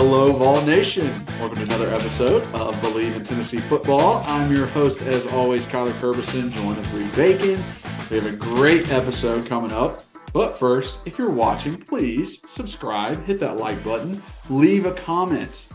Hello, Vol Nation. Welcome to another episode of Believe in Tennessee Football. I'm your host, as always, Kyler Curbison, joined with Reed Bacon. We have a great episode coming up. But first, if you're watching, please subscribe, hit that like button, leave a comment.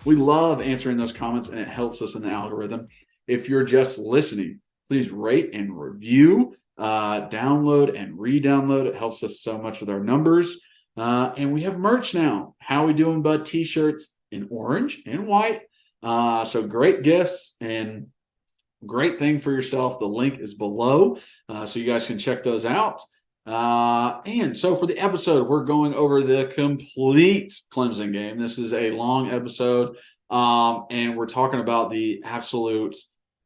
We love answering those comments, and it helps us in the algorithm. If you're just listening, please rate and review, download and re-download. It helps us so much with our numbers. And we have merch now. How we doing, bud? T-shirts in orange and white. So great gifts and great thing for yourself. The link is below, so you guys can check those out. And so for the episode, we're going over the complete Clemson game. This is a long episode, and we're talking about the absolute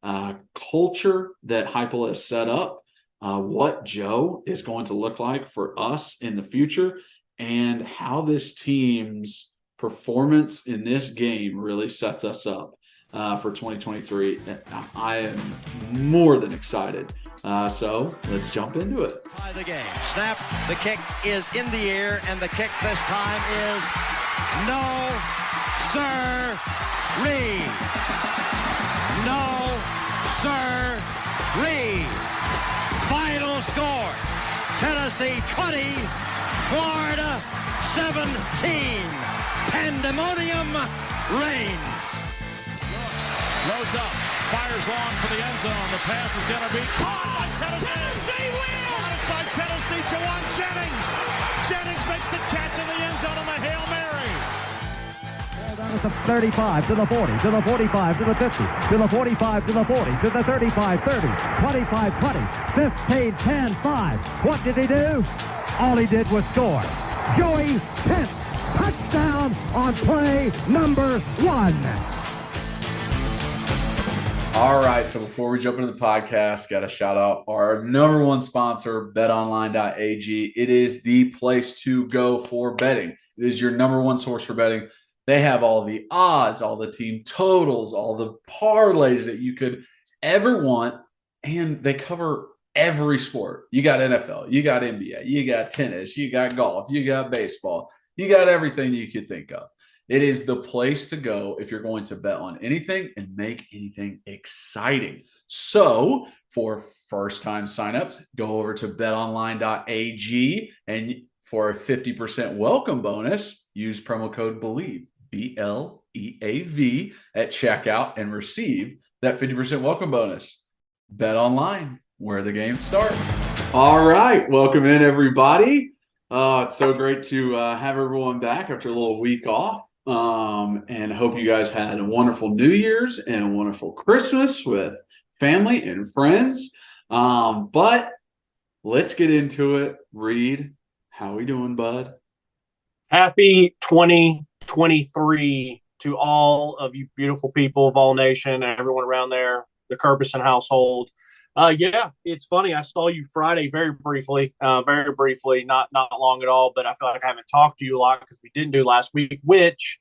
culture that Heupel has set up, what Joe is going to look like for us in the future, and how this team's performance in this game really sets us up for 2023. I am more than excited. So let's jump into it. By the game. Snap. The kick is in the air, and the kick this time is no, sir-ree. No, sir-ree. Final score, Tennessee 20, Florida 17. Pandemonium reigns. Loads up, fires long for the end zone. The pass is going to be caught by Tennessee. Tennessee wins! Caught it by Tennessee, Jawan Jennings. Jennings makes the catch in the end zone on the Hail Mary. Down at the 35, to the 40, to the 45, to the 50, to the 45, to the 40, to the 35, 30, 25, 20, 15, 10, 5. What did he do? All he did was score. Joey Pence, touchdown on play number 1. All right, so before we jump into the podcast, got to shout out our number one sponsor, betonline.ag. It is the place to go for betting. It is your number one source for betting. They have all the odds, all the team totals, all the parlays that you could ever want, and they cover every sport. You got NFL, you got NBA, you got tennis, you got golf, you got baseball, you got everything you could think of. It is the place to go if you're going to bet on anything and make anything exciting. So for first-time signups, go over to betonline.ag, and for a 50% welcome bonus, use promo code BELIEVE, BLEAV, at checkout and receive that 50% welcome bonus. Bet online, where the game starts. All right, welcome in, everybody. It's so great to have everyone back after a little week off. And hope you guys had a wonderful New Year's and a wonderful Christmas with family and friends. But let's get into it. Reed, how we doing, bud? Happy 2023 to all of you beautiful people of All Nation and everyone around there, the Curbison household. Yeah, it's funny. I saw you Friday very briefly, not long at all, but I feel like I haven't talked to you a lot because we didn't do last week, which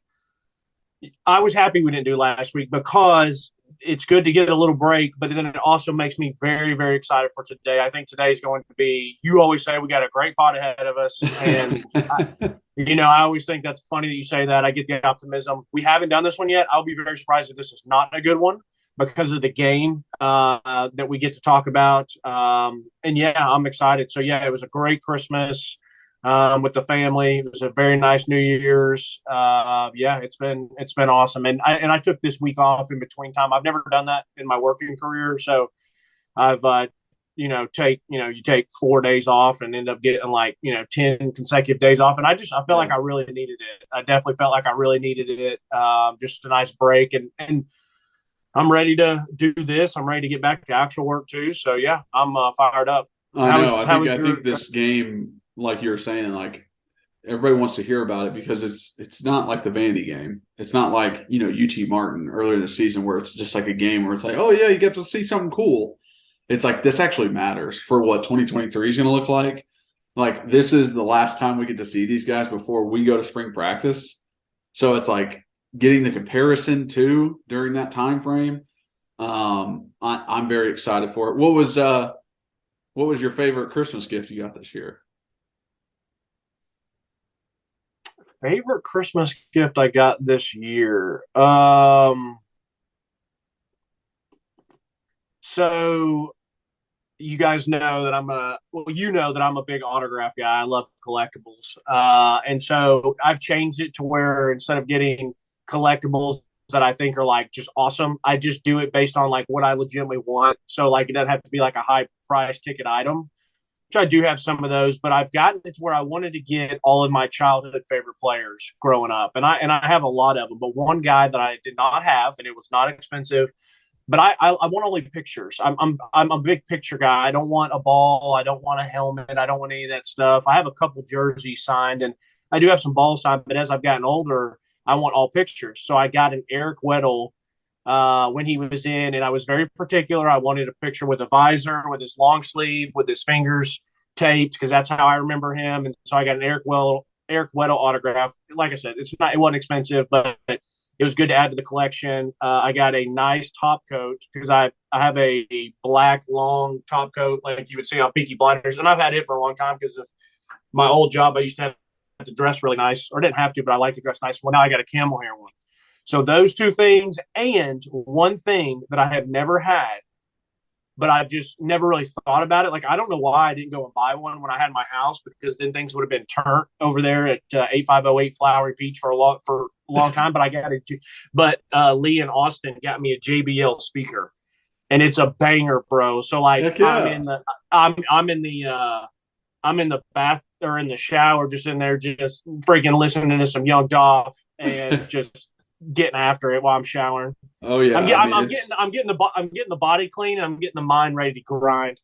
I was happy we didn't do last week because it's good to get a little break, but then it also makes me very, very excited for today. I think today is going to be, you always say we got a great pot ahead of us, and I always think that's funny that you say that. I get the optimism. We haven't done this one yet. I'll be very surprised if this is not a good one, because of the game that we get to talk about. And yeah, I'm excited. So yeah, it was a great Christmas with the family. It was a very nice New Year's. Yeah, it's been awesome. And I took this week off in between time. I've never done that in my working career. So I've, you take 4 days off and end up getting 10 consecutive days off. And I felt like I really needed it. I definitely felt like I really needed it. Just a nice break. And I'm ready to do this. I'm ready to get back to actual work too. So yeah, I'm fired up. I think this game, like you were saying, everybody wants to hear about it because it's not like the Vandy game. It's not like, UT Martin earlier this season where it's just like a game where it's like, oh yeah, you get to see something cool. It's like this actually matters for what 2023 is going to look like. Like this is the last time we get to see these guys before we go to spring practice. So it's like getting the comparison too during that time frame. I'm very excited for it. What was your favorite Christmas gift you got this year? Favorite Christmas gift I got this year. So you guys know that I'm a big autograph guy. I love collectibles. And so I've changed it to where instead of getting collectibles that I think are like just awesome, I just do it based on like what I legitimately want. So like it doesn't have to be like a high price ticket item, which I do have some of those, but I've gotten it to where I wanted to get all of my childhood favorite players growing up. And I have a lot of them, but one guy that I did not have, and it was not expensive, but I want only pictures. I'm a big picture guy. I don't want a ball. I don't want a helmet. I don't want any of that stuff. I have a couple jerseys signed, and I do have some balls signed. But as I've gotten older, I want all pictures. So I got an Eric Weddle when he was in, and I was very particular. I wanted a picture with a visor, with his long sleeve, with his fingers taped, because that's how I remember him. And so I got an Eric Weddle autograph. Like I said, it wasn't expensive, but it was good to add to the collection. I got a nice top coat because I have a black long top coat like you would see on Peaky Blinders, and I've had it for a long time because of my old job. I used to have to dress really nice, or didn't have to, but I like to dress nice. Well, now I got a camel hair one. So those two things, and one thing that I have never had, but I've just never really thought about it. Like, I don't know why I didn't go and buy one when I had my house, because then things would have been turnt over there at 8508 Flowery Peach for a long time. But I got it. But Lee and Austin got me a JBL speaker, and it's a banger, bro. So like, Heck yeah. I'm in the bath or in the shower, just in there, just freaking listening to some Young Dolph and just getting after it while I'm showering. Oh yeah, I'm getting the body clean, and I'm getting the mind ready to grind.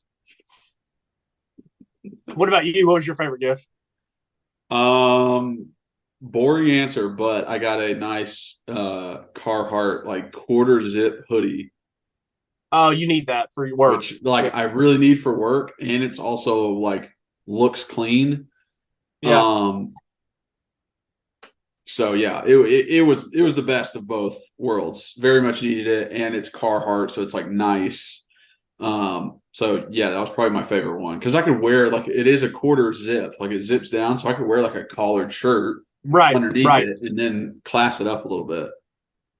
What about you? What was your favorite gift? Boring answer, but I got a nice Carhartt like quarter zip hoodie. Oh, you need that for your work. Which like I really need for work, and it's also like looks clean. Yeah. So yeah, it was the best of both worlds. Very much needed it, and it's Carhartt, so it's like nice. So yeah, that was probably my favorite one because I could wear like it is a quarter zip, like it zips down, so I could wear like a collared shirt underneath it, and then class it up a little bit.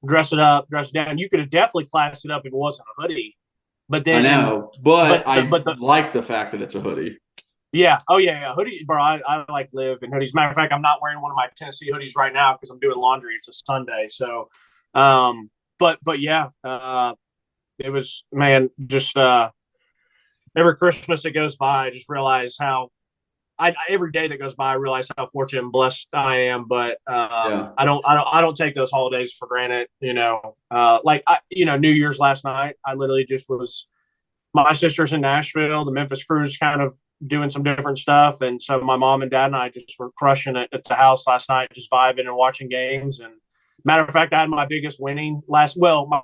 Dress it up, dress it down. You could have definitely classed it up if it wasn't a hoodie. But then I know, but I like the fact that it's a hoodie. Yeah. Oh, yeah. Hoodie, bro. I like live in hoodies. Matter of fact, I'm not wearing one of my Tennessee hoodies right now because I'm doing laundry. It's a Sunday. So, but yeah, it was, man, just every Christmas that goes by, I just realize how every day that goes by, I realize how fortunate and blessed I am. But I don't take those holidays for granted. New Year's last night, I literally just was. My sister's in Nashville. The Memphis Crew's kind of doing some different stuff, and so my mom and dad and I just were crushing it at the house last night, just vibing and watching games. And matter of fact, I had my biggest winning my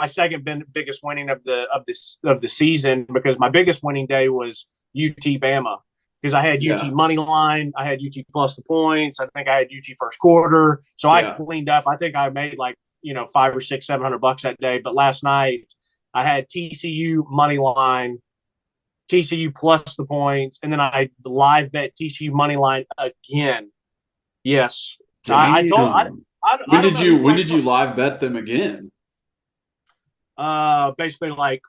second biggest winning of the season, because my biggest winning day was UT Bama, because I had UT money line, I had UT plus the points, I think I had UT first quarter, so I cleaned up. I think I made like $500 or $700 that day. But last night I had TCU money line, TCU plus the points, and then I live bet TCU money line again. Yes. Damn. When did you live bet them again? Basically like,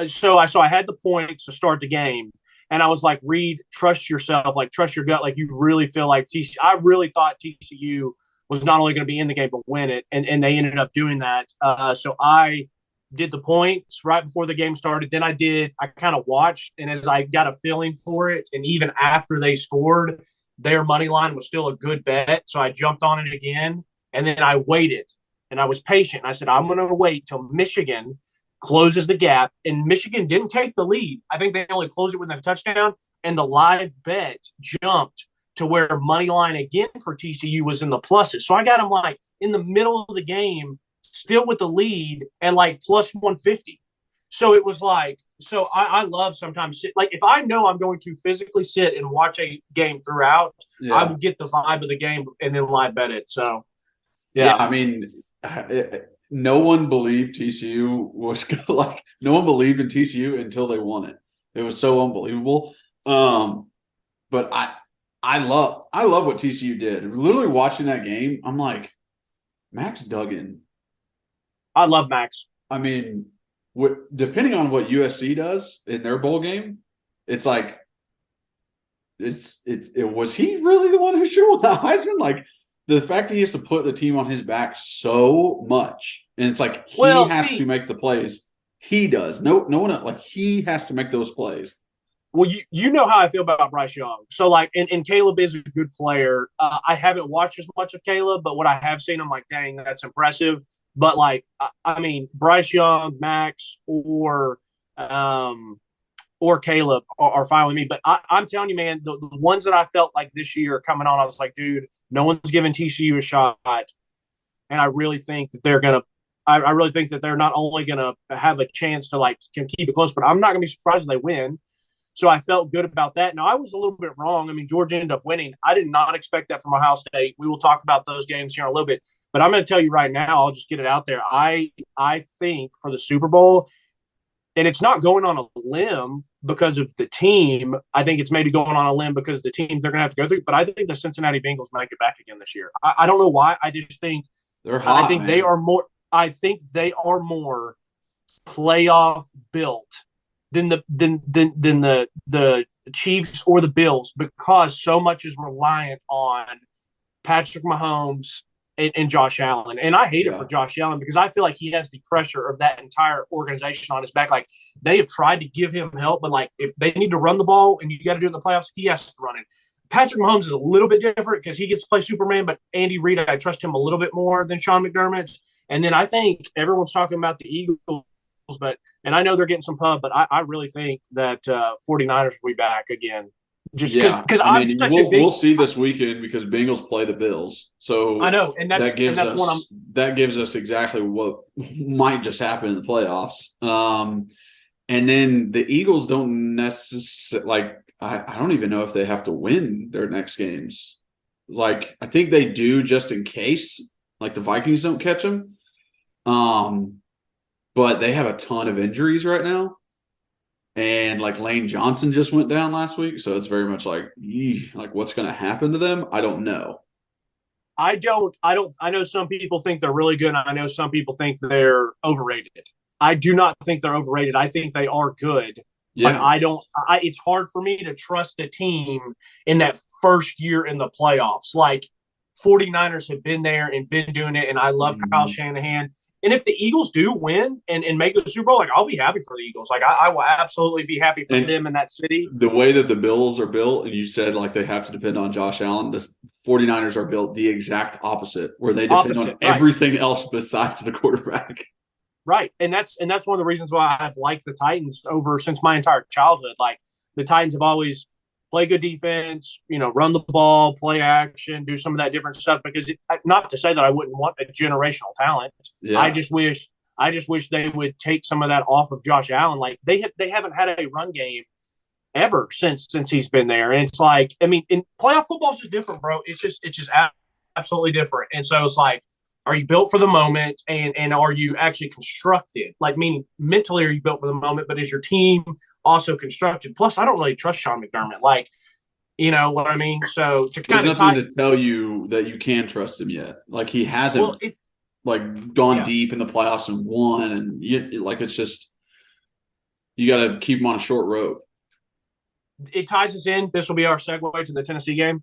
so I had the points to start the game, and I was like, Reed, trust yourself, like trust your gut, like you really feel like TCU. I really thought TCU was not only going to be in the game but win it, and they ended up doing that. So I did the points right before the game started. Then I kind of watched, and as I got a feeling for it, and even after they scored, their money line was still a good bet. So I jumped on it again, and then I waited, and I was patient. I said, I'm going to wait till Michigan closes the gap, and Michigan didn't take the lead. I think they only closed it with a touchdown, and the live bet jumped to where money line again for TCU was in the pluses. So I got them like in the middle of the game, still with the lead, and like plus 150. So it was like, so I love sometimes like if I know I'm going to physically sit and watch a game throughout, I will get the vibe of the game and then live bet it. So yeah, I mean, no one believed TCU was like, no one believed in TCU until they won it. It was so unbelievable. But I love what TCU did. Literally watching that game, I'm like, Max Duggan. I love Max. I mean, depending on what USC does in their bowl game, it's like was he really the one who should have won the Heisman? Like the fact that he has to put the team on his back so much, and it's like he has to make the plays. He does. No one else. Like he has to make those plays. Well, you know how I feel about Bryce Young. So, like, and Caleb is a good player. I haven't watched as much of Caleb, but what I have seen, I'm like, dang, that's impressive. But, like, I mean, Bryce Young, Max, or Caleb are fine with me. But I'm telling you, man, the ones that I felt like this year coming on, I was like, dude, no one's giving TCU a shot. And I really think that they're going to – I really think that they're not only going to have a chance to, like, can keep it close, but I'm not going to be surprised if they win. So I felt good about that. Now, I was a little bit wrong. I mean, Georgia ended up winning. I did not expect that from Ohio State. We will talk about those games here in a little bit. But I'm going to tell you right now, I'll just get it out there. I think for the Super Bowl, and it's not going on a limb because of the team. I think it's maybe going on a limb because of the team they're going to have to go through. But I think the Cincinnati Bengals make it back again this year. I don't know why. I just think they're hot. I think they are more. I think they are more playoff built than the Chiefs or the Bills, because so much is reliant on Patrick Mahomes and Josh Allen. And I hate it for Josh Allen because I feel like he has the pressure of that entire organization on his back. Like, they have tried to give him help, but like if they need to run the ball and you got to do it in the playoffs, he has to run it. Patrick Mahomes is a little bit different because he gets to play Superman, but Andy Reid, I trust him a little bit more than Sean McDermott. And then I think everyone's talking about the Eagles, and I know they're getting some pub, but I really think that 49ers will be back again. Just because we'll see this weekend because Bengals play the Bills. So I know, and that gives us exactly what might just happen in the playoffs. And then the Eagles don't necessarily like. I don't even know if they have to win their next games. Like, I think they do just in case, like the Vikings don't catch them. But they have a ton of injuries right now. And like Lane Johnson just went down last week. So it's very much like what's going to happen to them? I don't know. I know some people think they're really good. And I know some people think they're overrated. I do not think they're overrated. I think they are good. Yeah. But it's hard for me to trust a team in that first year in the playoffs. Like 49ers have been there and been doing it. And I love Kyle Shanahan. And if the Eagles do win and make the Super Bowl, like I'll be happy for the Eagles. Like I will absolutely be happy for them in that city. The way that the Bills are built, and you said like they have to depend on Josh Allen, the 49ers are built the exact opposite, where they depend on everything else besides the quarterback. Right. And that's one of the reasons why I've liked the Titans since my entire childhood. Like the Titans have always play good defense, run the ball, play action, do some of that different stuff. Because not to say that I wouldn't want a generational talent. Yeah. I just wish they would take some of that off of Josh Allen. Like they haven't had a run game ever since he's been there. And it's like, I mean, in playoff football is just different, bro. It's just absolutely different. And so it's like, are you built for the moment, and are you actually constructed? Like, meaning mentally, are you built for the moment, but is your team also constructed? Plus, I don't really trust Sean McDermott. like, you know what I mean? So to kind of nothing to tell you that you can trust him yet. Like he hasn't gone deep in the playoffs and won, and it's just you got to keep him on a short rope. It ties us in. This will be our segue to the Tennessee game.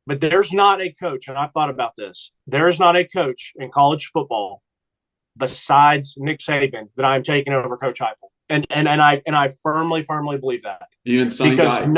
But there's not a coach, and I've thought about this. There is not a coach in college football besides Nick Saban that I'm taking over Coach Heupel, and I firmly believe that. Even Sonny Dykes.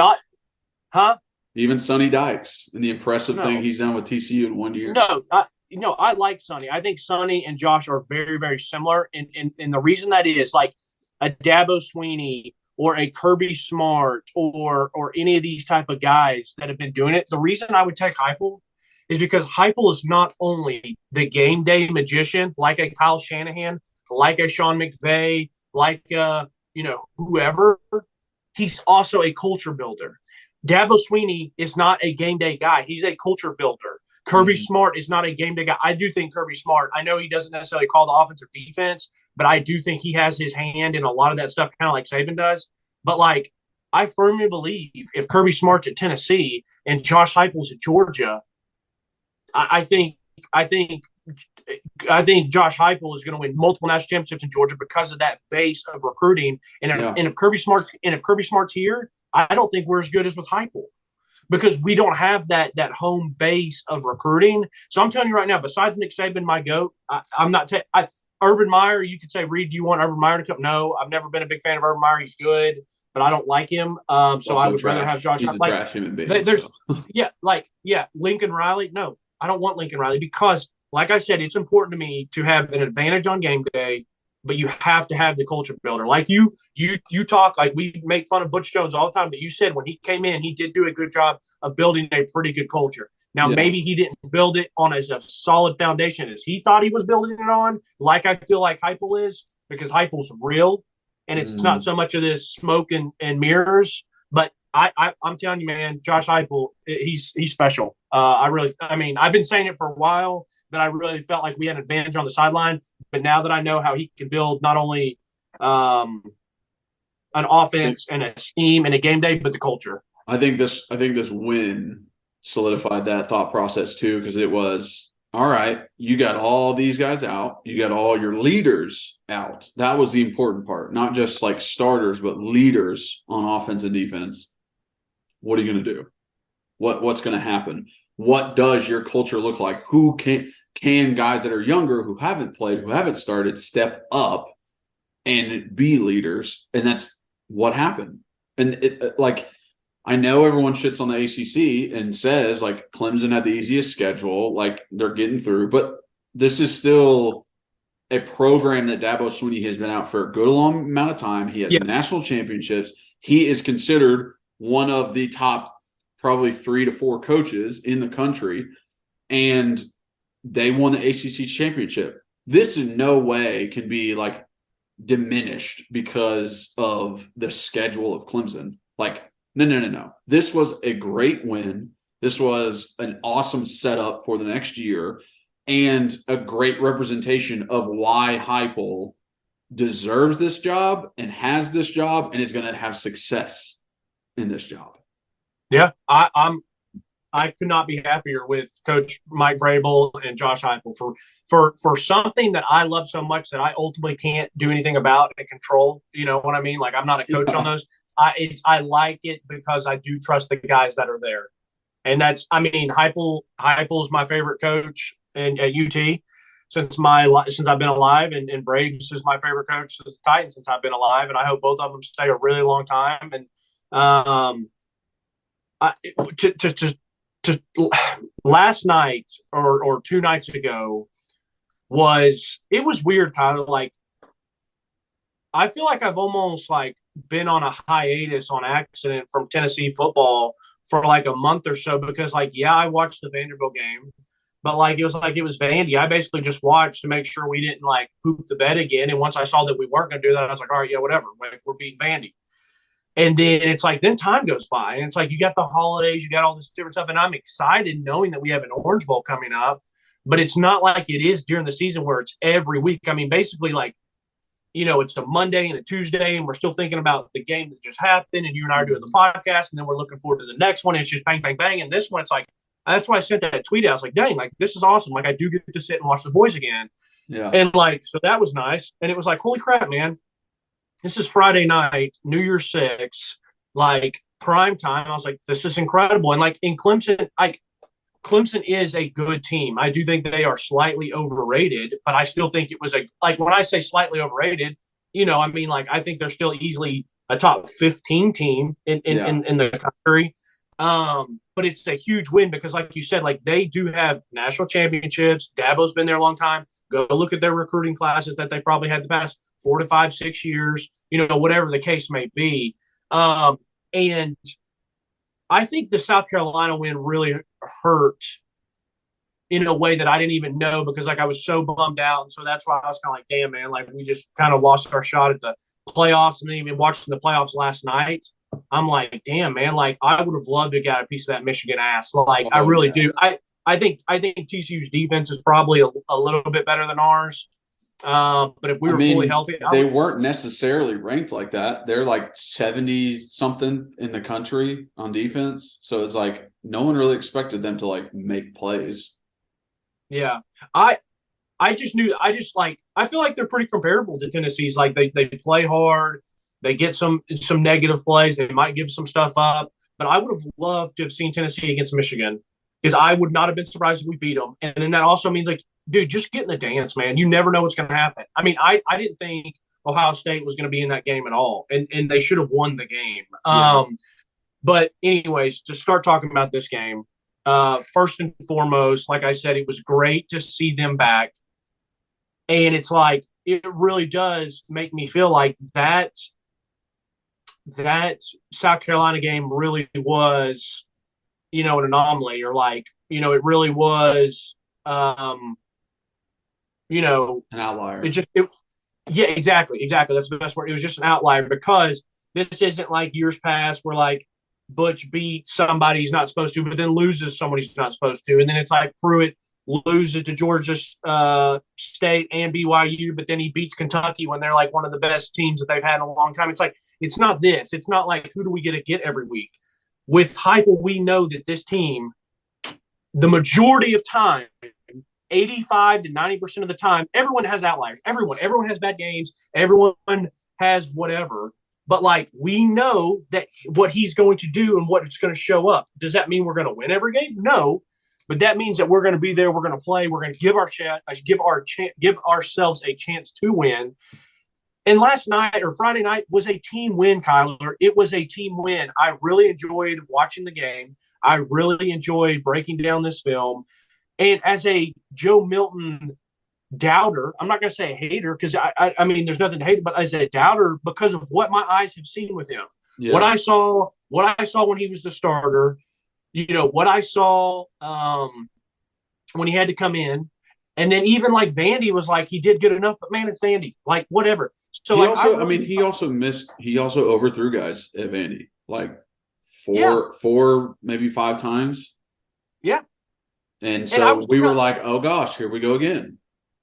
Even Sonny Dykes and the impressive thing he's done with TCU in 1 year. I like Sonny. I think Sonny and Josh are very, very similar, and the reason that is like a Dabo Swinney or a Kirby Smart or any of these type of guys that have been doing it. The reason I would take Heupel is because Heupel is not only the game day magician, like a Kyle Shanahan, like a Sean McVay, like whoever. He's also a culture builder. Dabo Swinney is not a game day guy. He's a culture builder. Kirby Smart is not a game day guy. I do think Kirby Smart, I know he doesn't necessarily call the offensive defense, but I do think he has his hand in a lot of that stuff, kind of like Saban does. But like I firmly believe if Kirby Smart's at Tennessee and Josh Heupel's at Georgia, I think I think I think Josh Heupel is going to win multiple national championships in Georgia because of that base of recruiting. And if Kirby Smart's here, I don't think we're as good as with Heupel because we don't have that home base of recruiting. So I'm telling you right now, besides Nick Saban, my GOAT, I'm not. Urban Meyer, you could say, Reed, do you want Urban Meyer to come? No, I've never been a big fan of Urban Meyer. He's good, but I don't like him. So I would rather have Josh. He's a trash human being. There's, Lincoln Riley. No, I don't want Lincoln Riley because, like I said, it's important to me to have an advantage on game day, but you have to have the culture builder. Like you talk, like we make fun of Butch Jones all the time, but you said when he came in, he did do a good job of building a pretty good culture. Now, maybe he didn't build it on as a solid foundation as he thought he was building it on, like I feel like Heupel is, because Heupel's real, and it's not so much of this smoke and mirrors. But I'm telling you, man, Josh Heupel, he's special. I've been saying it for a while, that I really felt like we had an advantage on the sideline. But now that I know how he can build not only an offense and a scheme and a game day, but the culture. I think this win solidified that thought process too, because it was, all right, you got all these guys out, you got all your leaders out. That was the important part, not just like starters, but leaders on offense and defense. What are you going to do? What's going to happen? What does your culture look like? Who can guys that are younger, who haven't played, who haven't started, step up and be leaders? And that's what happened. And I know everyone shits on the ACC and says like Clemson had the easiest schedule, like they're getting through, but this is still a program that Dabo Swinney has been out for a good long amount of time. He has national championships. He is considered one of the top probably 3 to 4 coaches in the country, and they won the ACC championship. This in no way can be like diminished because of the schedule of Clemson. Like, no. This was a great win. This was an awesome setup for the next year and a great representation of why Heupel deserves this job and has this job and is going to have success in this job. Yeah, I could not be happier with Coach Mike Vrabel and Josh Heupel for something that I love so much that I ultimately can't do anything about and control. You know what I mean? Like I'm not a coach on those. I like it because I do trust the guys that are there, and Heupel's my favorite coach at UT since I've been alive, and Braves is my favorite coach of the Titans since I've been alive, and I hope both of them stay a really long time. And last night or 2 nights ago was weird, kind of like I feel like I've almost like been on a hiatus on accident from Tennessee football for like a month or so because I watched the Vanderbilt game, but it was Vandy. I basically just watched to make sure we didn't like poop the bed again. And once I saw that we weren't going to do that, I was like, all right, yeah, whatever. We're beating Vandy. And then it's like, then time goes by and it's like, you got the holidays, you got all this different stuff. And I'm excited knowing that we have an Orange Bowl coming up, but it's not like it is during the season where it's every week. I mean, basically it's a Monday and a Tuesday and we're still thinking about the game that just happened and you and I are doing the podcast and then we're looking forward to the next one. It's just bang, bang, bang. And this one, it's like, that's why I sent that tweet out. I was like, dang, like this is awesome. Like I do get to sit and watch the boys again. Yeah. And so that was nice. And it was like, holy crap, man. This is Friday night, New Year's 6, like prime time. I was like, this is incredible. And in Clemson, Clemson is a good team. I do think they are slightly overrated, but I still think it was when I say slightly overrated, I think they're still easily a top 15 team in the country. But it's a huge win because like you said, they do have national championships. Dabo's been there a long time. Go look at their recruiting classes that they probably had the past 4 to 5, 6 years, whatever the case may be. And I think the South Carolina win really hurt in a way that I didn't even know because I was so bummed out. And so that's why I was kind of like, damn, man, we just kind of lost our shot at the playoffs. And then even watching the playoffs last night, I'm like, damn, man, I would have loved to get a piece of that Michigan ass. I really do. I think TCU's defense is probably a little bit better than ours. But if we were fully healthy, they weren't necessarily ranked like that. They're like 70 something in the country on defense. So it's like no one really expected them to like make plays. Yeah. I feel like they're pretty comparable to Tennessee's. Like they play hard, they get some negative plays, they might give some stuff up. But I would have loved to have seen Tennessee against Michigan because I would not have been surprised if we beat them. And then that also means like, dude, just get in the dance, man. You never know what's going to happen. I mean, I didn't think Ohio State was going to be in that game at all, and they should have won the game. Yeah. But anyways, to start talking about this game, first and foremost, like I said, it was great to see them back. And it's like, it really does make me feel like that South Carolina game really was, an anomaly, or like, it really was, an outlier. Yeah, exactly. That's the best word. It was just an outlier because this isn't like years past where like Butch beats somebody he's not supposed to, but then loses someone he's not supposed to. And then it's like Pruitt loses to Georgia State and BYU, but then he beats Kentucky when they're like one of the best teams that they've had in a long time. It's like, it's not this. It's not like, who do we get every week? With Heupel, we know that this team, the majority of time, 85 to 90% of the time, everyone has outliers. Everyone has bad games. Everyone has whatever. But, like, we know that what he's going to do and what it's going to show up. Does that mean we're going to win every game? No. But that means that we're going to be there. We're going to play. We're going to give ourselves a chance to win. And last night or Friday night was a team win, Kyler. It was a team win. I really enjoyed watching the game. I really enjoyed breaking down this film. And as a Joe Milton doubter, I'm not going to say a hater because I mean, there's nothing to hate, but as a doubter, because of what my eyes have seen with him, what I saw when he was the starter, what I saw when he had to come in, and then even like Vandy was like, he did good enough, but man, it's Vandy, like whatever. So he like, he also overthrew guys at Vandy, like four, maybe 5 times. Yeah. And so we were like, oh gosh, here we go again.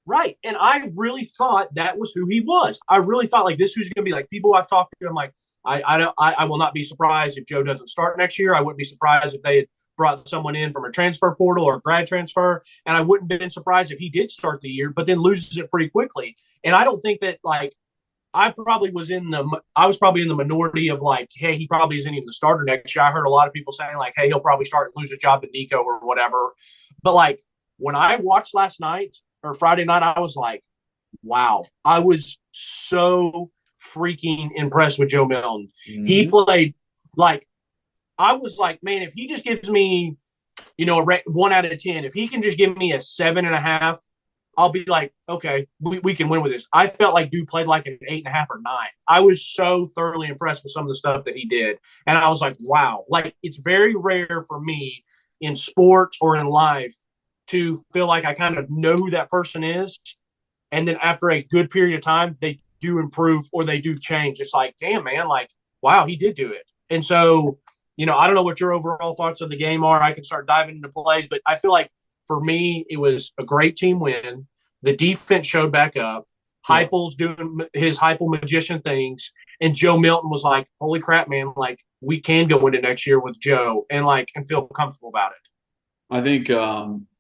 Right. And I really thought that was who he was. I really thought like this who's going to be like people I've talked to. I'm like, I will not be surprised if Joe doesn't start next year. I wouldn't be surprised if they had brought someone in from a transfer portal or a grad transfer. And I wouldn't have been surprised if he did start the year, but then loses it pretty quickly. And I don't think that like, I was probably in the minority of like, hey, he probably isn't even the starter next year. I heard a lot of people saying like, hey, he'll probably start and lose his job to Nico or whatever. But like when I watched last night or Friday night, I was like, wow, I was so freaking impressed with Joe Milton. Mm-hmm. He played like, I was like, man, if he just gives me, a 1 out of 10, if he can just give me a 7.5, I'll be like, okay, we can win with this. I felt like dude played like an 8.5 or 9. I was so thoroughly impressed with some of the stuff that he did. And I was like, wow, like it's very rare for me in sports or in life to feel like I kind of know who that person is. And then after a good period of time, they do improve or they do change. It's like, damn, man, like, wow, he did do it. And so, I don't know what your overall thoughts of the game are. I can start diving into plays, but I feel like for me, it was a great team win. The defense showed back up. Heupel's doing his Heupel magician things. And Joe Milton was like, holy crap, man, like we can go into next year with Joe and feel comfortable about it. I think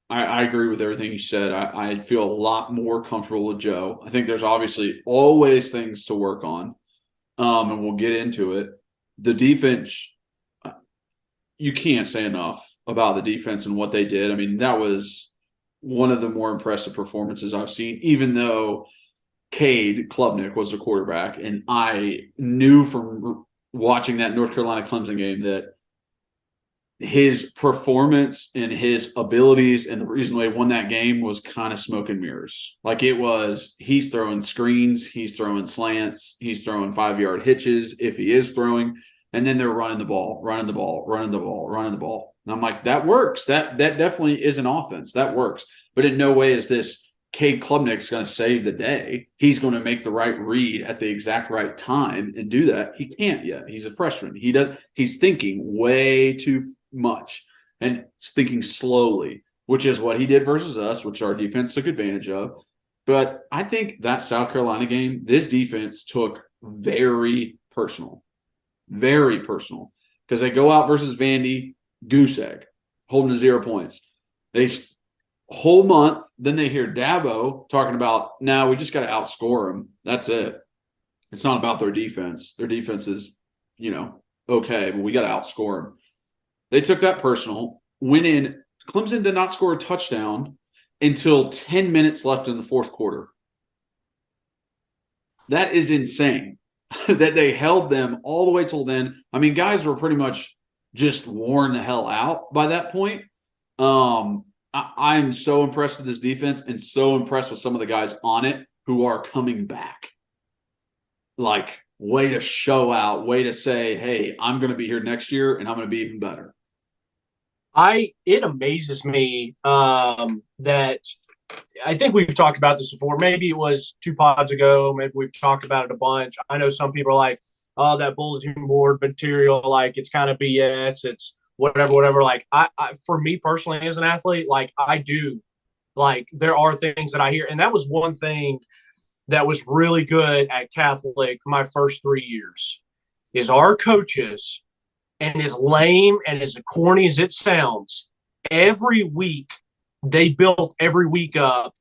I agree with everything you said. I feel a lot more comfortable with Joe. I think there's obviously always things to work on, and we'll get into it. The defense, you can't say enough about the defense and what they did. I mean, that was one of the more impressive performances I've seen, even though Cade Klubnik was the quarterback. And I knew from watching that North Carolina Clemson game that his performance and his abilities and the reason why he won that game was kind of smoke and mirrors. Like it was, he's throwing screens, he's throwing slants, he's throwing 5-yard hitches if he is throwing, and then they're running the ball. And I'm like, that works. That definitely is an offense. That works. But in no way is this Cade Klubnik's going to save the day. He's going to make the right read at the exact right time and do that. He can't yet. He's a freshman. He's thinking way too much and thinking slowly, which is what he did versus us, which our defense took advantage of. But I think that South Carolina game, this defense took very personal, because they go out versus Vandy, goose egg, holding to 0 points. They whole month, then they hear Dabo talking about, now we just got to outscore them. That's it. It's not about their defense. Their defense is, okay, but we got to outscore them. They took that personal, went in. Clemson did not score a touchdown until 10 minutes left in the fourth quarter. That is insane that they held them all the way till then. I mean, guys were pretty much just worn the hell out by that point. I am so impressed with this defense and so impressed with some of the guys on it who are coming back. Like, way to show out, way to say, hey, I'm going to be here next year and I'm going to be even better. It amazes me that I think we've talked about this before. Maybe it was 2 pods ago. Maybe we've talked about it a bunch. I know some people are like, oh, that bulletin board material, like it's kind of BS. It's whatever. Like I for me personally as an athlete, like I do, like there are things that I hear. And that was one thing that was really good at Catholic my first 3 years is our coaches, and as lame and as corny as it sounds, every week they built every week up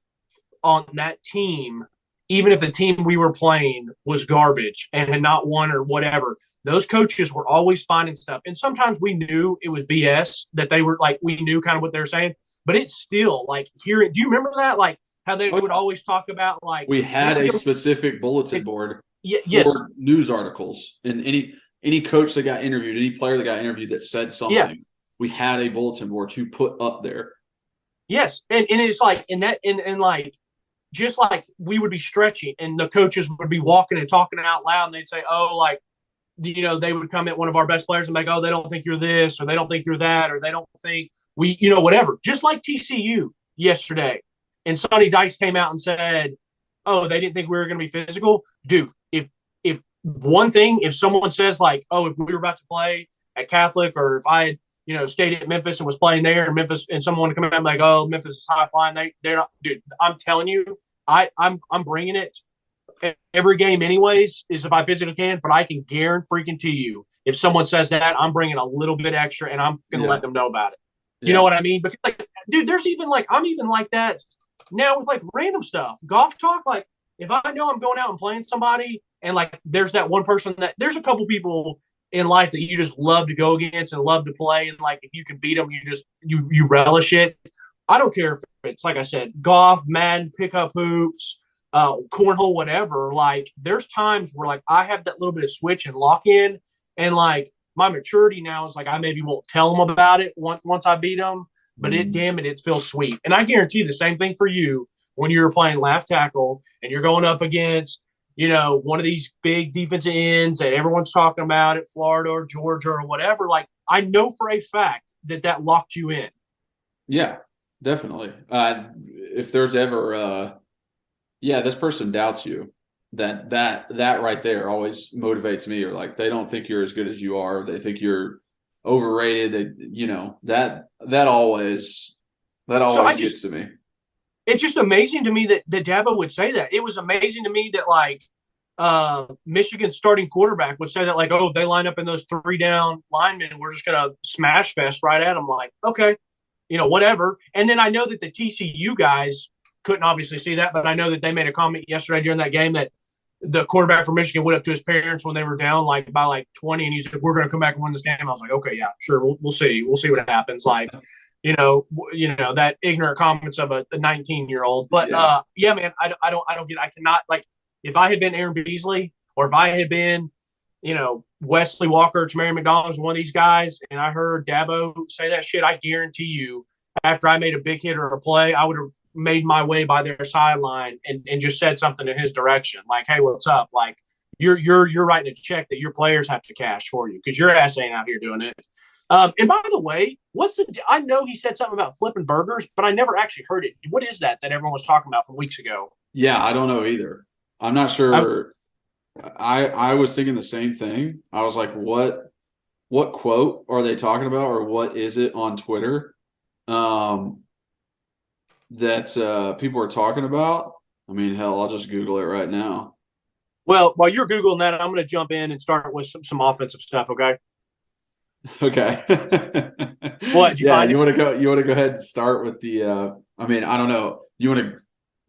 on that team, even if the team we were playing was garbage and had not won or whatever. Those coaches were always finding stuff. And sometimes we knew it was BS that they were like, we knew kind of what they were saying, but it's still like hearing. Do you remember that? Like how they would always talk about like we had a specific bulletin board for news articles, and any coach that got interviewed, any player that got interviewed that said something, we had a bulletin board to put up there. Yes. And it's like, and like, just like we would be stretching and the coaches would be walking and talking out loud and they'd say, oh, like, they would come at one of our best players and be like, oh, they don't think you're this, or they don't think you're that, or they don't think whatever. Just like TCU yesterday. And Sonny Dykes came out and said, oh, they didn't think we were going to be physical. Dude, if one thing, if someone says like, oh, if we were about to play at Catholic, or if I had, stayed at Memphis and was playing there, and Memphis and someone would come out and be like, oh, Memphis is high flying. They're not, dude. I'm telling you, I'm bringing it every game anyways. Is if I physically can, but I can guarantee to you, if someone says that, I'm bringing a little bit extra, and I'm going to let them know about it. You know what I mean? Because like, dude, there's even like I'm even like that now with like random stuff, golf talk. Like if I know I'm going out and playing somebody, and like there's that one person that there's a couple people in life that you just love to go against and love to play, and like if you can beat them, you relish it. I don't care if it's like I said, golf, Madden, pickup hoops, cornhole, whatever. Like there's times where like I have that little bit of switch and lock in, and like my maturity now is like I maybe won't tell them about it once I beat them, but it feels sweet. And I guarantee the same thing for you when you're playing left tackle and you're going up against one of these big defensive ends that everyone's talking about at Florida or Georgia or whatever. Like I know for a fact that locked you in. Yeah, definitely. If there's ever, this person doubts you, that right there always motivates me. Or like they don't think you're as good as you are. They think you're overrated. That always gets to me. It's just amazing to me that Dabo would say that. It was amazing to me that like Michigan's starting quarterback would say that like, oh, they line up in those 3 down linemen and we're just gonna smash fest right at them. Like, okay, whatever. And then I know that the TCU guys couldn't obviously see that, but I know that they made a comment yesterday during that game that the quarterback for Michigan went up to his parents when they were down like by like 20, and he said, "We're going to come back and win this game." I was like, "Okay, yeah, sure, we'll see what happens." Like, that ignorant comments of a 19-year-old. But man, I don't get. I cannot, like, if I had been Aaron Beasley, or if I had been, Wesley Walker, Tamari McDonald, one of these guys, and I heard Dabo say that shit, I guarantee you, after I made a big hit or a play, I would have made my way by their sideline and just said something in his direction, like, "Hey, what's up?" Like, you're writing a check that your players have to cash for you because your ass ain't out here doing it. And by the way, I know he said something about flipping burgers, but I never actually heard it. What is that everyone was talking about from weeks ago? Yeah, I don't know either. I'm not sure. I was thinking the same thing. I was like, what quote are they talking about, or what is it on Twitter that people are talking about? I mean, hell, I'll just Google it right now. Well, while you're Googling that, I'm going to jump in and start with some offensive stuff, okay? Okay. What, did you Yeah, find it? you want to go ahead and start with the I mean, I don't know. You want to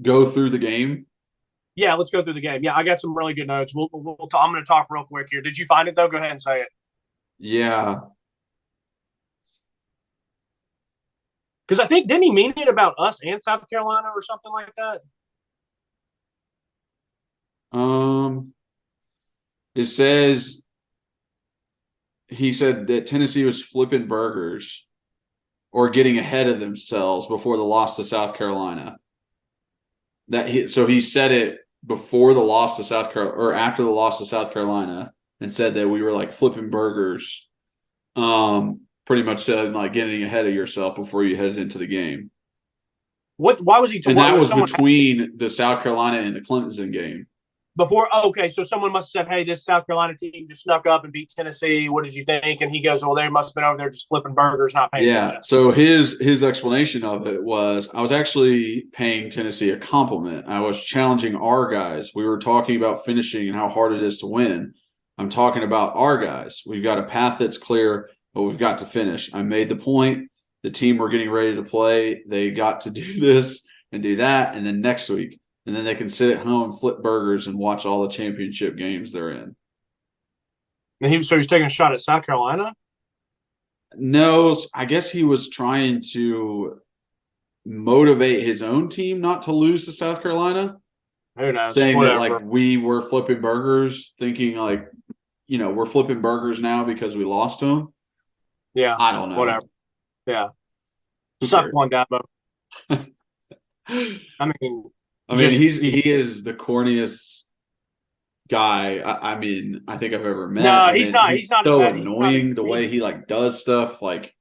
go through the game? Yeah, let's go through the game. Yeah, I got some really good notes. I'm going to talk real quick here. Did you find it, though? Go ahead and say it. Yeah. Because I think, didn't he mean it about us and South Carolina or something like that? It says he said that Tennessee was flipping burgers or getting ahead of themselves before the loss to South Carolina. So he said it before the loss to South Carolina or after the loss to South Carolina and said that we were like flipping burgers. Pretty much said like getting ahead of yourself before you headed into the game. What? Why was he? And that was between the South Carolina and the Clemson game. Before, okay, so someone must have said, "Hey, this South Carolina team just snuck up and beat Tennessee. What did you think?" And he goes, "Well, they must have been over there just flipping burgers, not paying attention." So his explanation of it was, I was actually paying Tennessee a compliment. I was challenging our guys. We were talking about finishing and how hard it is to win. I'm talking about our guys. We've got a path that's clear, but we've got to finish. I made the point. The team we're getting ready to play, they got to do this and do that, and then next week. And then they can sit at home and flip burgers and watch all the championship games they're in. And so he's taking a shot at South Carolina? No, I guess he was trying to motivate his own team not to lose to South Carolina. Who knows? Saying Whatever. that like we were flipping burgers, thinking like, we're flipping burgers now because we lost to them. Yeah. I don't know. Whatever. Yeah. Suck one, Dabo. I mean, he is the corniest guy. I mean, I think I've ever met. No, he's not. He's not so bad. annoying the way he like does stuff. Like,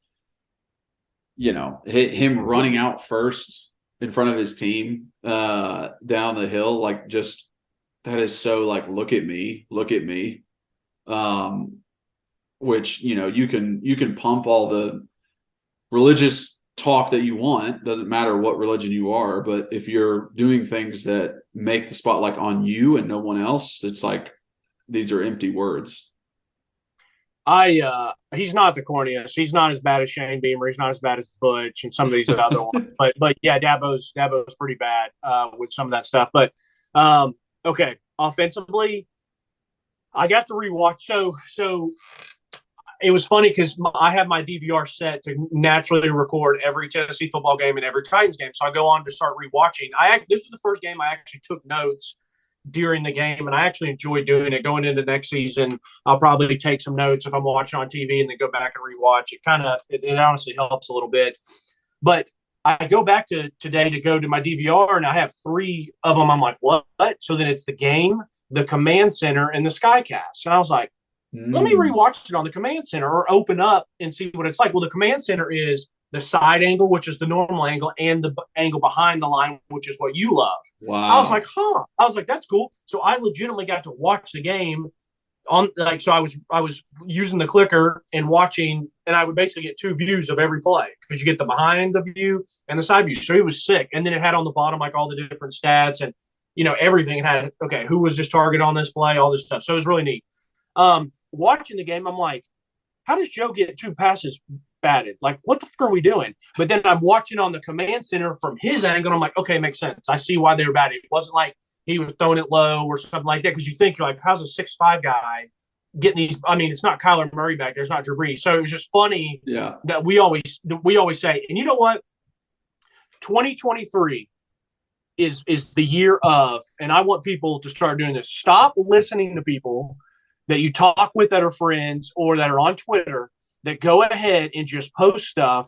him running out first in front of his team down the hill, like just that is so like look at me. Which you can pump all the religious talk that you want, doesn't matter what religion you are, but if you're doing things that make the spotlight on you and no one else, it's like these are empty words. He's not the corniest. He's not as bad as Shane Beamer. He's not as bad as Butch and some of these other ones. But yeah, Dabo's pretty bad with some of that stuff. But okay, offensively, I got to rewatch. So it was funny because I have my DVR set to naturally record every Tennessee football game and every Titans game. So I go on to start rewatching. This was the first game I actually took notes during the game, and I actually enjoyed doing it. Going into next season, I'll probably take some notes if I'm watching on TV and then go back and rewatch. It honestly helps a little bit. But I go back to today to go to my DVR, and I have 3 of them. I'm like, what? So then it's the game, the command center, and the Skycast. And I was like, let me rewatch it on the command center or open up and see what it's like. Well, the command center is the side angle, which is the normal angle, and the angle behind the line, which is what you love. Wow. I was like, I was like, that's cool. So I legitimately got to watch the game on so I was using the clicker and watching, and I would basically get 2 views of every play because you get the behind the view and the side view. So it was sick. And then it had on the bottom like all the different stats and everything. It had who was this target on this play, all this stuff. So it was really neat. Watching the game, I'm like, how does Joe get 2 passes batted? Like, what the fuck are we doing? But then I'm watching on the command center from his angle, and I'm like, okay, makes sense. I see why they were batted. It wasn't like he was throwing it low or something like that, because you think, like, how's a 6'5" guy getting these? I mean, it's not Kyler Murray back there. It's not Drew Brees. So it was just funny that we always say, and you know what? 2023 is the year of, and I want people to start doing this. Stop listening to people that you talk with that are friends or that are on Twitter that go ahead and just post stuff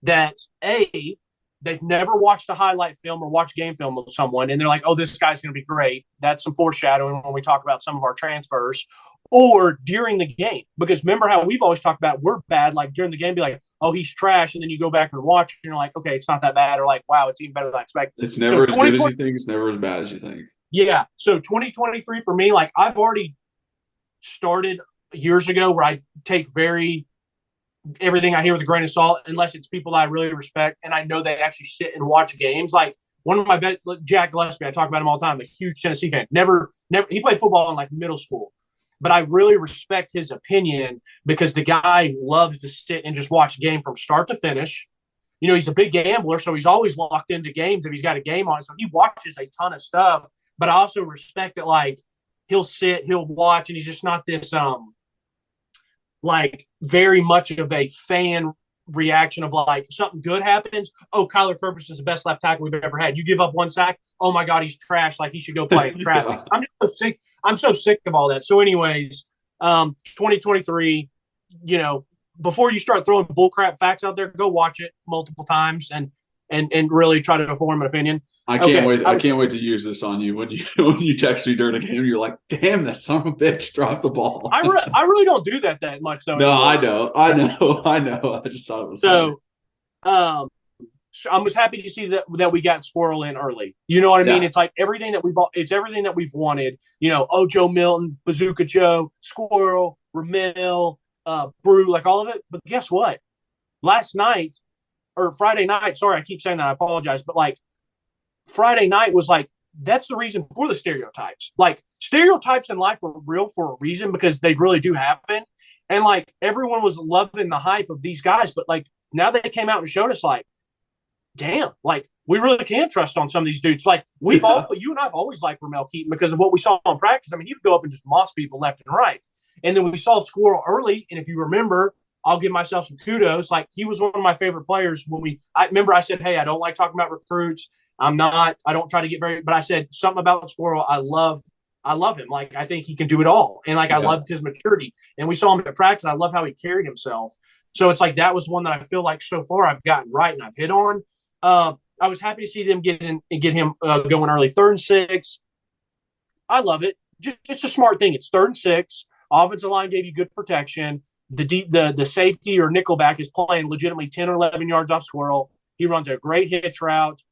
that they've never watched a highlight film or watched game film of someone, and they're like, oh, this guy's going to be great. That's some foreshadowing when we talk about some of our transfers, or during the game. Because remember how we've always talked about we're bad, like during the game, be like, oh, he's trash, and then you go back and watch, and you're like, okay, it's not that bad, or like, wow, it's even better than I expected. It's never as good as you think. It's never as bad as you think. Yeah. So 2023 for me, like I've already started years ago where I take everything I hear with a grain of salt, unless it's people I really respect and I know they actually sit and watch games. Like one of my best, Jack Gillespie, I talk about him all the time, a huge Tennessee fan. Never, he played football in like middle school, but I really respect his opinion because the guy loves to sit and just watch a game from start to finish. You know, he's a big gambler, so he's always locked into games if he's got a game on. So he watches a ton of stuff, but I also respect that, like, he'll sit, he'll watch, and he's just not this, like, very much of a fan reaction of like something good happens. Oh, Kyler Ferguson's the best left tackle we've ever had. You give up one sack. Oh my God, he's trash. Like he should go play in traffic. I'm just so sick. I'm so sick of all that. So, anyways, 2023. You know, before you start throwing bullcrap facts out there, go watch it multiple times and really try to form an opinion. I can't wait. I can't wait to use this on you when you text me during the game. You're like, "Damn, that son of a bitch dropped the ball." I really don't do that much though. No, anymore. I know. I just thought it was so. Funny. I was happy to see that we got Squirrel in early. You know what I mean? It's like everything that it's everything that we've wanted. You know, Joe Milton, Bazooka Joe, Squirrel, Ramil, Brew, like all of it. But guess what? Last night or Friday night. Sorry, I keep saying that. I apologize, but like. Friday night was like, that's the reason for the stereotypes. Like stereotypes in life are real for a reason because they really do happen. And like everyone was loving the hype of these guys, but like now they came out and showed us like, damn, like we really can trust on some of these dudes. Like you and I've always liked Ramel Keaton because of what we saw in practice. I mean, he would go up and just moss people left and right. And then we saw Squirrel early. And if you remember, I'll give myself some kudos. Like he was one of my favorite players I remember I said, hey, I don't like talking about recruits. I don't try to get but I said something about Squirrel. I love him. Like, I think he can do it all. And like, I loved his maturity and we saw him at practice. I love how he carried himself. So it's like, that was one that I feel like so far I've gotten right and I've hit on. I was happy to see them get him going early. 3rd and 6. I love it. It's a smart thing. It's 3rd and 6. Offensive line gave you good protection. The safety or nickelback is playing legitimately 10 or 11 yards off Squirrel. He runs a great hitch route.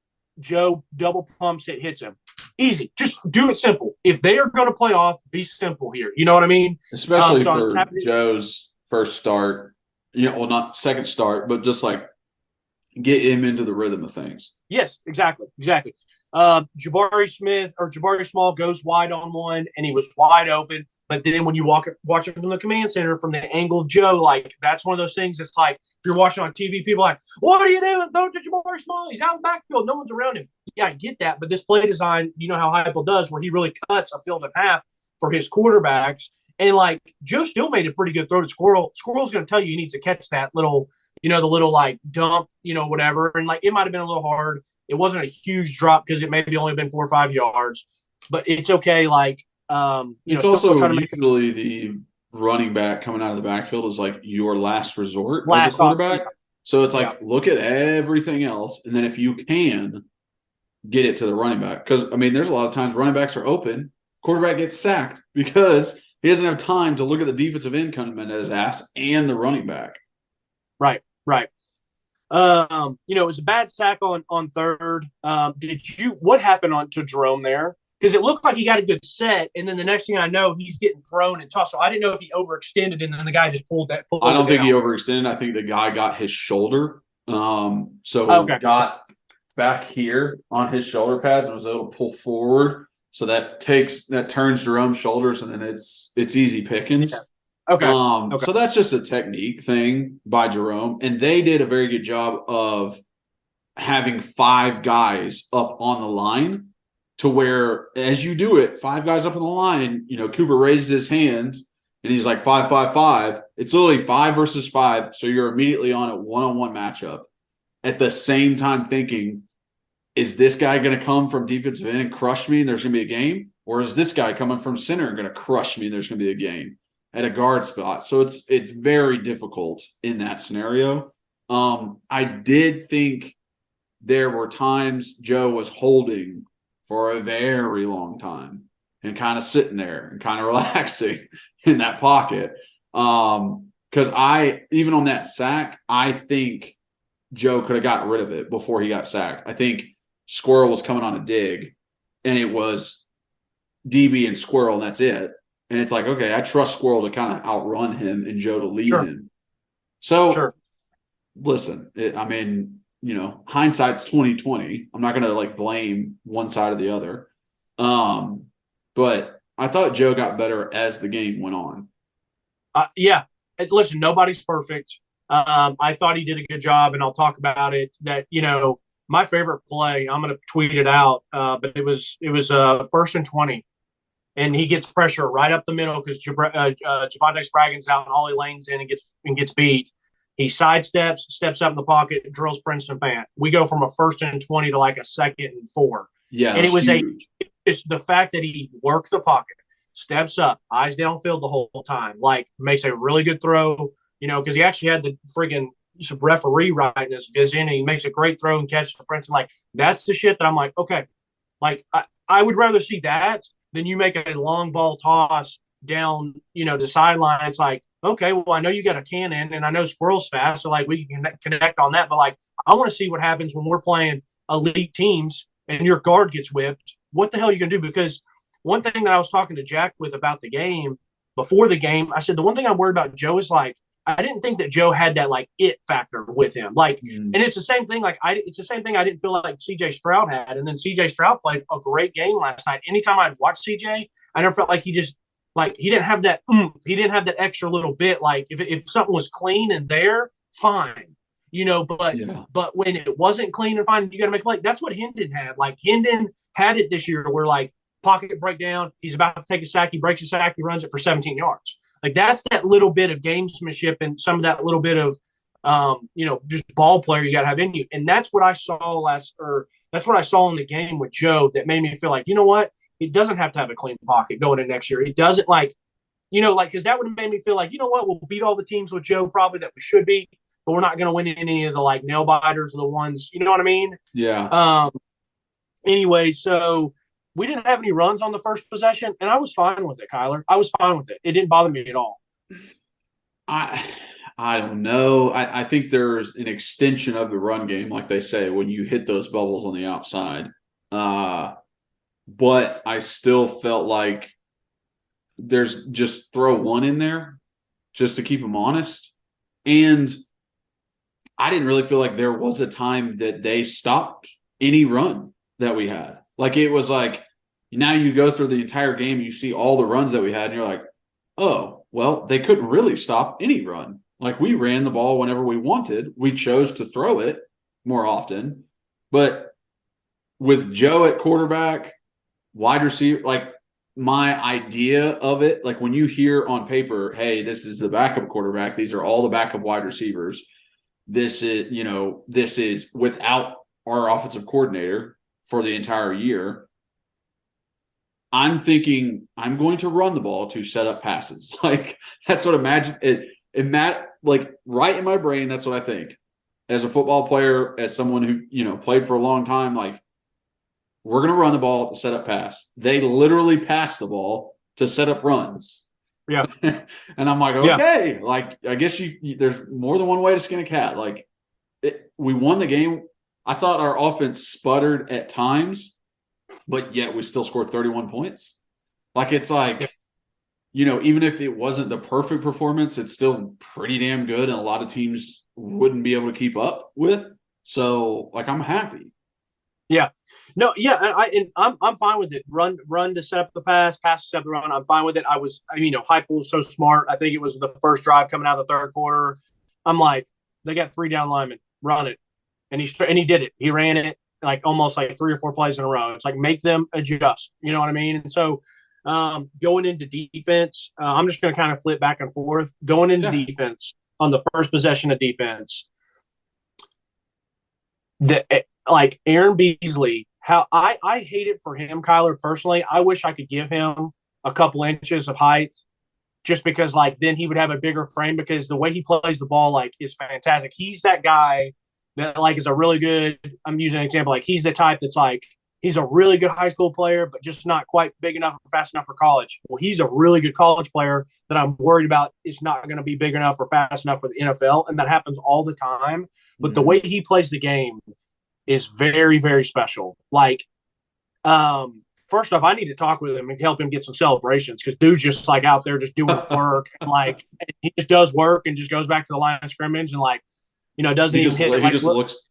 Joe double pumps it, hits him. Easy. Just do it simple. If they are going to play off, be simple here. You know what I mean? Especially for Joe's first start. You know, well, not second start, but just like get him into the rhythm of things. Yes, exactly. Jabari Small goes wide on one, and he was wide open. But then when you watch it from the command center, from the angle of Joe, like that's one of those things that's like, if you're watching on TV, people are like, what are you doing? Throw it to Jabari Small. He's out of the backfield. No one's around him. Yeah, I get that. But this play design, you know how Heupel does, where he really cuts a field in half for his quarterbacks. And like Joe still made a pretty good throw to Squirrel. Squirrel's going to tell you he needs to catch that little, the little like dump, whatever. And like it might have been a little hard. It wasn't a huge drop because it maybe only been 4 or 5 yards, but it's okay. Like, it's also usually the running back coming out of the backfield is like your last resort as a quarterback. So it's like, look at everything else. And then if you can get it to the running back, because I mean, there's a lot of times running backs are open, quarterback gets sacked because he doesn't have time to look at the defensive end coming at his ass and the running back. Right. It was a bad sack on 3rd. What happened to Jerome there? Because it looked like he got a good set, and then the next thing I know, he's getting thrown and tossed. So I didn't know if he overextended, and then the guy just pulled I don't think he overextended. I think the guy got his shoulder. Got back here on his shoulder pads and was able to pull forward. So that turns Jerome's shoulders, and then it's easy pickings. Yeah. Okay. So that's just a technique thing by Jerome, and they did a very good job of having 5 guys up on the line. To where, as you do it, 5 guys up on the line, Cooper raises his hand and he's like 5, 5, 5. It's literally 5 versus 5. So you're immediately on a one-on-one matchup. At the same time thinking, is this guy going to come from defensive end and crush me and there's going to be a game? Or is this guy coming from center and going to crush me and there's going to be a game at a guard spot? So it's very difficult in that scenario. I did think there were times Joe was holding for a very long time and kind of sitting there and kind of relaxing in that pocket. Because even on that sack, I think Joe could have gotten rid of it before he got sacked. I think Squirrel was coming on a dig and it was DB and Squirrel and that's it. And it's like, okay, I trust Squirrel to kind of outrun him and Joe to lead him. So listen, hindsight's 2020. I'm not going to like blame one side or the other. But I thought Joe got better as the game went on. Yeah. Listen, nobody's perfect. I thought he did a good job, and I'll talk about it. That my favorite play, I'm going to tweet it out, but it was 1st and 20, and he gets pressure right up the middle because Javonte Spraggins out and Ollie Lane's in and gets beat. He sidesteps, steps up in the pocket, drills Princeton fan. We go from a 1st and 20 to like a 2nd and 4. Yeah, and it was huge. Just the fact that he worked the pocket, steps up, eyes downfield the whole time, like makes a really good throw. Because he actually had the friggin' referee writing his vision, and he makes a great throw and catches the Princeton. Like that's the shit that I'm like, okay, like I would rather see that than you make a long ball toss down, the sideline. It's like, okay, well, I know you got a cannon, and I know Squirrel's fast, so like we can connect on that. But like, I want to see what happens when we're playing elite teams and your guard gets whipped. What the hell are you gonna do? Because one thing that I was talking to Jack with about the game before the game, I said the one thing I'm worried about Joe is like I didn't think that Joe had that like it factor with him. Like, and it's the same thing. Like it's the same thing I didn't feel like C.J. Stroud had, and then C.J. Stroud played a great game last night. Anytime I'd watch C.J., I never felt like he didn't have that. He didn't have that extra little bit. Like if something was clean and there, fine, But when it wasn't clean and fine, you got to make a play. That's what Hendon had. Like Hendon had it this year, where like pocket breakdown, he's about to take a sack, he breaks a sack, he runs it for 17 yards. Like that's that little bit of gamesmanship and some of that little bit of, just ball player you got to have in you. And that's what I saw that's what I saw in the game with Joe that made me feel like, you know what? It doesn't have to have a clean pocket going in next year. It doesn't because that would have made me feel like, you know what? We'll beat all the teams with Joe probably that we should beat, but we're not going to win any of the like nail biters or the ones, you know what I mean? Yeah. Anyway, so we didn't have any runs on the first possession, and I was fine with it, Kyler. I was fine with it. It didn't bother me at all. I don't know. I think there's an extension of the run game, like they say, when you hit those bubbles on the outside. But I still felt like there's just throw one in there just to keep them honest. And I didn't really feel like there was a time that they stopped any run that we had. Like it was like now you go through the entire game, you see all the runs that we had, and you're like, oh, well, they couldn't really stop any run. Like we ran the ball whenever we wanted. We chose to throw it more often. But with Joe at quarterback, wide receiver, like my idea of it, like when you hear on paper, hey, this is the backup quarterback, these are all the backup wide receivers. This is without our offensive coordinator for the entire year. I'm thinking I'm going to run the ball to set up passes. Like that's what like right in my brain, that's what I think. As a football player, as someone who, played for a long time, like we're going to run the ball to set up pass. They literally pass the ball to set up runs. Yeah. And I'm like, okay, like I guess there's more than one way to skin a cat. Like we won the game. I thought our offense sputtered at times, but yet we still scored 31 points. Like it's like, even if it wasn't the perfect performance, it's still pretty damn good, and a lot of teams wouldn't be able to keep up with. So, like, I'm happy. Yeah. No, yeah, I'm fine with it. Run to set up the pass to set up the run. I'm fine with it. Heupel was so smart. I think it was the first drive coming out of the third quarter. I'm like, they got 3 down linemen, run it, and he did it. He ran it like almost like 3 or 4 plays in a row. It's like make them adjust. You know what I mean? And so going into defense, I'm just going to kind of flip back and forth. Going into defense on the first possession of defense, like Aaron Beasley. How I hate it for him, Kyler, personally. I wish I could give him a couple inches of height just because, like, then he would have a bigger frame because the way he plays the ball, like, is fantastic. He's that guy that, like, is a really good – I'm using an example. Like, he's the type that's, like, he's a really good high school player but just not quite big enough or fast enough for college. Well, he's a really good college player that I'm worried about is not going to be big enough or fast enough for the NFL, and that happens all the time. But the way he plays the game – is very, very special. Like, first off, I need to talk with him and help him get some celebrations because dude's just like out there just doing work and like he just does work and just goes back to the line of scrimmage and like doesn't even hit it. He just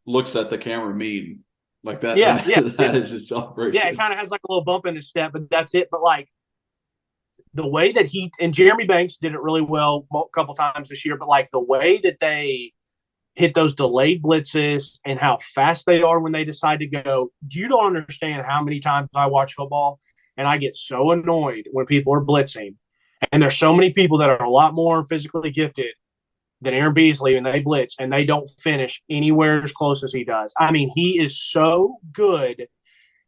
looks at the camera mean like that. Yeah, That is his celebration. Yeah, it kind of has like a little bump in his step, but that's it. But like the way that and Jeremy Banks did it really well a couple times this year, but like the way that they hit those delayed blitzes and how fast they are when they decide to go, you don't understand how many times I watch football and I get so annoyed when people are blitzing. And there's so many people that are a lot more physically gifted than Aaron Beasley, and they blitz and they don't finish anywhere as close as he does. I mean, he is so good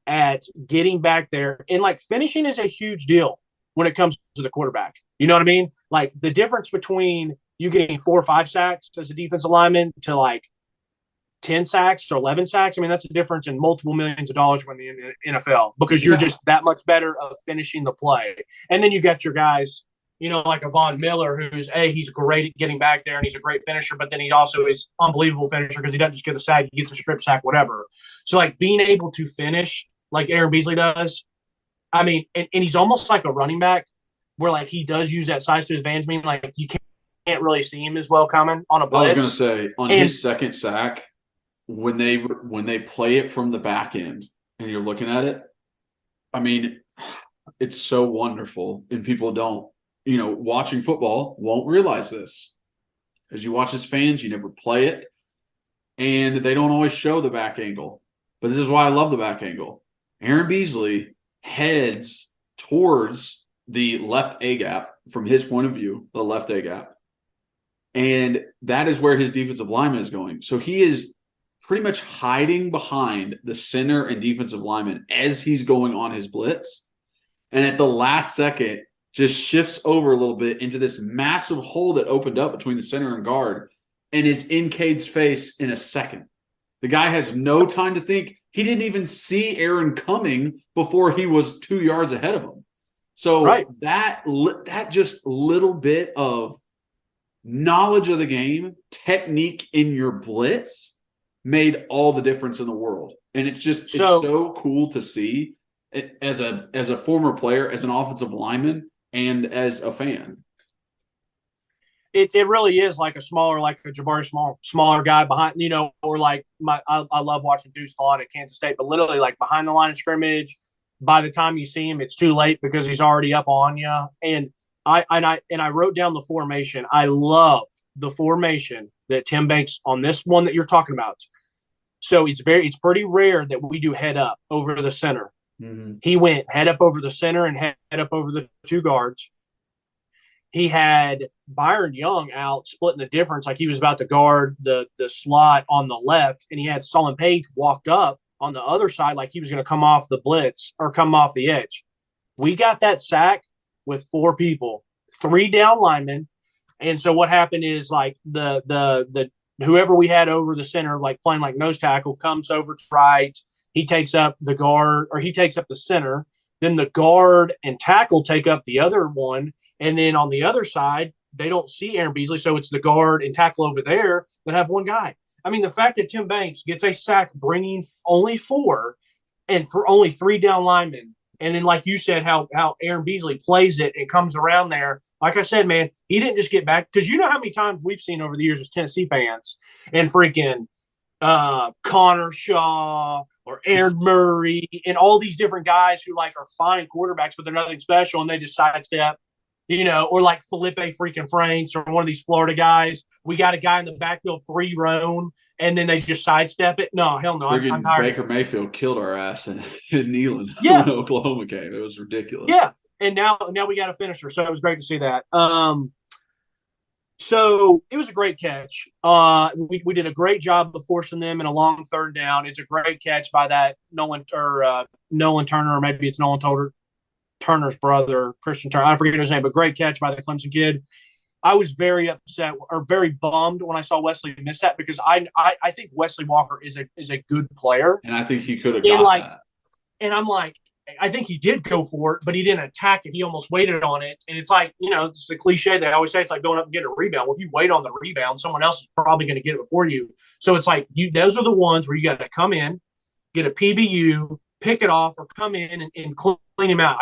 at getting back there, and like finishing is a huge deal when it comes to the quarterback. You know what I mean? Like the difference between you getting 4 or 5 sacks as a defensive lineman to like 10 sacks or 11 sacks. I mean, that's a difference in multiple millions of dollars when in the NFL, because you're just that much better of finishing the play. And then you got your guys, like a Von Miller, who's he's great at getting back there and he's a great finisher, but then he also is unbelievable finisher because he doesn't just get a sack, he gets a strip sack, whatever. So like being able to finish like Aaron Beasley does, I mean, and he's almost like a running back where like he does use that size to his advantage. I mean, like you can't really see him as well coming on a blitz. I was going to say on his second sack, when they play it from the back end and you're looking at it, I mean, it's so wonderful, and people don't, watching football won't realize this. As you watch as fans, you never play it, and they don't always show the back angle. But this is why I love the back angle. Aaron Beasley heads towards the left A-gap from his point of view, the left A-gap. And that is where his defensive lineman is going. So he is pretty much hiding behind the center and defensive lineman as he's going on his blitz. And at the last second, just shifts over a little bit into this massive hole that opened up between the center and guard and is in Cade's face in a second. The guy has no time to think. He didn't even see Aaron coming before he was 2 yards ahead of him. So that just little bit of knowledge of the game, technique in your blitz made all the difference in the world. And it's so cool to see it as a former player, as an offensive lineman, and as a fan. It really is like a Jabari smaller guy behind, or like I love watching Deuce Vaughn at Kansas State, but literally like behind the line of scrimmage, by the time you see him, it's too late because he's already up on you. And I wrote down the formation. I love the formation that Tim Banks on this one that you're talking about. So it's pretty rare that we do head up over the center. Mm-hmm. He went head up over the center and head up over the 2 guards. He had Byron Young out splitting the difference, like he was about to guard the slot on the left, and he had Solon Page walked up on the other side like he was going to come off the blitz or come off the edge. We got that sack with 4 people, 3 down linemen. And so what happened is like the whoever we had over the center, like playing like nose tackle, comes over to right. He takes up the guard, or he takes up the center. Then the guard and tackle take up the other one. And then on the other side, they don't see Aaron Beasley. So it's the guard and tackle over there that have 1 guy. I mean, the fact that Tim Banks gets a sack bringing only 4 and for only 3 down linemen. And then, like you said, how Aaron Beasley plays it and comes around there. Like I said, man, he didn't just get back. Because you know how many times we've seen over the years as Tennessee fans and freaking Connor Shaw or Aaron Murray and all these different guys who like are fine quarterbacks, but they're nothing special, and they just sidestep, or like Felipe freaking Franks or one of these Florida guys. We got a guy in the backfield 3 roam, and then they just sidestep it. No, hell no. I'm tired. Baker Mayfield killed our ass in Neyland when Oklahoma came. It was ridiculous. Yeah, and now we got a finisher, so it was great to see that. So it was a great catch. We did a great job of forcing them in a long 3rd down. It's a great catch by that Nolan Turner, or maybe it's Nolan Turner's brother, Christian Turner. I forget his name, but great catch by the Clemson kid. I was very upset or very bummed when I saw Wesley miss that, because I think Wesley Walker is a good player, and I think he could have got that. And I'm like, I think he did go for it, but he didn't attack it. He almost waited on it. And it's like, it's the cliche they always say, it's like going up and getting a rebound. Well, if you wait on the rebound, someone else is probably going to get it before you. So it's like those are the ones where you got to come in, get a PBU, pick it off, or come in and clean him out.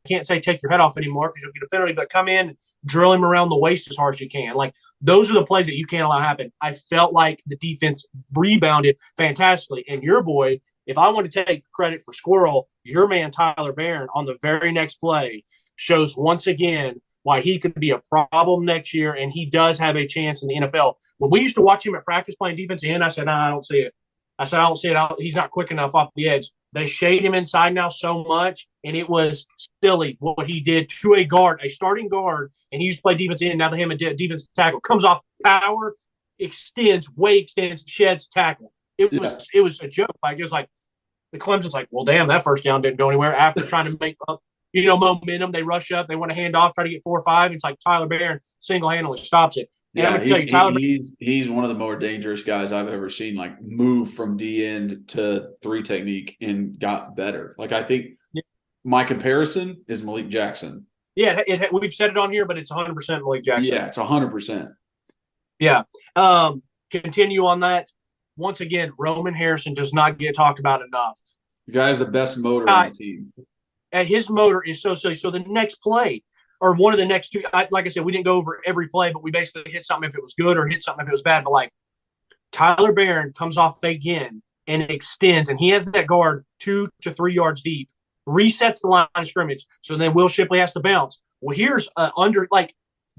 can't say take your head off anymore because you'll get a penalty, but come in, drill him around the waist as hard as you can. Like, those are the plays that you can't allow to happen. I felt like the defense rebounded fantastically. And your boy, if I want to take credit for Squirrel, your man Tyler Barron on the very next play shows once again why he could be a problem next year, and he does have a chance in the NFL. When we used to watch him at practice playing defensive end, I said, I don't see it. I don't see it. He's not quick enough off the edge. They shade him inside now so much, and it was silly what he did to a guard, a starting guard, and he used to play defensive end. Now they him a defensive tackle. Comes off power, extends, sheds tackle. It was a joke. Like, it was like the Clemson's like, well, damn, that first down didn't go anywhere. After trying to make up, momentum, they rush up, they want to hand off, try to get 4 or 5. It's like Tyler Barron single-handedly stops it. And I'm gonna tell you, Tyler, he's one of the more dangerous guys I've ever seen, like, move from D end to 3 technique and got better. Like, I think my comparison is Malik Jackson. Yeah, we've said it on here, but it's 100% Malik Jackson. Yeah, it's 100%. Yeah. Continue on that. Once again, Roman Harrison does not get talked about enough. The guy is the best motor on the team. His motor is so silly. So the next play, or one of the next 2, like I said, we didn't go over every play, but we basically hit something if it was good or hit something if it was bad. But, like, Tyler Barron comes off again and extends, and he has that guard 2 to 3 yards deep, resets the line of scrimmage. So then Will Shipley has to bounce. Well, here's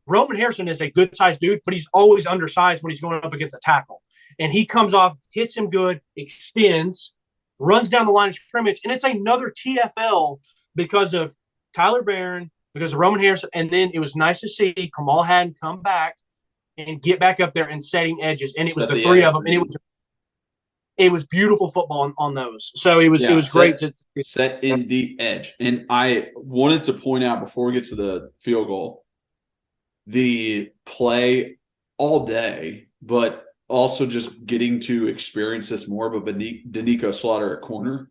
Roman Harrison is a good-sized dude, but he's always undersized when he's going up against a tackle. And he comes off, hits him good, extends, runs down the line of scrimmage, and it's another TFL because of Tyler Barron, because of Roman Harrison. And then it was nice to see Kamal Hadden come back and get back up there and setting edges. And it was the 3 of them, and it was beautiful football on those. So it was great to set in the edge. And I wanted to point out before we get to the field goal, the play all day, but also just getting to experience this more. But Danico Slaughter at corner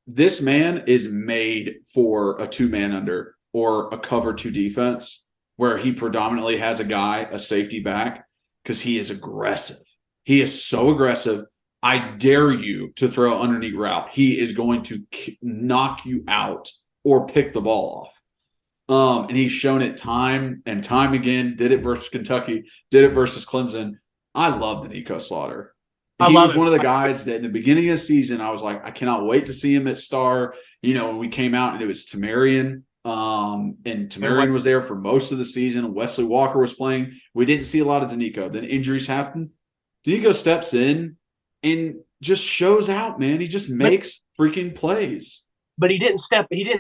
this man is made for a 2-man under or a cover 2 defense where he predominantly has a safety back, because he is aggressive. He is so aggressive. I dare you to throw an underneath route. He is going to knock you out or pick the ball off. And he's shown it time and time again. Did it versus Kentucky. Did it versus Clemson. I love Danico Slaughter. He was one of the guys that in the beginning of the season, I was like, I cannot wait to see him at Star. When we came out and it was Tamarian. And Tamarian was there for most of the season. Wesley Walker was playing. We didn't see a lot of Danico. Then injuries happened. Danico steps in and just shows out, man. He just makes freaking plays. But he didn't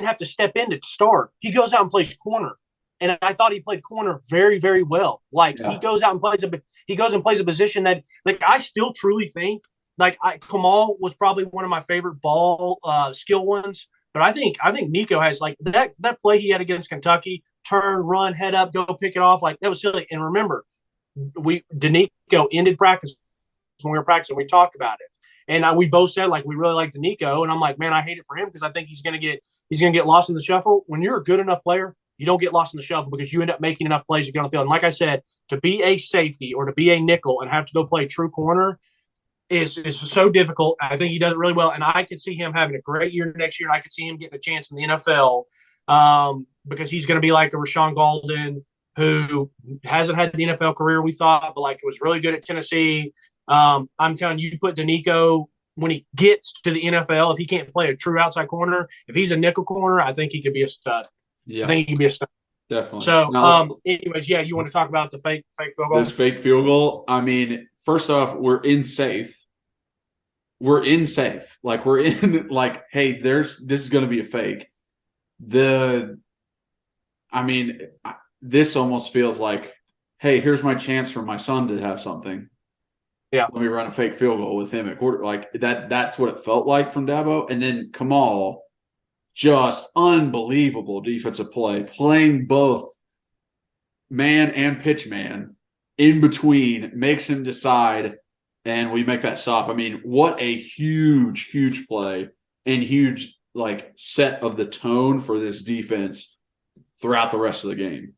have to step in to start. He goes out and plays corner. And I thought he played corner very, very well. He goes out and plays a position that, like, I still truly think, like, Kamal was probably one of my favorite ball skill ones. But I think Nico has, like, that play he had against Kentucky, turn, run, head up, go pick it off, like, that was silly. And remember, Danico ended practice when we were practicing. We talked about it. And we both said, like, we really like Danico. And I'm like, man, I hate it for him because I think he's going to get lost in the shuffle. When you're a good enough player, you don't get lost in the shuffle because you end up making enough plays to get on the field. And like I said, to be a safety or to be a nickel and have to go play true corner is so difficult. I think he does it really well. And I could see him having a great year next year. And I could see him getting a chance in the NFL because he's going to be like a Rashawn Golden who hasn't had the NFL career we thought, but, like, was really good at Tennessee. I'm telling you, put Danico when he gets to the NFL, if he can't play a true outside corner, if he's a nickel corner, I think he could be a stud. Yeah, I think he can be a stud. Definitely. So, anyways, you want to talk about the fake field goal? This fake field goal. I mean, first off, we're in safe. Like, we're in, like, hey, this is going to be a fake. This almost feels like, hey, here's my chance for my son to have something. Yeah. Let me run a fake field goal with him at quarter. Like, that's what it felt like from Dabo. And then Kamal, just unbelievable defensive play, playing both man and pitch man in between, makes him decide, and we make that stop. I mean, what a huge, huge play and huge, like, set of the tone for this defense throughout the rest of the game.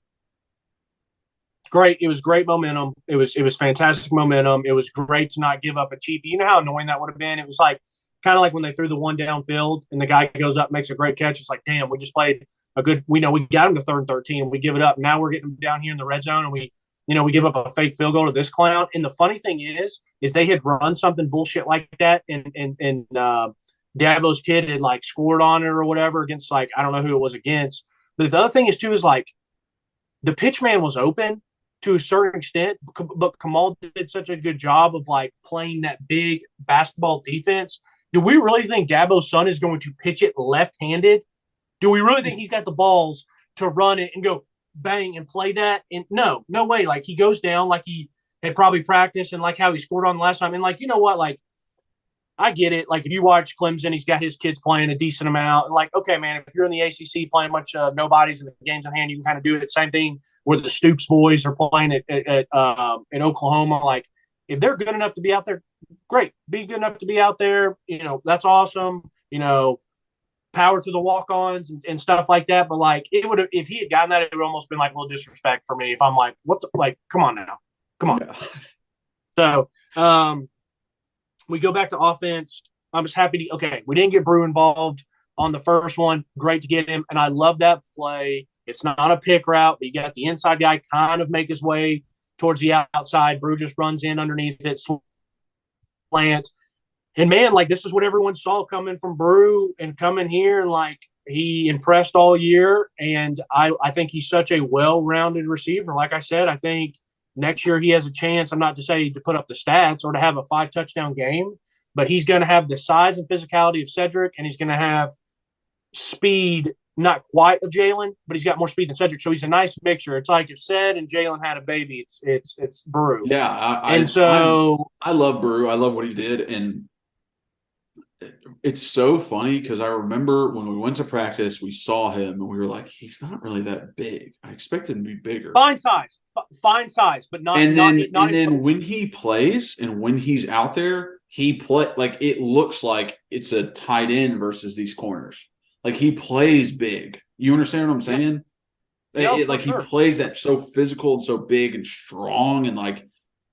Great. It was great momentum. It was fantastic momentum. It was great to not give up a cheapie. You know how annoying that would have been? It was like, kind of like when they threw the one downfield and the guy goes up, makes a great catch. It's like, damn, we just played a good. We got him to 3rd and 13. We give it up. Now we're getting them down here in the red zone, and we give up a fake field goal to this clown. And the funny thing is they had run something bullshit like that, and Dabo's kid had like scored on it or whatever against like I don't know who it was against. But the other thing is too is like the pitch man was open to a certain extent, but Kamal did such a good job of like playing that big basketball defense. Do we really think Dabo's son is going to pitch it left-handed? Do we really think he's got the balls to run it and go bang and play that? And no way. Like he goes down like he had probably practiced and like how he scored on the last time. And like, you know what? Like I get it. Like if you watch Clemson, he's got his kids playing a decent amount. And like, okay, man, if you're in the ACC playing a bunch of nobodies in the games in hand, you can kind of do it. Same thing where the Stoops boys are playing in Oklahoma. Like if they're good enough to be out there, great. Be good enough to be out there. That's awesome. Power to the walk-ons and stuff like that. But like it would have, if he had gotten that, it would almost been like a little disrespect for me. If I'm like, come on now, come on. Yeah. So we go back to offense. I'm just happy we didn't get Brew involved on the first one. Great to get him, and I love that play. It's not a pick route, but you got the inside guy kind of make his way towards the outside. Brew just runs in underneath it, slant. And, man, like this is what everyone saw coming from Brew and coming here. And, like, he impressed all year. And I think he's such a well-rounded receiver. Like I said, I think next year he has a chance, I'm not to say to put up the stats or to have a 5-touchdown game, but he's going to have the size and physicality of Cedric, and he's going to have speed, not quite of Jalen, but he's got more speed than Cedric. So he's a nice mixture. It's like if Ced and Jalen had a baby, it's Brew. Yeah, I love Brew. I love what he did, and it's so funny because I remember when we went to practice, we saw him and we were like, he's not really that big. I expected him to be bigger. Fine size, but not. And then when he plays and when he's out there, it looks like it's a tight end versus these corners. Like he plays big. You understand what I'm saying? Yeah, he plays that so physical and so big and strong, and like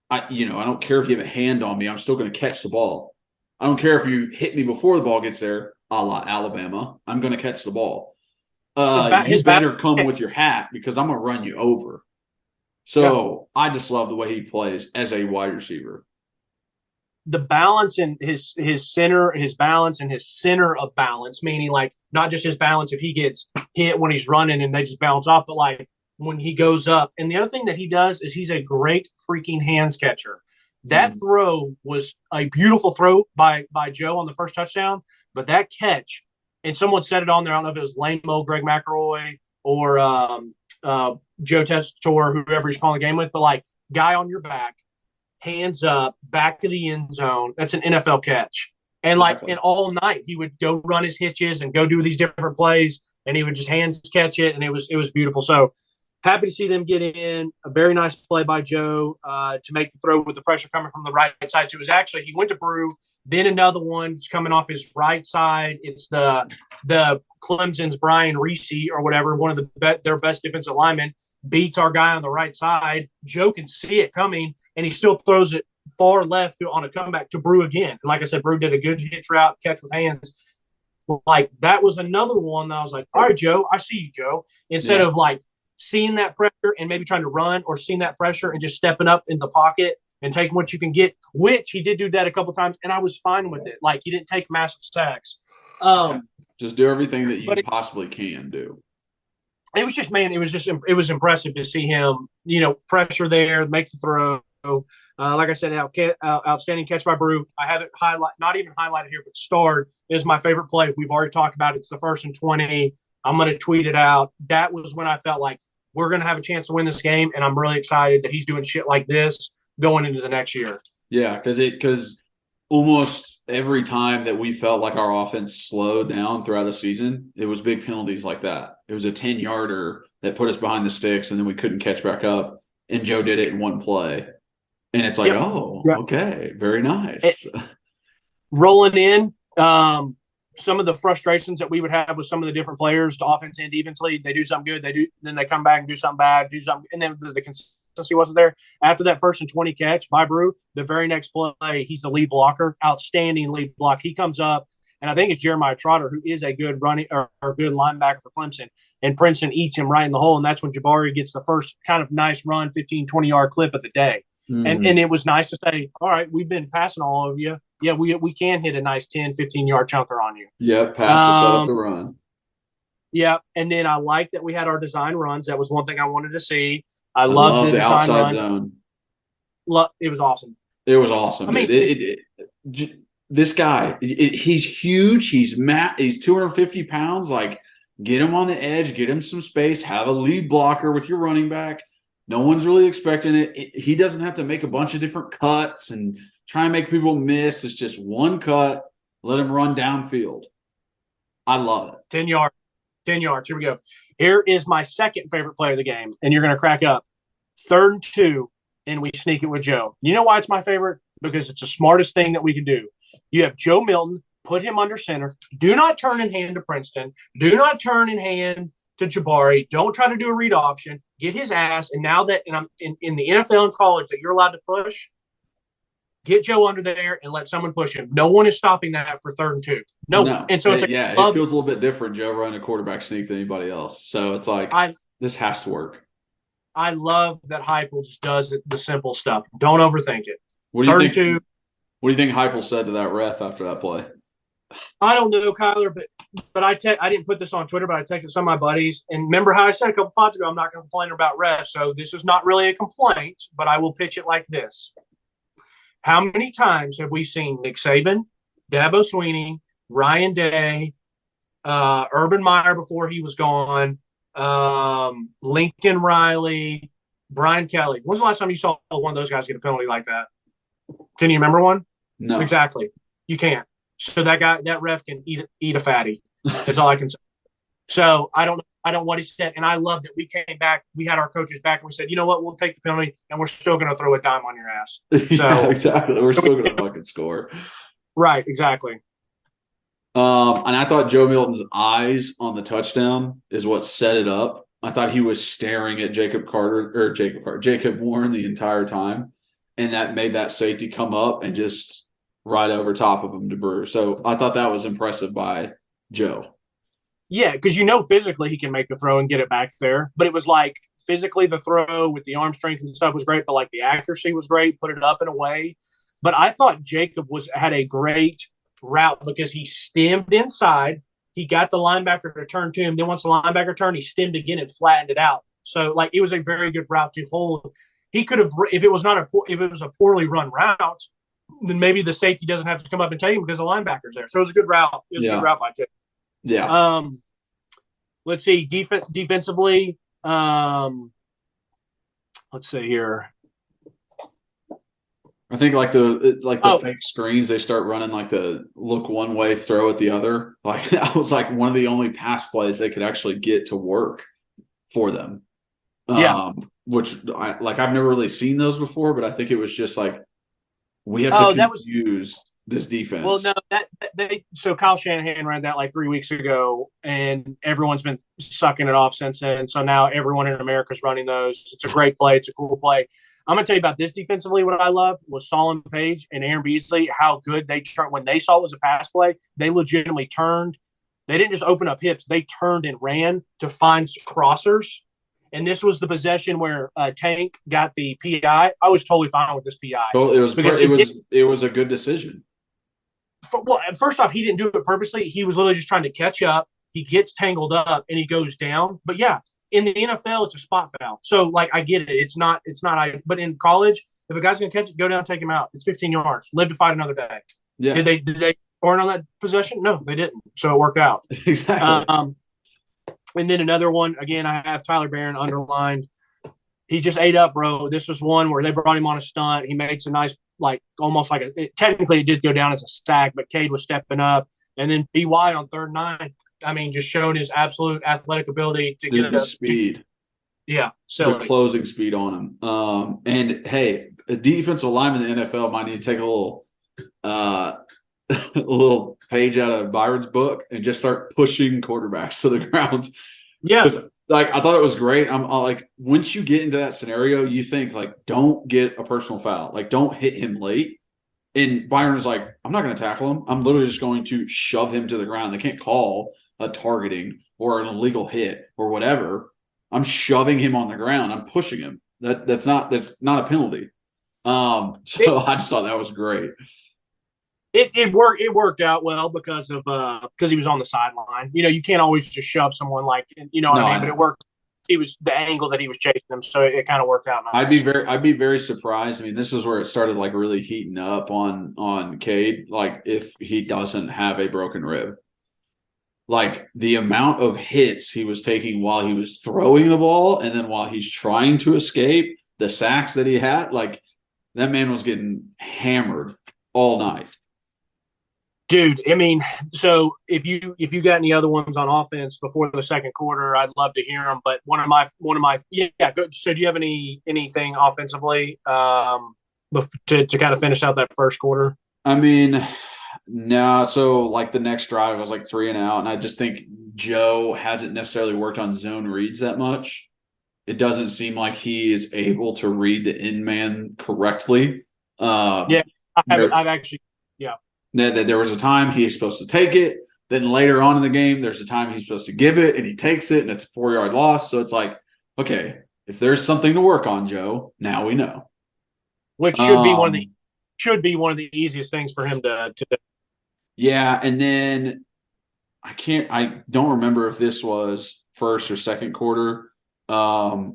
I don't care if you have a hand on me, I'm still going to catch the ball. I don't care if you hit me before the ball gets there, a la Alabama. I'm going to catch the ball. You better come with your hat because I'm going to run you over. So I just love the way he plays as a wide receiver. The balance in his center of balance, meaning like not just his balance if he gets hit when he's running and they just bounce off, but like when he goes up. And the other thing that he does is he's a great freaking hands catcher. That throw was a beautiful throw by Joe on the first touchdown, but that catch, and someone said it on there, I don't know if it was Lame-O, Greg McElroy, or Joe Tessitore, whoever he's calling the game with, but like guy on your back, hands up, back of the end zone. That's an NFL catch. And like and all night he would go run his hitches and go do these different plays, and he would just hands catch it, and it was beautiful. So happy to see them get in. A very nice play by Joe to make the throw with the pressure coming from the right side. So it was actually, he went to Brew, then another one coming off his right side. It's the Clemson's Brian Reese or whatever, one of their best defensive linemen, beats our guy on the right side. Joe can see it coming, and he still throws it far left on a comeback to Brew again. And like I said, Brew did a good hitch route, catch with hands. Like that was another one that I was like, all right, Joe, I see you, Joe. Instead of like, seeing that pressure and maybe trying to run, or seeing that pressure and just stepping up in the pocket and taking what you can get, which he did do that a couple times, and I was fine with it. Like he didn't take massive sacks. Just do everything that you possibly can do. It was just, man, it was impressive to see him, pressure there, make the throw. Like I said, outstanding catch by Brew. I have it not even highlighted here, but starred is my favorite play. We've already talked about it. It's the 1st and 20. I'm going to tweet it out. That was when I felt like we're going to have a chance to win this game, and I'm really excited that he's doing shit like this going into the next year. Yeah, because almost every time that we felt like our offense slowed down throughout the season, it was big penalties like that. It was a 10-yarder that put us behind the sticks, and then we couldn't catch back up, and Joe did it in one play. And it's like, okay, very nice. Rolling in, some of the frustrations that we would have with some of the different players, to offense and defensively, they do something good, then they come back and do something bad, and then the since he wasn't there. After that 1st and 20 catch by Brew, the very next play, he's the lead blocker, outstanding lead block. He comes up, and I think it's Jeremiah Trotter, who is a good running or good linebacker for Clemson, and Princeton eats him right in the hole, and that's when Jabari gets the first kind of nice run, 15, 20-yard clip of the day. Mm-hmm. And it was nice to say, all right, we've been passing all of you. Yeah, we can hit a nice 10, 15-yard chunker on you. Yep, pass to set up the run. Yeah, and then I like that we had our design runs. That was one thing I wanted to see. I love the design outside runs. Zone. It was awesome. It was awesome. I mean, this guy, he's huge. He's 250 pounds. Like, get him on the edge, get him some space, have a lead blocker with your running back. No one's really expecting it. He doesn't have to make a bunch of different cuts and try and make people miss. It's just one cut. Let him run downfield. I love it. 10 yards. 10 yards. Here we go. Here is my second favorite play of the game, and you're going to crack up. 3rd and 2, and we sneak it with Joe. You know why it's my favorite? Because it's the smartest thing that we can do. You have Joe Milton, put him under center. Do not turn in hand to Princeton. Do not turn in hand to Jabari. Don't try to do a read option. Get his ass. And now that I'm in the NFL and college that you're allowed to push, get Joe under there and let someone push him. No one is stopping that for 3rd and 2. No. And so it's it feels a little bit different, Joe, running a quarterback sneak than anybody else. So it's like this has to work. I love that Heupel just does the simple stuff. Don't overthink it. What do you think? What do you think Heupel said to that ref after that play? I don't know, Kyler, but I didn't put this on Twitter, but I texted some of my buddies. And remember how I said a couple pods ago, I'm not going to complain about refs. So this is not really a complaint, but I will pitch it like this. How many times have we seen Nick Saban, Dabo Swinney, Ryan Day, Urban Meyer before he was gone, Lincoln Riley, Brian Kelly? When's the last time you saw one of those guys get a penalty like that? Can you remember one? No. Exactly. You can't. So that ref can eat a fatty. That's all I can say. So I don't know what he said, and I love that we came back. We had our coaches back, and we said, you know what, we'll take the penalty, and we're still going to throw a dime on your ass. So, yeah, exactly. We're still going to fucking score. Right, exactly. And I thought Joe Milton's eyes on the touchdown is what set it up. I thought he was staring at Jacob Warren the entire time, and that made that safety come up and just right over top of him to Brewer. So I thought that was impressive by Joe. Yeah, because physically he can make the throw and get it back there. But it was like physically the throw with the arm strength and stuff was great, but like the accuracy was great, put it up and away. But I thought Jacob had a great route because he stemmed inside. He got the linebacker to turn to him. Then once the linebacker turned, he stemmed again and flattened it out. So like it was a very good route to hold. He could have, if it was a poorly run route, then maybe the safety doesn't have to come up and take him because the linebacker's there. So it was a good route. It was a good route by Jacob. Yeah. Let's see. Defensively, let's see here. I think the fake screens, they start running like the look one way, throw it the other. Like that was like one of the only pass plays they could actually get to work for them. Which I've never really seen those before, but I think it was just like we have to confuse this defense. Well, no, so Kyle Shanahan ran that like 3 weeks ago, and everyone's been sucking it off since then. So now everyone in America is running those. It's a great play. It's a cool play. I'm going to tell you about this defensively. What I love was Solomon Page and Aaron Beasley, how good they turned. When they saw it was a pass play, they legitimately turned. They didn't just open up hips. They turned and ran to find crossers. And this was the possession where Tank got the PI. I was totally fine with this PI. Well, it was a good decision. Well, first off, he didn't do it purposely. He was literally just trying to catch up. He gets tangled up and he goes down. But yeah, in the NFL, it's a spot foul. So like, I get it. It's not. But in college, if a guy's gonna catch it, go down, take him out. It's 15 yards. Live to fight another day. Yeah. Did they score on that possession? No, they didn't. So it worked out. Exactly. And then another one, again, I have Tyler Barron underlined. He just ate up, bro. This was one where they brought him on a stunt. He made some nice, technically it did go down as a sack, but Cade was stepping up. And then BY on 3rd and 9, I mean, just showed his absolute athletic ability to get the speed. Yeah. So the closing speed on him. And hey, a defensive lineman in the NFL might need to take a little page out of Byron's book and just start pushing quarterbacks to the ground. Yeah. Like, I thought it was great. I'm like, once you get into that scenario, you think like, don't get a personal foul, like don't hit him late. And Byron's like, I'm not going to tackle him. I'm literally just going to shove him to the ground. They can't call a targeting or an illegal hit or whatever. I'm shoving him on the ground. I'm pushing him. That's not a penalty. So I just thought that was great. It worked out well because he was on the sideline. You can't always just shove someone like what No, I I mean. But know. it worked. He was the angle that he was chasing him, so it kind of worked out nice. I'd be very surprised. I mean, this is where it started like really heating up on Cade. Like if he doesn't have a broken rib, like the amount of hits he was taking while he was throwing the ball, and then while he's trying to escape, the sacks that he had, like that man was getting hammered all night. Dude, I mean, so if you got any other ones on offense before the second quarter, I'd love to hear them. But one of my yeah. Good. So do you have anything offensively to kind of finish out that first quarter? I mean, no. So like the next drive was like 3 and out, and I just think Joe hasn't necessarily worked on zone reads that much. It doesn't seem like he is able to read the in man correctly. Yeah, I've actually, yeah. There was a time he's supposed to take it. Then later on in the game, there's a time he's supposed to give it, and he takes it, and it's a 4-yard loss. So it's like, okay, if there's something to work on, Joe, now we know. Which should be one of the easiest things for him to do. Yeah, and then I don't remember if this was first or second quarter. I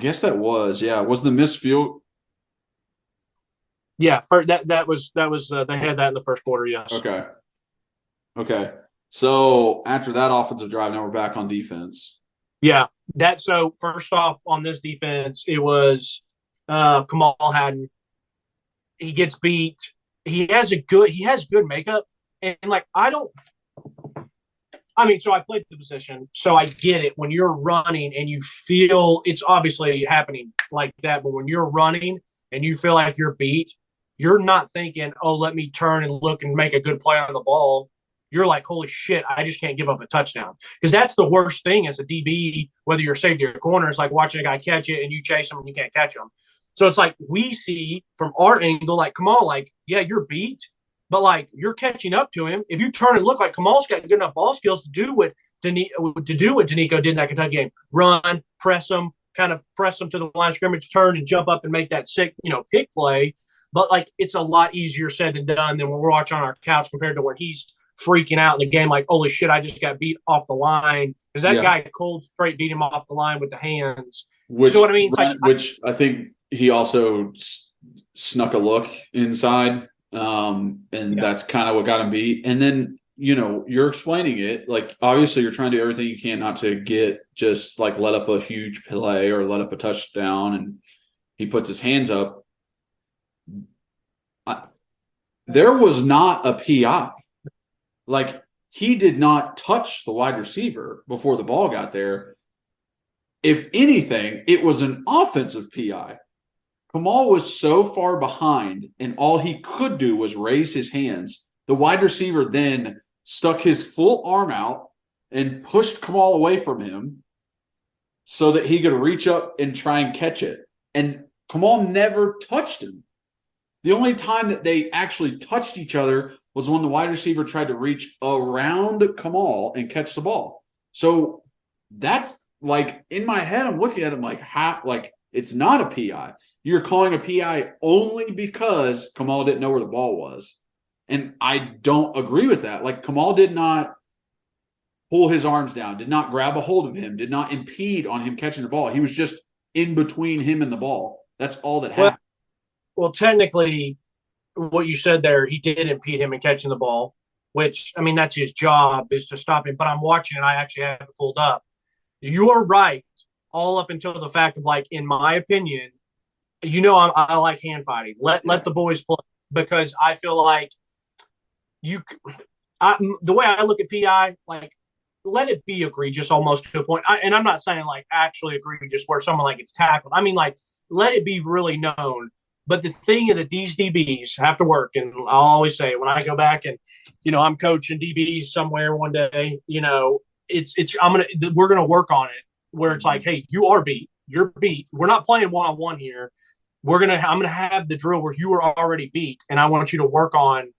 guess that was, yeah. Was the missed field? Yeah, that was they had that in the first quarter. Yes. Okay. So after that offensive drive, now we're back on defense. Yeah. So first off on this defense, it was Kamal Hadden. He gets beat. He has good makeup, and like so I played the position, so I get it. When you're running and you feel it's obviously happening like that, but when you're running and you feel like you're beat, you're not thinking, oh, let me turn and look and make a good play on the ball. You're like, holy shit, I just can't give up a touchdown. Because that's the worst thing as a DB, whether you're safety or corner, it's like watching a guy catch it and you chase him and you can't catch him. So it's like we see from our angle, like Kamal, like, yeah, you're beat, but like you're catching up to him. If you turn and look, like Kamal's got good enough ball skills to do what Danico did in that Kentucky game. Run, press him, kind of press him to the line of scrimmage, turn and jump up and make that sick, pick play. But like it's a lot easier said than done than when we're watching on our couch compared to when he's freaking out in the game, like, holy shit, I just got beat off the line. Because that guy cold straight beat him off the line with the hands. You know what I mean? Which I think he also snuck a look inside, and that's kind of what got him beat. And then, you're explaining it. Like, obviously, you're trying to do everything you can not to get just, like, let up a huge play or let up a touchdown, and he puts his hands up. There was not a PI. Like, he did not touch the wide receiver before the ball got there. If anything, it was an offensive PI. Kamal was so far behind, and all he could do was raise his hands. The wide receiver then stuck his full arm out and pushed Kamal away from him so that he could reach up and try and catch it. And Kamal never touched him. The only time that they actually touched each other was when the wide receiver tried to reach around Kamal and catch the ball. So that's like, in my head, I'm looking at him like, it's not a PI. You're calling a PI only because Kamal didn't know where the ball was. And I don't agree with that. Like, Kamal did not pull his arms down, did not grab a hold of him, did not impede on him catching the ball. He was just in between him and the ball. That's all that happened. Well, technically, what you said there, he did impede him in catching the ball, which, I mean, that's his job, is to stop him. But I'm watching it. I actually have it pulled up. You're right, all up until the fact of, like, in my opinion, I like hand fighting. Let the boys play, because I feel like the way I look at PI, like, let it be egregious almost to a point. And I'm not saying, like, actually egregious where someone, like, gets tackled. I mean, like, let it be really known. But the thing is that these DBs have to work. And I'll always say, when I go back and, I'm coaching DBs somewhere one day, we're gonna work on it where it's like, hey, you are beat. You're beat. We're not playing one-on-one here. I'm gonna have the drill where you were already beat, and I want you to work on,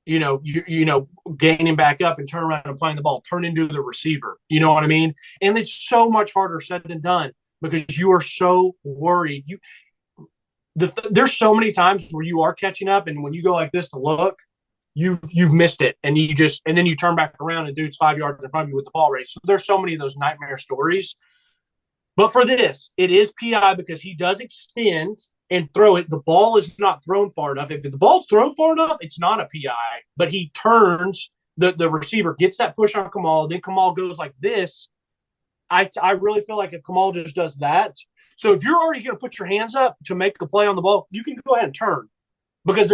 gaining back up and turn around and playing the ball, turn into the receiver. You know what I mean? And it's so much harder said than done because you are so worried. There's so many times where you are catching up, and when you go like this to look, you've missed it, and then you turn back around and dude's 5 yards in front of you with the ball race. So there's so many of those nightmare stories. But for this, it is PI because he does extend and throw it. The ball is not thrown far enough. If the ball's thrown far enough, it's not a PI. But he turns, the receiver gets that push on Kamal, then Kamal goes like this. I really feel like if Kamal just does that. So if you're already going to put your hands up to make the play on the ball, you can go ahead and turn. Because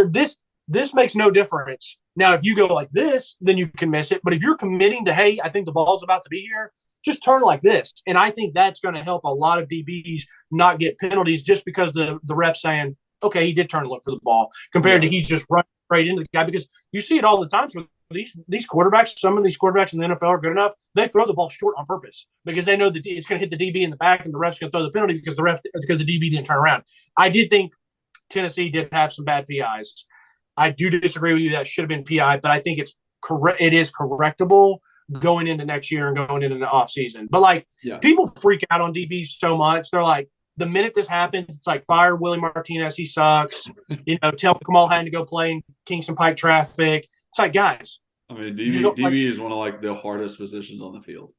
this makes no difference. Now, if you go like this, then you can miss it. But if you're committing to, hey, I think the ball's about to be here, just turn like this. And I think that's going to help a lot of DBs not get penalties just because the ref's saying, okay, he did turn to look for the ball compared to he's just running straight into the guy. Because you see it all the time. So these quarterbacks, some of these quarterbacks in the NFL are good enough. They throw the ball short on purpose because they know that it's going to hit the DB in the back and the ref's going to throw the penalty because the DB didn't turn around. I did think Tennessee did have some bad PIs. I do disagree with you that should have been PI, but I think it's correct. It is correctable going into next year and going into the offseason. But people freak out on DBs so much. They're like, the minute this happens, it's like fire Willie Martinez. He sucks. Tell Kamal had to go play in Kingston Pike traffic. It's like, guys. I mean, DB is one of the hardest positions on the field.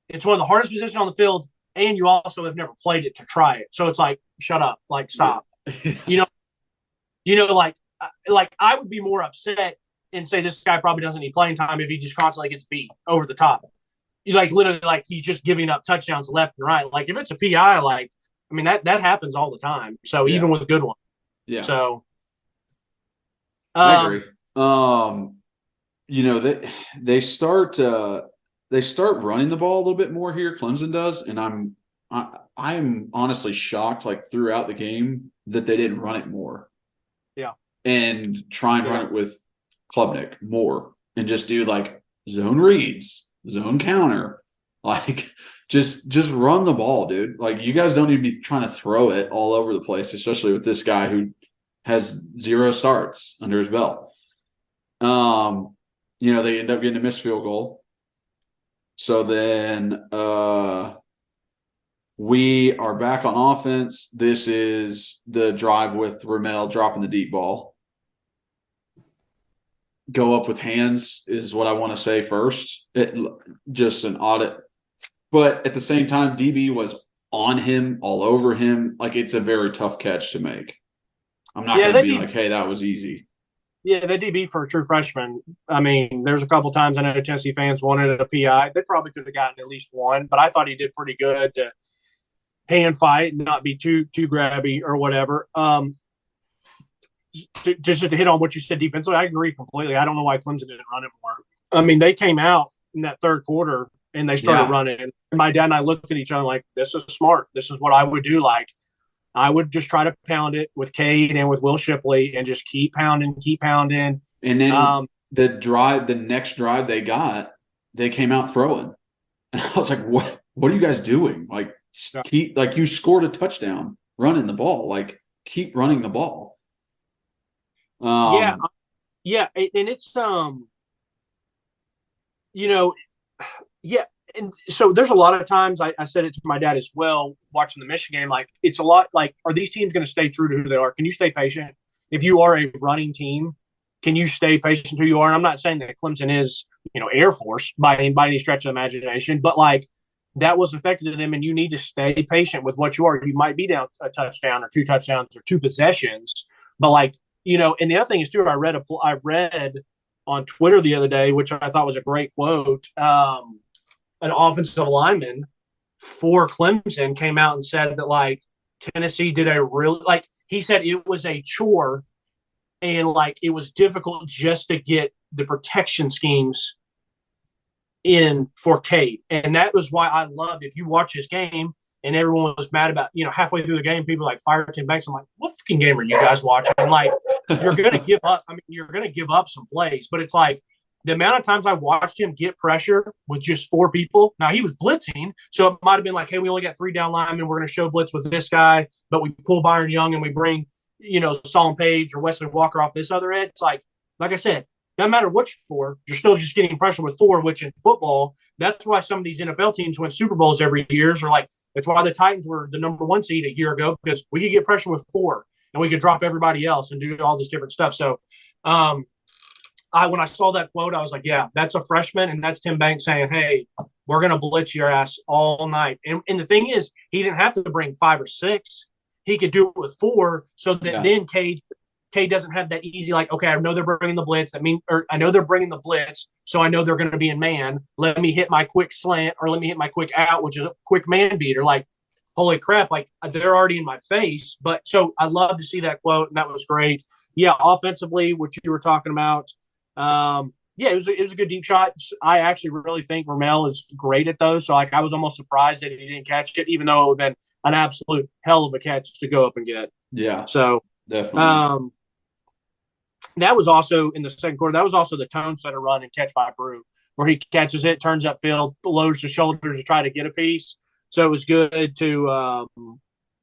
It's one of the hardest positions on the field, and you also have never played it to try it. So it's like, shut up, stop. Yeah. I would be more upset and say this guy probably doesn't need playing time if he just constantly gets beat over the top. Literally, he's just giving up touchdowns left and right. Like if it's a PI, that happens all the time. So even with a good one. Yeah. So I agree. They start running the ball a little bit more here. Clemson does, and I'm honestly shocked throughout the game that they didn't run it more. Yeah. And try and run it with Klubnik more and just do zone reads, zone counter, just run the ball, dude. You guys don't need to be trying to throw it all over the place, especially with this guy who has 0 starts under his belt. They end up getting a missed field goal. So then we are back on offense. This is the drive with Ramel dropping the deep ball. Go up with hands is what I want to say first. Just an audit. But at the same time, DB was on him, all over him. It's a very tough catch to make. I'm not going to be hey, that was easy. Yeah, the DB for a true freshman. I mean, there's a couple times I know Tennessee fans wanted a PI. They probably could have gotten at least one, but I thought he did pretty good to hand fight and not be too grabby or whatever. Just to hit on what you said defensively, I agree completely. I don't know why Clemson didn't run it more. I mean, they came out in that third quarter and they started running. And my dad and I looked at each other like, this is smart. This is what I would do. I would just try to pound it with Cade and with Will Shipley and just keep pounding. And then the next drive they came out throwing. And I was like, what are you guys doing? You scored a touchdown running the ball. Keep running the ball. And it's and so there's a lot of times I said it to my dad as well watching the Michigan game. It's a lot are these teams going to stay true to who they are? Can you stay patient? If you are a running team, can you stay patient who you are? And I'm not saying that Clemson is Air Force by any stretch of the imagination, but that was effective to them, and you need to stay patient with what you are. You might be down a touchdown or 2 touchdowns or 2 possessions, but and the other thing is too, I read on Twitter the other day, which I thought was a great quote. An offensive lineman for Clemson came out and said that Tennessee did he said it was a chore and it was difficult just to get the protection schemes in for Cade. And that was why I loved, if you watch this game and everyone was mad about, halfway through the game, people fire Tim Banks. I'm like, what fucking game are you guys watching? You're going to give up. I mean, you're going to give up some plays, but it's the amount of times I watched him get pressure with just 4 people. Now, he was blitzing, so it might have been like, hey, we only got 3 down linemen. We're going to show blitz with this guy, but we pull Byron Young and we bring, Solomon Page or Wesley Walker off this other end. It's like I said, doesn't matter what you're still just getting pressure with 4, which in football, that's why some of these NFL teams win Super Bowls every year. Or like, that's why the Titans were the number 1 seed a year ago, because we could get pressure with 4 and we could drop everybody else and do all this different stuff. So, when I saw that quote, I was like, yeah, that's a freshman, and that's Tim Banks saying, hey, we're going to blitz your ass all night. And the thing is, he didn't have to bring 5 or 6. He could do it with 4, so that then K doesn't have that easy, like, okay, I know they're bringing the blitz. I know they're bringing the blitz, so I know they're going to be in man. Let me hit my quick slant, or let me hit my quick out, which is a quick man beater. Like, holy crap, like, they're already in my face. But so I love to see that quote, and that was great. Yeah, offensively, what you were talking about, it was a good deep shot. I actually really think Ramel is great at those. So I was almost surprised that he didn't catch it, even though it would have been an absolute hell of a catch to go up and get. Yeah. So definitely. That was also in the second quarter. That was also the tone setter run and catch by Brew, where he catches it, turns upfield, lowers the shoulders to try to get a piece. So it was good to,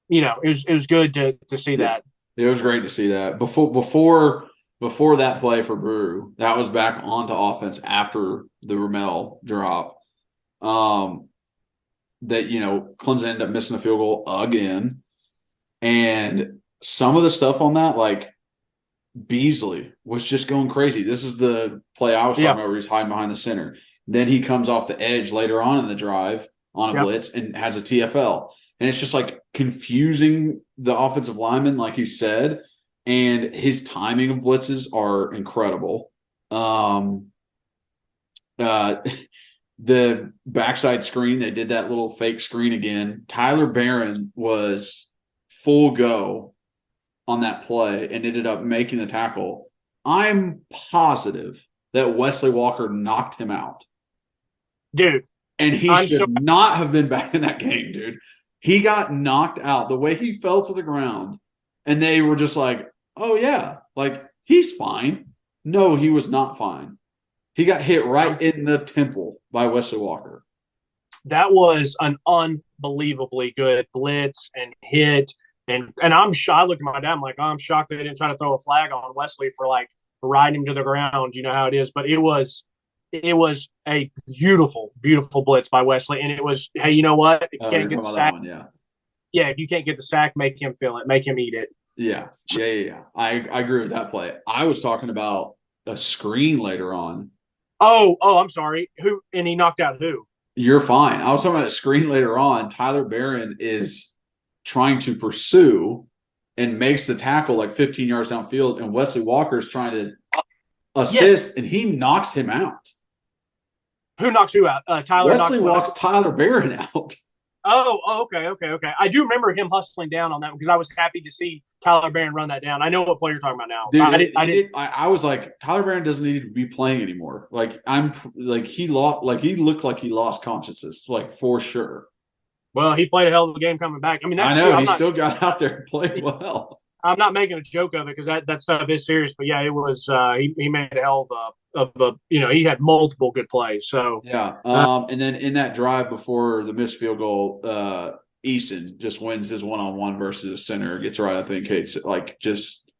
it was good to see that. It was great to see that. Before that play for Brew, that was back onto offense after the Ramel drop. Clemson ended up missing the field goal again. And some of the stuff on that, like Beasley was just going crazy. This is the play I was talking about where he's hiding behind the center. Then he comes off the edge later on in the drive on a blitz and has a TFL. And it's just like confusing the offensive lineman, like you said. And his timing of blitzes are incredible. The backside screen, they did that little fake screen again. Tyler Barron was full go on that play and ended up making the tackle. I'm positive that Wesley Walker knocked him out. Dude. And he should not have been back in that game, dude. He got knocked out. The way he fell to the ground, and they were just like, oh, yeah, like, he's fine. No, he was not fine. He got hit right in the temple by Wesley Walker. That was an unbelievably good blitz and hit. And I'm shocked. I looked at my dad, I'm like, I'm shocked they didn't try to throw a flag on Wesley for, like, riding him to the ground. You know how it is. But it was a beautiful, beautiful blitz by Wesley. And it was, hey, you know what? If you can't get the sack, if you can't get the sack, make him feel it. Make him eat it. Yeah. I agree with that play. I was talking about a screen later on. Oh, I'm sorry. Who? And he knocked out who? You're fine. I was talking about a screen later on. Tyler Barron is trying to pursue and makes the tackle like 15 yards downfield, and Wesley Walker is trying to assist, and he knocks him out. Who knocks who out? Wesley knocks Tyler Barron out. Oh, okay. I do remember him hustling down on that because I was happy to see Tyler Barron run that down. I know what play you're talking about now. Dude, I was like, Tyler Barron doesn't need to be playing anymore. Like he looked like he lost consciousness, like for sure. Well, he played a hell of a game coming back. I mean, I know he still got out there and played well. I'm not making a joke of it because that stuff is serious. But yeah, it was. He made a hell of a. He had multiple good plays. So yeah. And then in that drive before the missed field goal, Eason just wins his one-on-one versus the center. Gets right. I think it's like just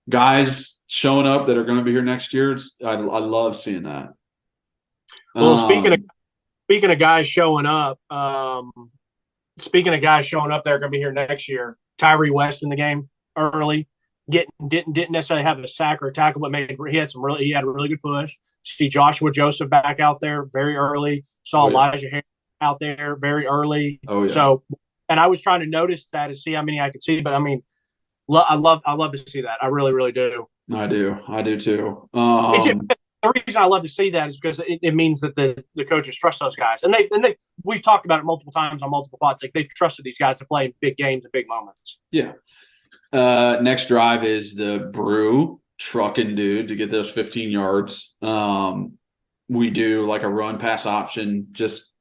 guys showing up that are going to be here next year. I love seeing that. Well, speaking of guys showing up, they're going to be here next year. Tyree West in the game early, didn't necessarily have a sack or a tackle, but he had a really good push. See Joshua Joseph back out there very early. Saw Elijah Harris out there very early. Oh yeah. So, and I was trying to notice that to see how many I could see, but I mean, I love to see that. I really, really do. I do too. The reason I love to see that is because it means that the coaches trust those guys, and we've talked about it multiple times on multiple pods. Like they've trusted these guys to play in big games and big moments. Yeah. Next drive is the Brew trucking dude to get those 15 yards. We do like a run pass option. Just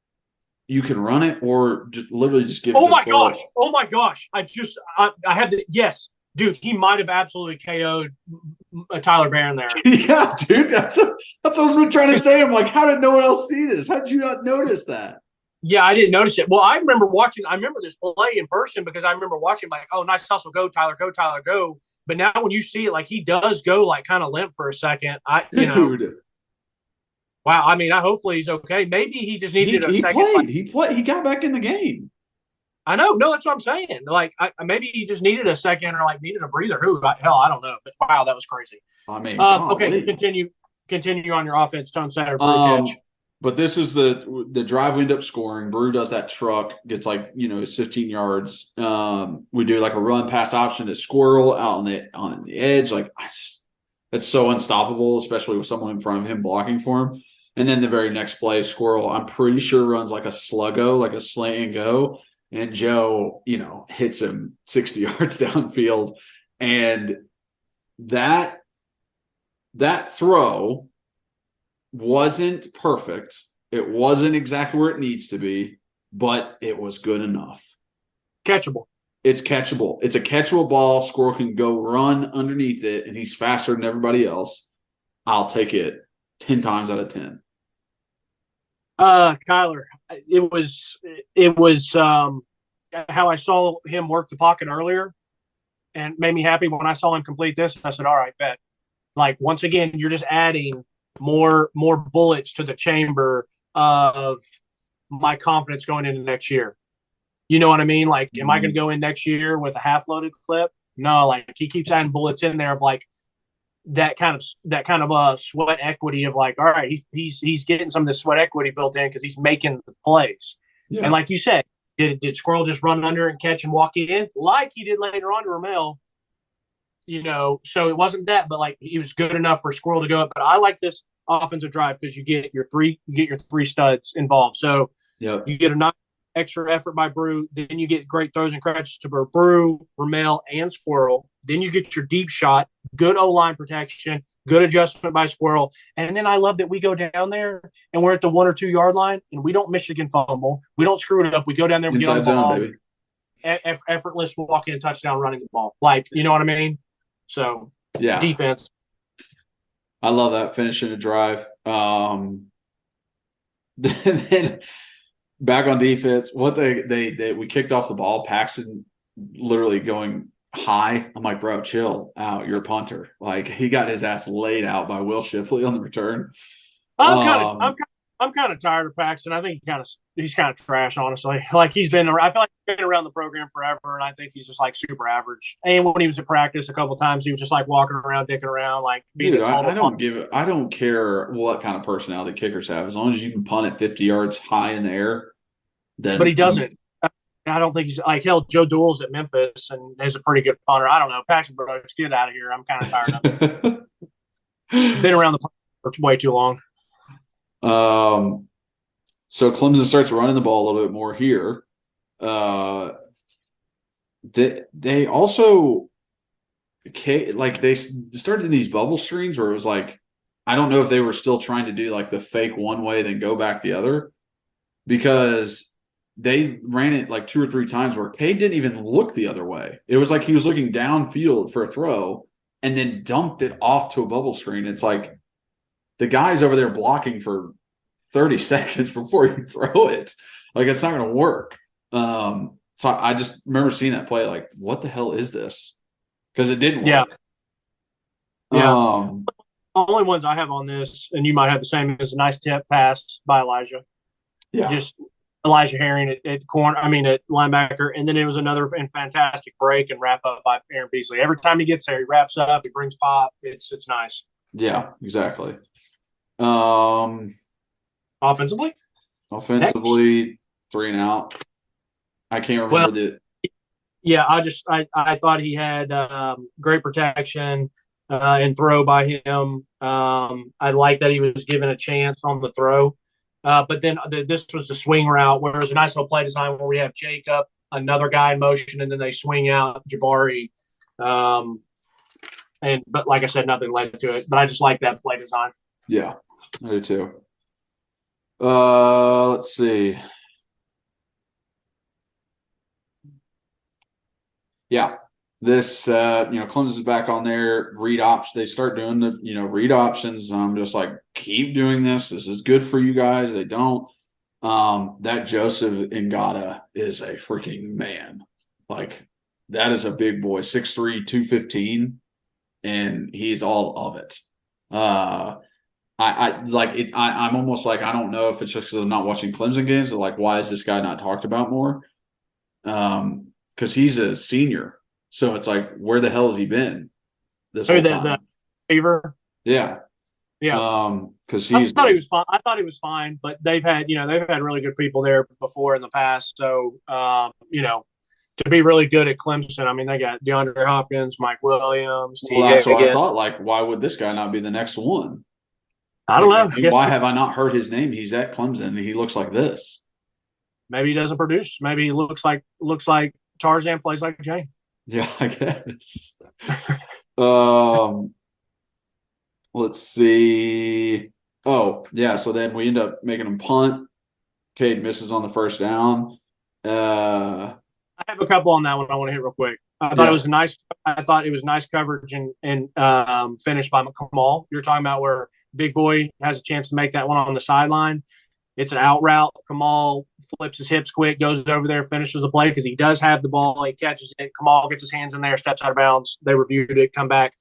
you can run it or just literally just give it. Oh my gosh! I have the yes. Dude, he might have absolutely KO'd Tyler Barron there. Yeah, dude, that's what I've been trying to say. I'm like, how did no one else see this? How did you not notice that? Yeah, I didn't notice it. Well, I remember this play in person because I remember watching like, oh, nice hustle, go Tyler, go. But now when you see it, like he does go like kind of limp for a second. Dude. Wow. I mean, hopefully he's okay. Maybe he just needed a He second. played. He played. He got back in the game. I know. No, that's what I'm saying. Like, maybe he just needed a second or like needed a breather. Hell, I don't know. But wow, that was crazy. I mean, okay, continue on your offense, tone center for catch. But this is the drive we end up scoring. Brew does that truck, gets like, it's 15 yards. We do like a run pass option to Squirrel out on the edge. Like that's so unstoppable, especially with someone in front of him blocking for him. And then the very next play, Squirrel, I'm pretty sure runs like a sluggo, like a slant and go. And Joe, hits him 60 yards downfield. And that throw wasn't perfect. It wasn't exactly where it needs to be, but it was good enough. Catchable. It's catchable. It's a catchable ball. Squirrel can go run underneath it, and he's faster than everybody else. I'll take it 10 times out of 10. Kyler, it was how I saw him work the pocket earlier and made me happy when I saw him complete this. I said, all right, bet. Like, once again, you're just adding more bullets to the chamber of my confidence going into next year. You know what I mean? Like, am I going to go in next year with a half-loaded clip? No, like he keeps adding bullets in there of like that kind of sweat equity of like, all right, he's getting some of this sweat equity built in because he's making the plays. Yeah. And like you said, did Squirrel just run under and catch and walk in like he did later on to Ramel? So it wasn't that, but like he was good enough for Squirrel to go up. But I like this offensive drive because you get your three studs involved. So yep. You get a nice extra effort by Brew. Then you get great throws and catches to Brew, Ramel, and Squirrel. Then you get your deep shot, good O-line protection, good adjustment by Squirrel. And then I love that we go down there and we're at the 1 or 2 yard line and we don't Michigan fumble. We don't screw it up. We go down there, we inside get on the ball. Zone, baby. Effortless walking and touchdown running the ball. Like, you know what I mean? So, yeah. Defense. I love that finishing a drive. Then back on defense, what we kicked off the ball, Paxton literally going high. I'm like, bro, chill out. You're a punter. Like he got his ass laid out by Will Shipley on the return. I'm kind of tired of Paxton. I think he's kind of trash, honestly. Like I feel like he's been around the program forever, and I think he's just like super average. And when he was at practice a couple of times, he was just like walking around, dicking around, like being Dude, I don't care what kind of personality kickers have, as long as you can punt it 50 yards high in the air. But he doesn't. I don't think he's like hell. Joe Dool's at Memphis and is a pretty good punter. I don't know. Paxton Brooks, get out of here. I'm kind of tired of it. Been around the for way too long. So Clemson starts running the ball a little bit more here. They also they started in these bubble screens where it was like, I don't know if they were still trying to do like the fake one way, then go back the other, because they ran it like 2 or 3 times where Cade didn't even look the other way. It was like he was looking downfield for a throw and then dumped it off to a bubble screen. It's like the guy's over there blocking for 30 seconds before you throw it. Like, it's not going to work. So I just remember seeing that play like, what the hell is this? Because it didn't work. Yeah. Only ones I have on this, and you might have the same, is a nice tip pass by Elijah. Yeah. Just Elijah Herring at linebacker. And then it was another fantastic break and wrap up by Aaron Beasley. Every time he gets there, he wraps up, he brings pop. It's nice. Yeah, exactly. Offensively, 3 and out. I can't remember Yeah, I thought he had great protection and throw by him. I like that he was given a chance on the throw. But then this was the swing route where it was a nice little play design where we have Jacob, another guy in motion, and then they swing out Jabari. But like I said, nothing led to it. But I just like that play design. Yeah, I do too. Let's see. Yeah. this, Clemson's back on their read option. They start doing the, read options. And I'm just like, keep doing this. This is good for you guys. They don't. That Joseph Ngata is a freaking man. Like, that is a big boy, 6'3", 215, and he's all of it. I like it. I'm almost like, I don't know if it's just because I'm not watching Clemson games, or like, why is this guy not talked about more? Because he's a senior, so it's like, where the hell has he been this whole time? The receiver. Yeah. Because I thought he was fine. I thought he was fine, but they've had really good people there before in the past. So, to be really good at Clemson, I mean, they got DeAndre Hopkins, Mike Williams. Well, that's what I thought. Like, why would this guy not be the next one? I don't know. Why have I not heard his name? He's at Clemson and he looks like this. Maybe he doesn't produce. Maybe he looks like Tarzan, plays like Jane. Yeah, I guess. Let's see. Oh, yeah. So then we end up making him punt. Cade misses on the first down. I have a couple on that one I want to hit real quick. I thought it was nice. I thought it was nice coverage and finished by Kamal. You're talking about where Big Boy has a chance to make that one on the sideline. It's an out route. Kamal flips his hips quick, goes over there, finishes the play because he does have the ball. He catches it. Kamal gets his hands in there, steps out of bounds. They reviewed it, come back.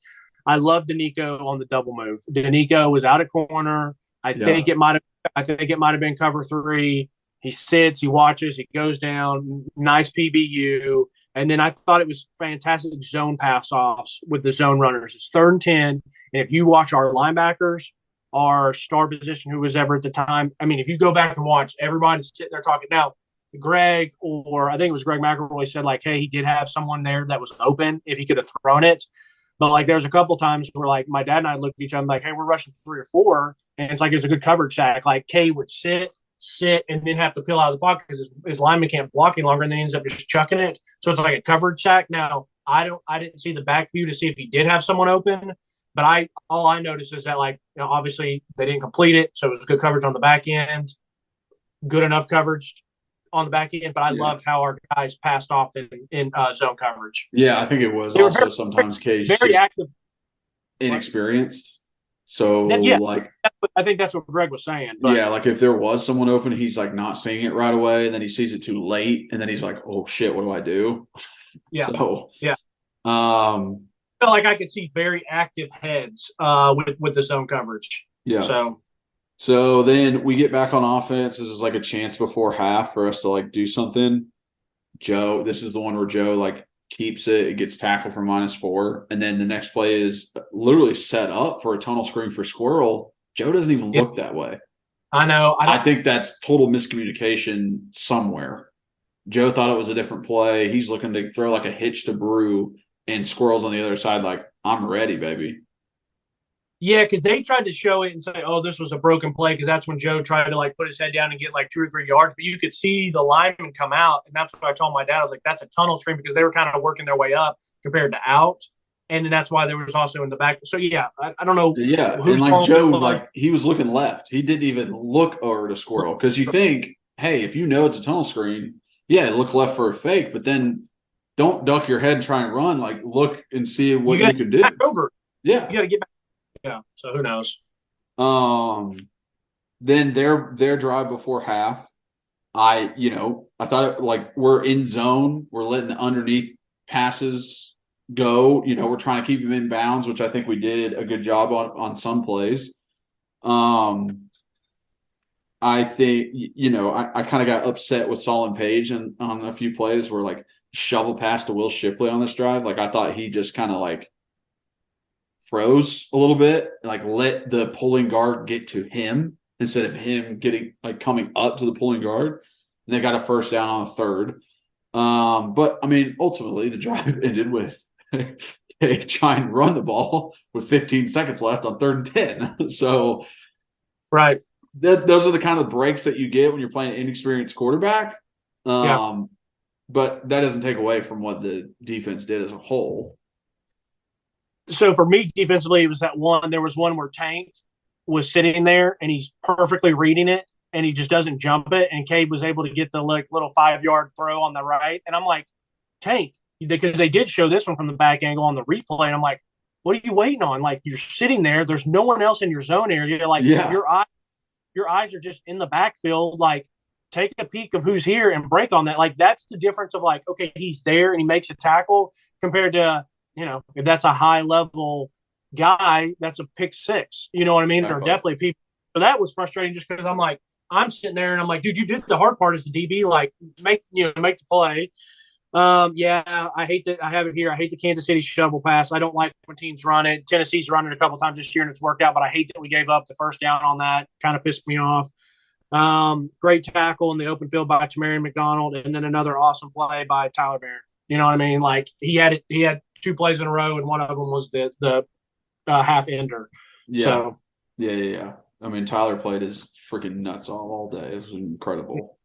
I love Danico on the double move. Danico was out of corner. I think it might have been cover 3. He sits, he watches, he goes down. Nice PBU. And then I thought it was fantastic zone pass offs with the zone runners. It's 3rd and 10. And if you watch our linebackers, our star position, who was ever at the time, I mean, if you go back and watch, everybody's sitting there talking. Now, Greg, or I think it was Greg McElroy, said, like, hey, he did have someone there that was open if he could have thrown it. But, like, there's a couple times where, like, my dad and I looked at each other like, hey, we're rushing 3 or 4. And it's like it's a good coverage sack. Like, Kay would sit, and then have to peel out of the pocket because his lineman can't block any longer, and then he ends up just chucking it. So it's like a coverage sack. Now, I didn't see the back view to see if he did have someone open. But all I noticed is that, like, obviously they didn't complete it, so it was good coverage on the back end, good enough coverage on the back end. But I loved how our guys passed off in zone coverage. Yeah, I think it was also sometimes Cage very active, inexperienced. So I think that's what Greg was saying. But, yeah, like if there was someone open, he's like not seeing it right away, and then he sees it too late, and then he's like, "Oh shit, what do I do?" Yeah. So yeah. I felt like I could see very active heads with the zone coverage. Yeah. So then we get back on offense. This is like a chance before half for us to like do something. Joe, this is the one where Joe like keeps it. It gets tackled for -4. And then the next play is literally set up for a tunnel screen for Squirrel. Joe doesn't even look that way. I know. I think that's total miscommunication somewhere. Joe thought it was a different play. He's looking to throw like a hitch to Brew, and Squirrel's on the other side like, I'm ready, baby. Yeah, because they tried to show it and say, oh, this was a broken play, because that's when Joe tried to like put his head down and get like 2 or 3 yards. But you could see the lineman come out, and that's what I told my dad. I was like, that's a tunnel screen, because they were kind of working their way up compared to out. And then that's why there was also in the back. So, yeah, I don't know. Yeah, and like Joe, like he was looking left. He didn't even look over to Squirrel, because you think, hey, if you know it's a tunnel screen, yeah, look left for a fake, but then don't duck your head and try and run. Like, look and see what you can do. Back over. Yeah. You got to get back. Yeah, so who knows? Then their drive before half, I thought it, like, we're in zone, we're letting the underneath passes go. We're trying to keep them in bounds, which I think we did a good job on some plays. I think I kind of got upset with Solon Page on a few plays where like shovel pass to Will Shipley on this drive. Like I thought he just kind of like froze a little bit, like let the pulling guard get to him instead of him getting like coming up to the pulling guard. And they got a first down on a 3rd. But I mean, ultimately the drive ended with trying to run the ball with 15 seconds left on 3rd and 10. So right. Those are the kind of breaks that you get when you're playing an inexperienced quarterback. But that doesn't take away from what the defense did as a whole. So for me, defensively, it was that one. There was one where Tank was sitting there and he's perfectly reading it and he just doesn't jump it. And Cade was able to get the like little 5-yard throw on the right. And I'm like, Tank, because they did show this one from the back angle on the replay, and I'm like, what are you waiting on? Like, you're sitting there. There's no one else in your zone area. Like, your eyes are just in the backfield. Like, take a peek of who's here and break on that. Like, that's the difference of, like, okay, he's there and he makes a tackle compared to, if that's a high-level guy, that's a pick six. You know what I mean? Or definitely people. So that was frustrating just because I'm sitting there and I'm like, dude, you did the hard part as the DB, like, make the play. I hate that. I have it here. I hate the Kansas City shovel pass. I don't like when teams run it. Tennessee's run it a couple times this year and it's worked out, but I hate that we gave up the first down on that. Kind of pissed me off. Great tackle in the open field by Tamarian McDonald, and then another awesome play by Tyler Barron. You know what I mean? Like, he had 2 plays in a row, and one of them was the half ender. Yeah. So, yeah. I mean, Tyler played his freaking nuts all day. It was incredible.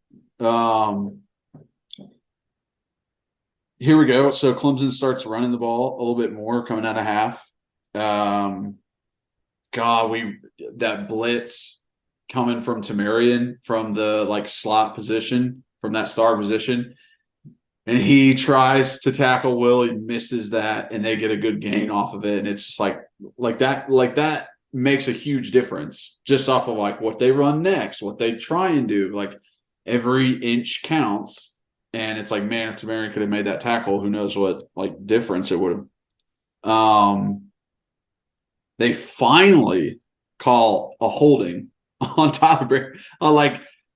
Here we go. So Clemson starts running the ball a little bit more coming out of half. That blitz coming from Tamarian from the slot position, from that star position, and he tries to tackle Will. He misses that, and they get a good gain off of it. And it's just like that makes a huge difference just off of what they run next, what they try and do. Like, every inch counts. And it's like, man, if Tamarian could have made that tackle, who knows what difference it would have. They finally call a holding on Tyler Barron.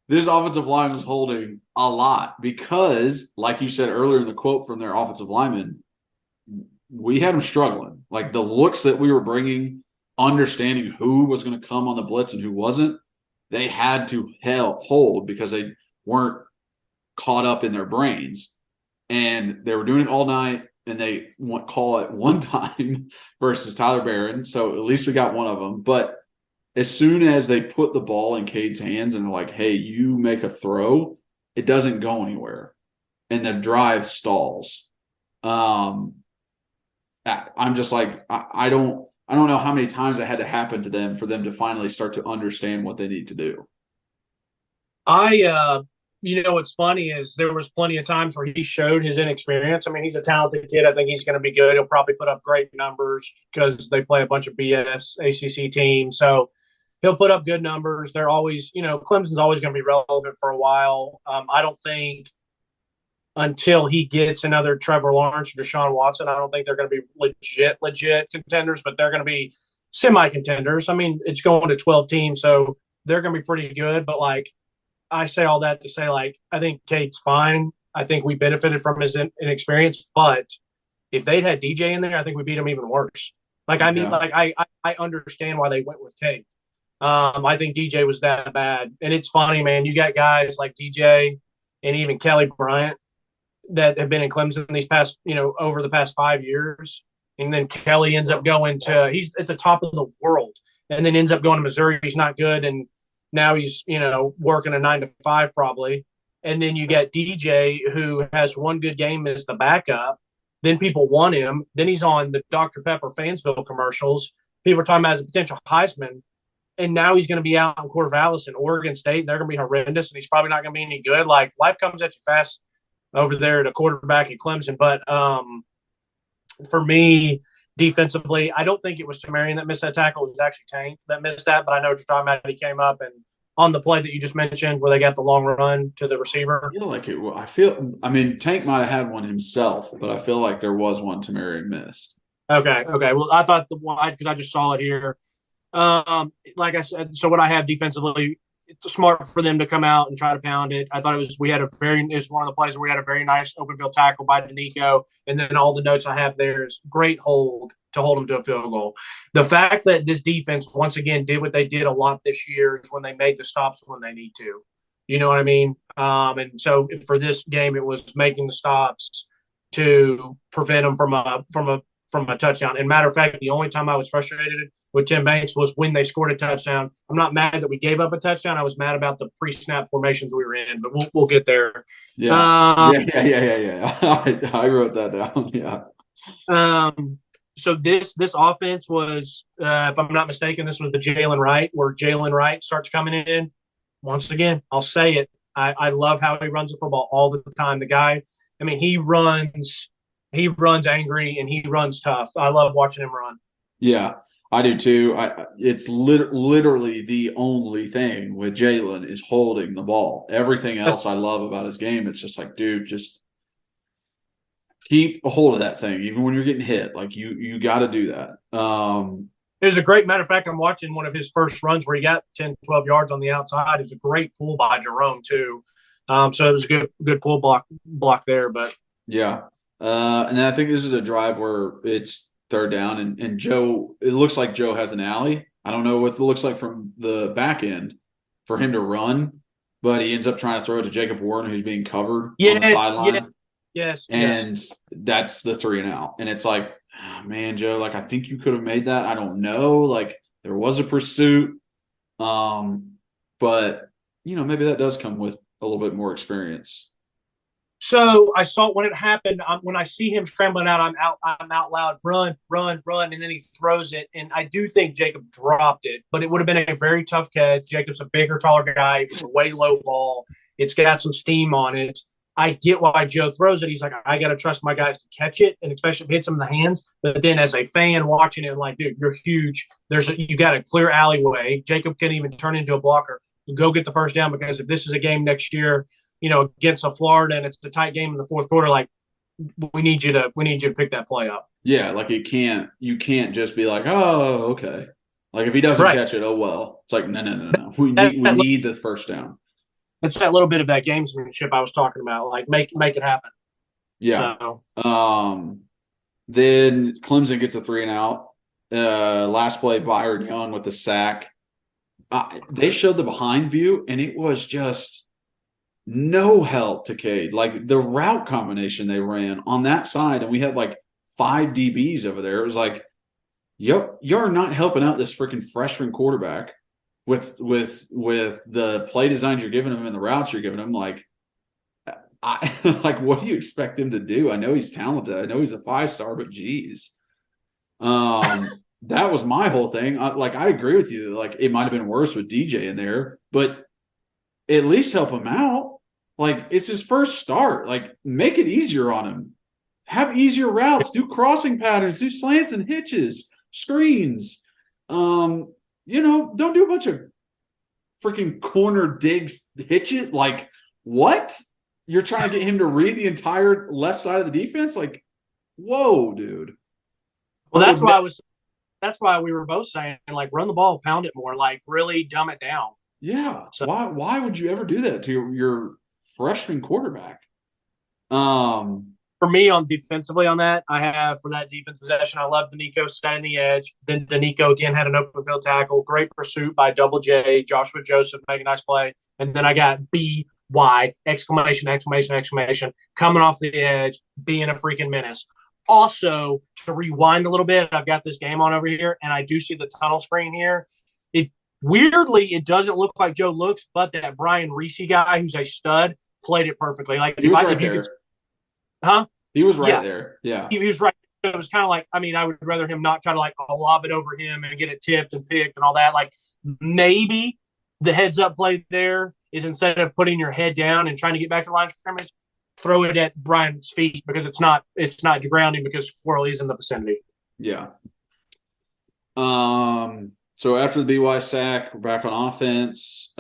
This offensive line was holding a lot because, like you said earlier in the quote from their offensive lineman, we had them struggling. Like, the looks that we were bringing, understanding who was going to come on the blitz and who wasn't, they had to hold because they weren't caught up in their brains, and they were doing it all night, and they call it one time versus Tyler Barron. So at least we got one of them. But as soon as they put the ball in Cade's hands and they're like, hey, you make a throw, it doesn't go anywhere, and the drive stalls. I'm just like, I don't know how many times it had to happen to them for them to finally start to understand what they need to do. What's funny is there was plenty of times where he showed his inexperience. I mean, he's a talented kid. I think he's going to be good. He'll probably put up great numbers because they play a bunch of BS ACC teams. So he'll put up good numbers. They're always, Clemson's always going to be relevant for a while. I don't think until he gets another Trevor Lawrence or Deshaun Watson, I don't think they're going to be legit contenders, but they're going to be semi-contenders. I mean, it's going to 12 teams, so they're going to be pretty good. But, I say all that to say, I think Cade's fine. I think we benefited from his inexperience. But if they'd had DJ in there, I think we beat him even worse. I understand why they went with Cade. I think DJ was that bad. And it's funny, man. You got guys like DJ and even Kelly Bryant that have been in Clemson these past, over the past 5 years. And then Kelly ends up he's at the top of the world, and then ends up going to Missouri. He's not good. And now he's, working a 9 to 5 probably. And then you got DJ, who has one good game as the backup. Then people want him. Then he's on the Dr. Pepper Fansville commercials. People are talking about as a potential Heisman. And now he's going to be out in Corvallis and Oregon State. They're going to be horrendous, and he's probably not going to be any good. Life comes at you fast over there at a quarterback at Clemson. But for me, defensively, I don't think it was Tamarian that missed that tackle. It was actually Tank that missed that, but I know what you're talking about. He came up and on the play that you just mentioned where they got the long run to the receiver. I mean, Tank might have had one himself, but I feel like there was one Tamarian missed. Okay. Well, I thought the one, because I just saw it here. Like I said, so what I have defensively, it's smart for them to come out and try to pound it. I thought it was one of the plays where we had a very nice open field tackle by Danico. And then all the notes I have there is great hold to hold them to a field goal. The fact that this defense once again did what they did a lot this year is when they made the stops when they need to. You know what I mean? And so for this game, it was making the stops to prevent them from a touchdown. And matter of fact, the only time I was frustrated with Tim Banks was when they scored a touchdown. I'm not mad that we gave up a touchdown. I was mad about the pre-snap formations we were in, but we'll get there. Yeah. I wrote that down. Yeah. So this offense was, if I'm not mistaken, this was the Jalen Wright, where Jalen Wright starts coming in. Once again, I'll say it. I love how he runs the football all the time. The guy, I mean, he runs He runs angry and he runs tough. I love watching him run. Yeah, I do too. It's literally the only thing with Jalen is holding the ball. Everything else I love about his game. It's just like, dude, just keep a hold of that thing, even when you're getting hit. Like you got to do that. It was a great matter of fact. I'm watching one of his first runs where he got 10, 12 yards on the outside. It was a great pull by Jerome too. So it was a good pull block there. But yeah, and I think this is a drive where it's third down, and Joe. It looks like Joe has an alley. I don't know what it looks like from the back end for him to run, but he ends up trying to throw it to Jacob Warren, who's being covered on the sideline. Yes. That's the 3-and-out. And it's like, oh, man, Joe, like, I think you could have made that. I don't know. Like, there was a pursuit. But, maybe that does come with a little bit more experience. So I saw when it happened. When I see him scrambling out, I'm out loud, run, and then he throws it. And I do think Jacob dropped it, but it would have been a very tough catch. Jacob's a bigger, taller guy. It's a way low ball. It's got some steam on it. I get why Joe throws it. He's like, I got to trust my guys to catch it, and especially if it hits him in the hands. But then as a fan watching it, like, dude, you're huge. You got a clear alleyway. Jacob can even turn into a blocker. Go get the first down, because if this is a game next year, against a Florida and it's a tight game in the fourth quarter, like, we need you to pick that play up. Yeah, like you can't just be like, oh, okay. Like if he doesn't catch it, oh well. It's like no. We need the first down. It's that little bit of that gamesmanship I was talking about. Like make it happen. Yeah. So. Then Clemson gets a 3-and-out. Last play, Byron Young with the sack. They showed the behind view, and it was just no help to Cade. Like the route combination they ran on that side, and we had like 5 DBs over there. It was like, you're not helping out this freaking freshman quarterback with the play designs you're giving him and the routes you're giving him. Like, what do you expect him to do? I know he's talented. I know he's a 5-star, but geez. That was my whole thing. I agree with you. Like, it might have been worse with DJ in there, but at least help him out. Like, it's his first start. Like, make it easier on him. Have easier routes. Do crossing patterns. Do slants and hitches. Screens. Don't do a bunch of freaking corner digs, hitch it. Like, what? You're trying to get him to read the entire left side of the defense? Like, whoa, dude. Well, that's why we were both saying, like, run the ball, pound it more, like, really dumb it down. Yeah. So, why would you ever do that to your freshman quarterback? For me, defensively on that, I have for that defense possession, I love Danico setting the edge. Then Danico again had an open field tackle. Great pursuit by Double J. Joshua Joseph make a nice play. And then I got BY, exclamation, coming off the edge, being a freaking menace. Also, to rewind a little bit, I've got this game on over here, and I do see the tunnel screen here. Weirdly, it doesn't look like Joe looks, but that Brian Reese guy, who's a stud, played it perfectly. Like, he was right there. He was right there. Yeah. He was right. It was kind of like, I would rather him not try to, like, lob it over him and get it tipped and picked and all that. Like, maybe the heads-up play there is, instead of putting your head down and trying to get back to the line of scrimmage, throw it at Brian's feet, because it's not grounding, because Squirrel is in the vicinity. Yeah. So after the BY sack, we're back on offense.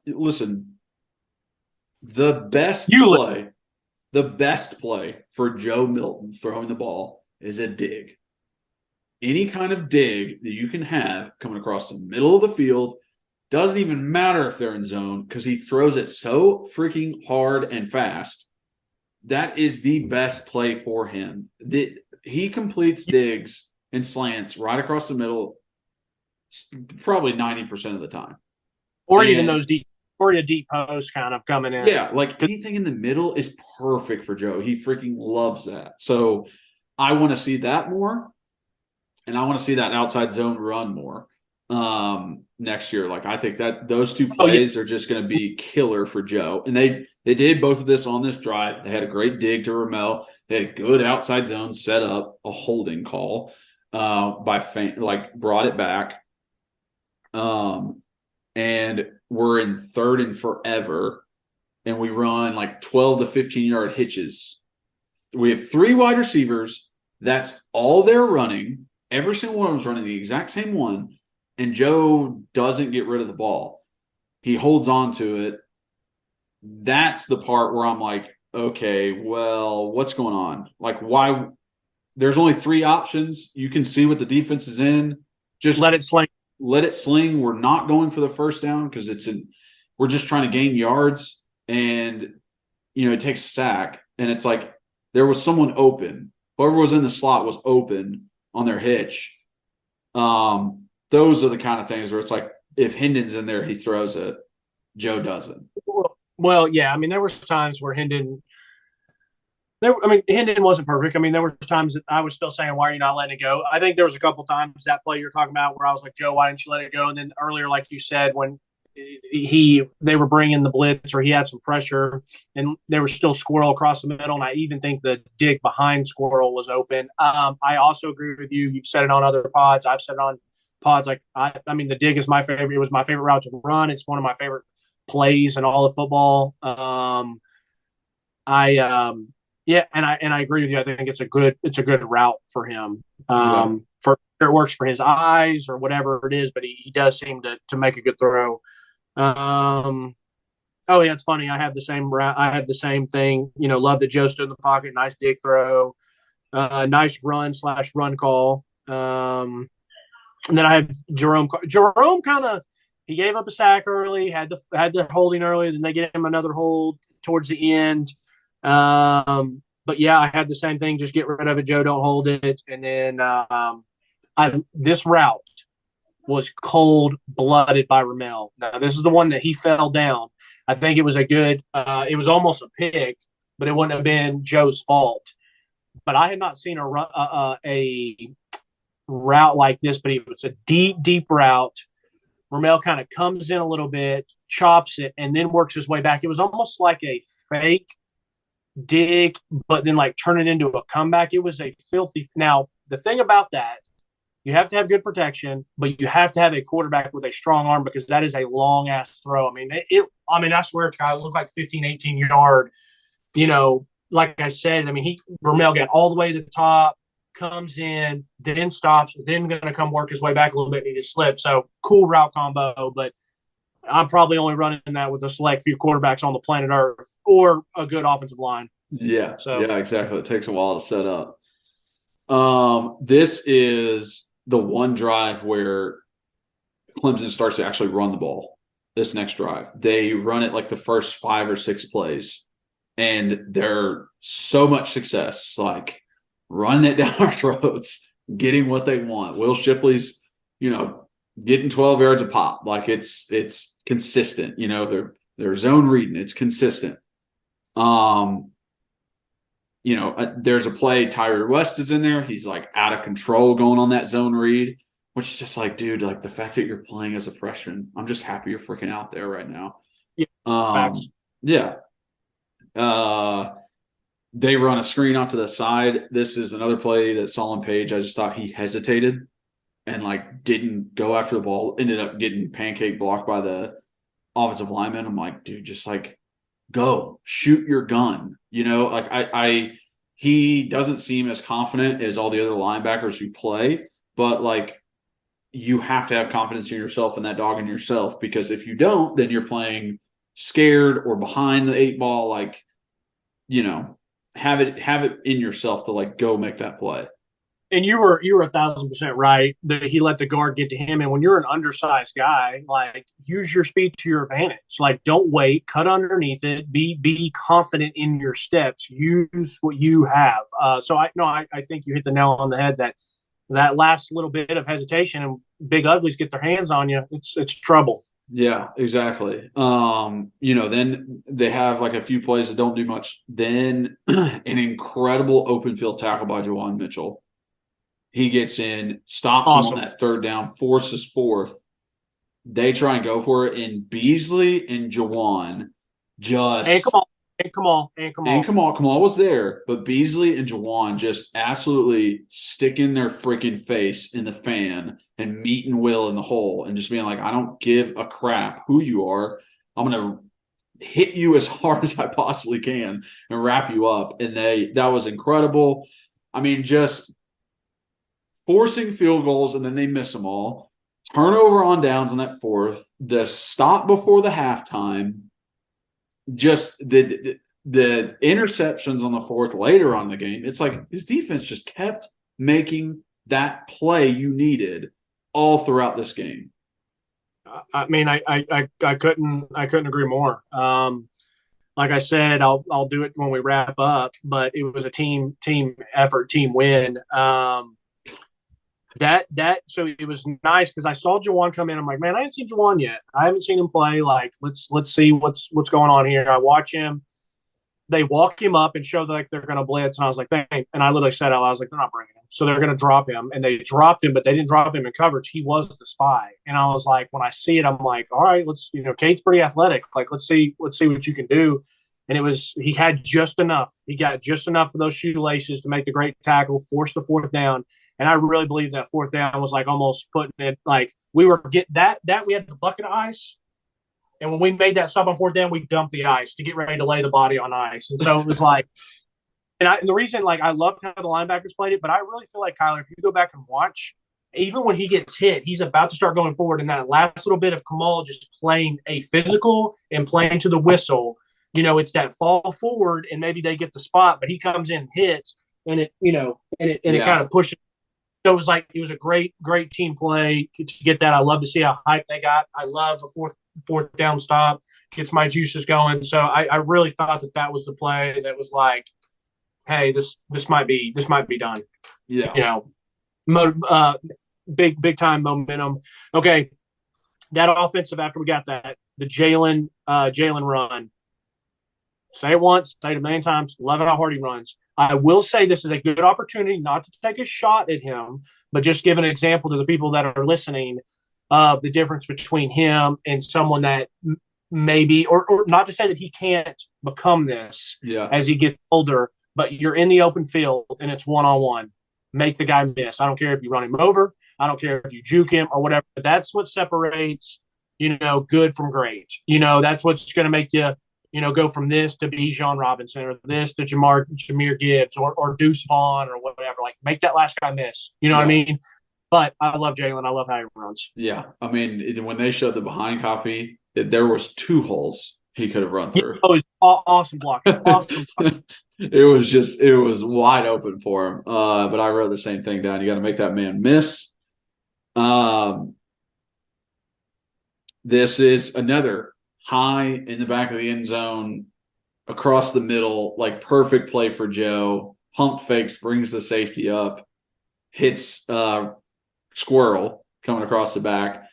Listen, the best play for Joe Milton throwing the ball is a dig. Any kind of dig that you can have coming across the middle of the field, doesn't even matter if they're in zone, because he throws it so freaking hard and fast. That is the best play for him. He completes digs and slants right across the middle probably 90% of the time. Even those deep, or a deep post kind of coming in. Yeah, like anything in the middle is perfect for Joe. He freaking loves that. So I want to see that more, and I want to see that outside zone run more next year. Like, I think that those two plays are just going to be killer for Joe. And they did both of this on this drive. They had a great dig to Ramel. They had a good outside zone set up, a holding call brought it back. And we're in third and forever, and we run like 12 to 15 yard hitches we have 3 wide receivers. That's all they're running. Every single one of them is running the exact same one, and Joe doesn't get rid of the ball. He holds on to it. That's the part where I'm like, okay, well, what's going on? Like, why? There's only 3 options. You can see what the defense is in. Just let it sling. Let it sling. We're not going for the first down because we're just trying to gain yards, and it takes a sack. And it's like there was someone open. Whoever was in the slot was open on their hitch. Those are the kind of things where it's like if Hendon's in there, he throws it. Joe doesn't. Well, yeah. I mean, there were times where Hendon wasn't perfect. I mean, there were times that I was still saying, why are you not letting it go? I think there was a couple times that play you're talking about where I was like, Joe, why didn't you let it go? And then earlier, like you said, when they were bringing the blitz or he had some pressure and there was still Squirrel across the middle. And I even think the dig behind Squirrel was open. I also agree with you. You've said it on other pods. I've said it on pods. Like, I mean, the dig is my favorite. It was my favorite route to run. It's one of my favorite plays in all of football. Yeah, and I agree with you. I think it's a good route for him. For it works for his eyes or whatever it is, but he does seem to make a good throw. Oh yeah, it's funny. I have the same route. I have the same thing. Love that Joe stood in the pocket. Nice dig throw. Nice run/run call. And then I have Jerome. Jerome kind of he gave up a sack early. Had the holding early. Then they get him another hold towards the end. But yeah, I had the same thing. Just get rid of it, Joe. Don't hold it. And then this route was cold-blooded by Ramel. Now, this is the one that he fell down. I think it was it was almost a pick, but it wouldn't have been Joe's fault. But I had not seen a route like this, but it was a deep, deep route. Ramel kind of comes in a little bit, chops it, and then works his way back. It was almost like a fake dig, but then like turn it into a comeback. It was a filthy. Now, the thing about that, you have to have good protection, but you have to have a quarterback with a strong arm because that is a long ass throw. I mean, I swear to God, it looked like 15, 18 yard, like I said, I mean, Ramel got all the way to the top, comes in, then stops, then going to come work his way back a little bit and he just slipped. So cool route combo, but I'm probably only running that with a select few quarterbacks on the planet Earth or a good offensive line. Yeah. So yeah, exactly. It takes a while to set up. This is the one drive where Clemson starts to actually run the ball. This next drive, they run it like the first 5 or 6 plays, and they're so much success, like running it down our throats, getting what they want. Will Shipley's, getting 12 yards a pop. Like it's consistent. They're zone reading. It's consistent. There's a play. Tyree West is in there. He's like out of control going on that zone read, which is just like, dude, like the fact that you're playing as a freshman, I'm just happy you're freaking out there right now. Yeah. Yeah. They run a screen out to the side. This is another play that Solon Page, I just thought he hesitated and like didn't go after the ball, ended up getting pancake blocked by the offensive lineman. I'm like, dude, just like go shoot your gun. He doesn't seem as confident as all the other linebackers who play, but like you have to have confidence in yourself and that dog in yourself, because if you don't, then you're playing scared or behind the 8 ball. Like, have it in yourself to like go make that play. And you were 1,000% right that he let the guard get to him. And when you're an undersized guy, like use your speed to your advantage. Like don't wait, cut underneath it. Be confident in your steps. Use what you have. So I think you hit the nail on the head that last little bit of hesitation and big uglies get their hands on you. It's trouble. Yeah, exactly. Then they have like a few plays that don't do much. Then an incredible open field tackle by Juwan Mitchell. He gets in, stops him on that 3rd down, forces 4th. They try and go for it, and Beasley and Juwan just and Kamal was there, but Beasley and Juwan just absolutely sticking their freaking face in the fan and meeting Will in the hole and just being like, I don't give a crap who you are. I'm going to hit you as hard as I possibly can and wrap you up. And that was incredible. I mean, just forcing field goals and then they miss them all. Turnover on downs in that fourth. The stop before the halftime. Just the interceptions on the fourth later on in the game. It's like his defense just kept making that play you needed all throughout this game. I mean, I couldn't agree more. Like I said, I'll do it when we wrap up, but it was a team effort, team win. So it was nice because I saw Juwan come in. I'm like, man, I haven't seen Juwan yet. I haven't seen him play. Like, let's see what's going on here. I watch him. They walk him up and show that like they're going to blitz, and I was like, dang. And I literally said out loud, I was like, they're not bringing him, so they're going to drop him. And they dropped him, but they didn't drop him in coverage. He was the spy, and I was like, when I see it, I'm like, all right, Kate's pretty athletic. Like, let's see what you can do. And he had just enough. He got just enough of those shoelaces to make the great tackle, force the fourth down. And I really believe that fourth down was like almost putting it like we were getting that we had the bucket of ice. And when we made that stop on fourth down, we dumped the ice to get ready to lay the body on ice. And so it was like, and the reason, like, I loved how the linebackers played it, but I really feel like, Kyler, if you go back and watch, even when he gets hit, he's about to start going forward. And that last little bit of Kamal just playing a physical and playing to the whistle, it's that fall forward and maybe they get the spot, but he comes in and hits and it kind of pushes. So it was a great team play to get that. I love to see how hype they got. I love a fourth down stop, gets my juices going. So I really thought that was the play that was like, hey, this might be done. Yeah. Big time momentum. Okay, that offensive after we got that, the Jalen run. Say it once, say it a million times. Love how hard he runs. I will say this is a good opportunity not to take a shot at him, but just give an example to the people that are listening of the difference between him and someone that maybe, or not to say that he can't become this as he gets older, but you're in the open field and it's one-on-one. Make the guy miss. I don't care if you run him over. I don't care if you juke him or whatever. But that's what separates, good from great. That's what's going to make you, go from this to Bijan Robinson or this to Jahmyr Gibbs or Deuce Vaughn or whatever. Like, make that last guy miss. You know what I mean? But I love Jalen. I love how he runs. Yeah. I mean, when they showed the behind copy, there was 2 holes he could have run through. It was awesome block. Awesome block. It was wide open for him. But I wrote the same thing down. You got to make that man miss. This is another high in the back of the end zone, across the middle, like perfect play for Joe. Pump fakes, brings the safety up, hits Squirrel coming across the back.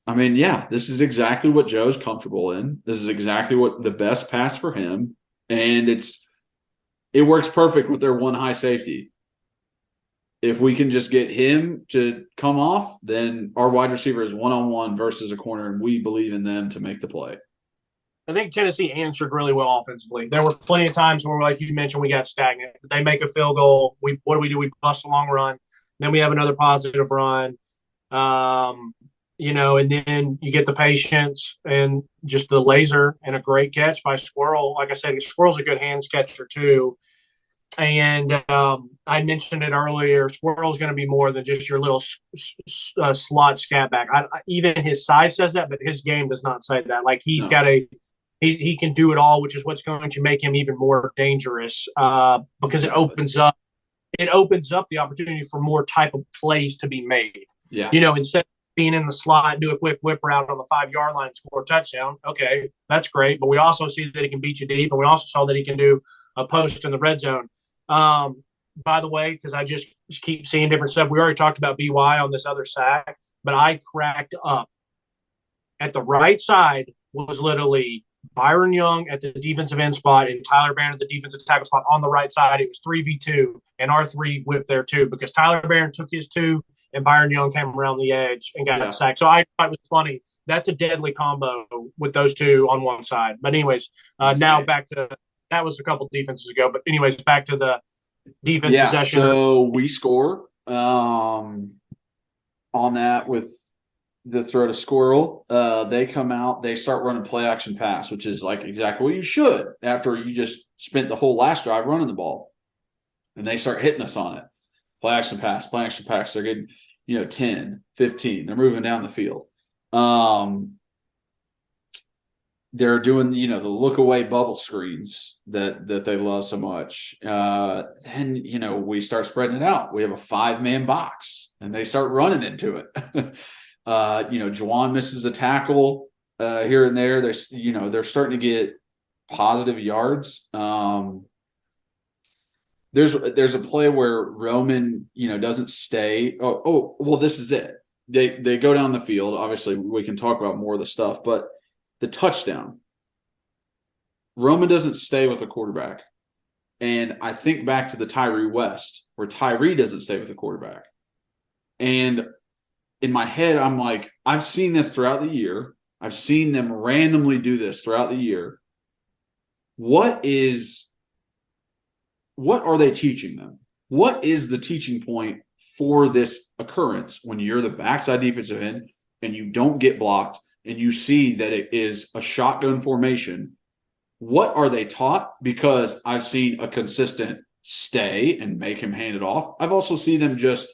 I mean, yeah, this is exactly what Joe's comfortable in. This is exactly what the best pass for him. And it works perfect with their one high safety. If we can just get him to come off, then our wide receiver is one-on-one versus a corner, and we believe in them to make the play. I think Tennessee answered really well offensively. There were plenty of times where, like you mentioned, we got stagnant. They make a field goal. What do? We bust a long run. Then we have another positive run. And then you get the patience and just the laser and a great catch by Squirrel. Like I said, Squirrel's a good hands catcher too. And I mentioned it earlier, Squirrel's going to be more than just your little slot scat back. Even his size says that, but his game does not say that. Like, he's got he can do it all, which is what's going to make him even more dangerous because it opens up the opportunity for more type of plays to be made. Yeah. Instead of being in the slot, do a quick whip route on the 5-yard line and score a touchdown. Okay, that's great. But we also see that he can beat you deep, and we also saw that he can do a post in the red zone. By the way, because I just keep seeing different stuff. We already talked about BY on this other sack, but I cracked up. At the right side was literally Byron Young at the defensive end spot and Tyler Barron at the defensive tackle spot on the right side. It was 3v2, and our 3 whipped there too because Tyler Barron took his 2 and Byron Young came around the edge and got sacked. So I thought it was funny. That's a deadly combo with those 2 on one side. But anyways, now back to – that was a couple defenses ago. But anyways, back to the defense possession. So we score on that with the throw to squirrel. They come out, they start running play action pass, which is like exactly what you should after you just spent the whole last drive running the ball. And they start hitting us on it. Play action pass, play action pass. They're getting, 10, 15. They're moving down the field. They're doing, the look away bubble screens that they love so much. Then, we start spreading it out. We have a 5-man box and they start running into it. Juwan misses a tackle here and there. They're starting to get positive yards. There's a play where Roman, doesn't stay. Well, this is it. They go down the field. Obviously, we can talk about more of the stuff, but the touchdown, Roman doesn't stay with the quarterback. And I think back to the Tyree West, where Tyree doesn't stay with the quarterback. And in my head, I'm like, I've seen this throughout the year. I've seen them randomly do this throughout the year. What are they teaching them? What is the teaching point for this occurrence when you're the backside defensive end and you don't get blocked and you see that it is a shotgun formation? What are they taught? Because I've seen a consistent stay and make him hand it off. I've also seen them just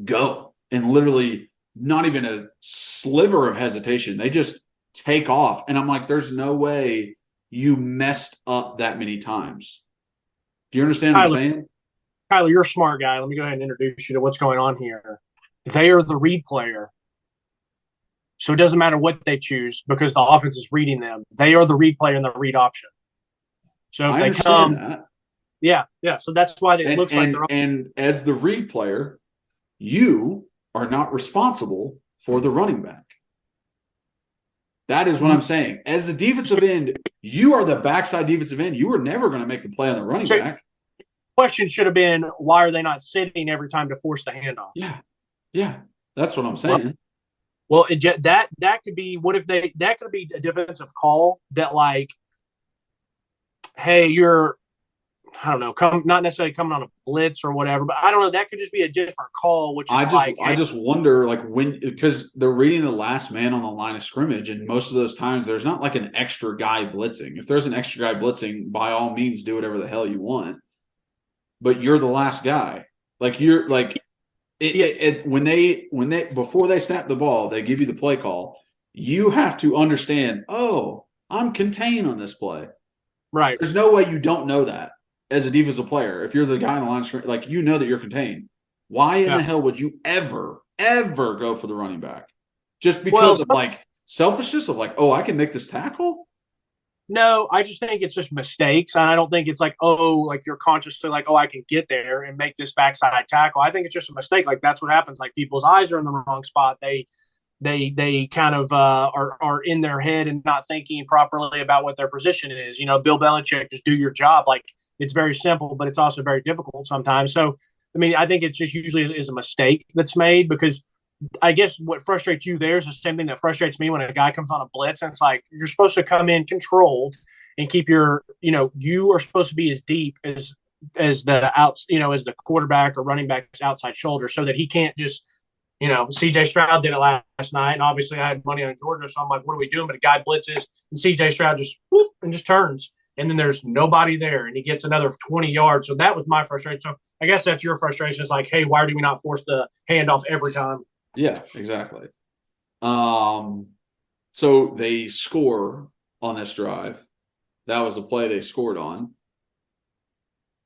go and literally not even a sliver of hesitation. They just take off. And I'm like, there's no way you messed up that many times. Do you understand what I'm saying? Kyler, you're a smart guy. Let me go ahead and introduce you to what's going on here. They are the read player. So it doesn't matter what they choose because the offense is reading them. They are the read player and the read option. So if I they understand come, that. Yeah. So that's why it looks like they're and as the read player, you are not responsible for the running back. That is what I'm saying. As the defensive end, you are the backside defensive end. You were never going to make the play on the running back. The question should have been, why are they not sitting every time to force the handoff? Yeah. That's what I'm saying. Well, that could be, what if that could be a defensive call that like, hey, you're, I don't know, not necessarily coming on a blitz or whatever, but I don't know. That could just be a different call, which is I just wonder, like, because they're reading the last man on the line of scrimmage, and most of those times there's not like an extra guy blitzing. If there's an extra guy blitzing, by all means, do whatever the hell you want. But you're the last guy. Like you're like when they before they snap the ball, they give you the play call. You have to understand. Oh, I'm contained on this play. Right. There's no way you don't know that. As a defensive player, if you're the guy on the line of scrimmage, like, that you're contained. Why in the hell would you ever go for the running back? Just because of like selfishness of like, oh, I can make this tackle? No, I just think it's just mistakes. And I don't think it's like, oh, like you're consciously like, oh, I can get there and make this backside tackle. I think it's just a mistake. Like that's what happens. Like people's eyes are in the wrong spot. They kind of are in their head and not thinking properly about what their position is. Bill Belichick, just do your job. Like, it's very simple, but it's also very difficult sometimes. So, I mean, I think it's just usually is a mistake that's made because I guess what frustrates you there is the same thing that frustrates me when a guy comes on a blitz and it's like you're supposed to come in controlled and keep your, you are supposed to be as deep as the outs, as the quarterback or running back's outside shoulder so that he can't just, CJ Stroud did it last night, and obviously I had money on Georgia, so I'm like, what are we doing? But a guy blitzes and CJ Stroud just whoop and just turns. And then there's nobody there, and he gets another 20 yards. So that was my frustration. So I guess that's your frustration. It's like, hey, why do we not force the handoff every time? Yeah, exactly. So they score on this drive. That was the play they scored on.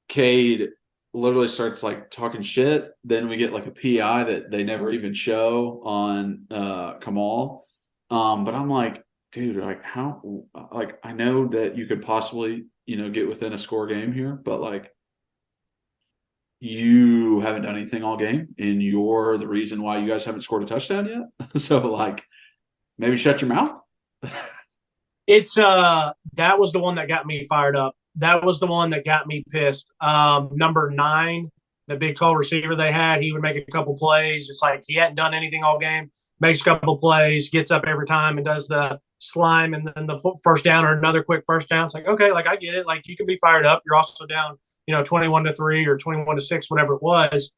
Cade literally starts like talking shit. Then we get like a PI that they never even show on Kamal. But I'm like, dude, like how, like I know that you could possibly, get within a score game here, but like you haven't done anything all game and you're the reason why you guys haven't scored a touchdown yet. So like maybe shut your mouth. It's that was the one that got me fired up. That was the one that got me pissed. Number 9, the big tall receiver they had, he would make a couple plays. It's like he hadn't done anything all game, makes a couple plays, gets up every time and does the slime and then the first down or another quick first down. It's like, okay, like I get it. Like you can be fired up. You're also down, 21-3 or 21-6, whatever it was.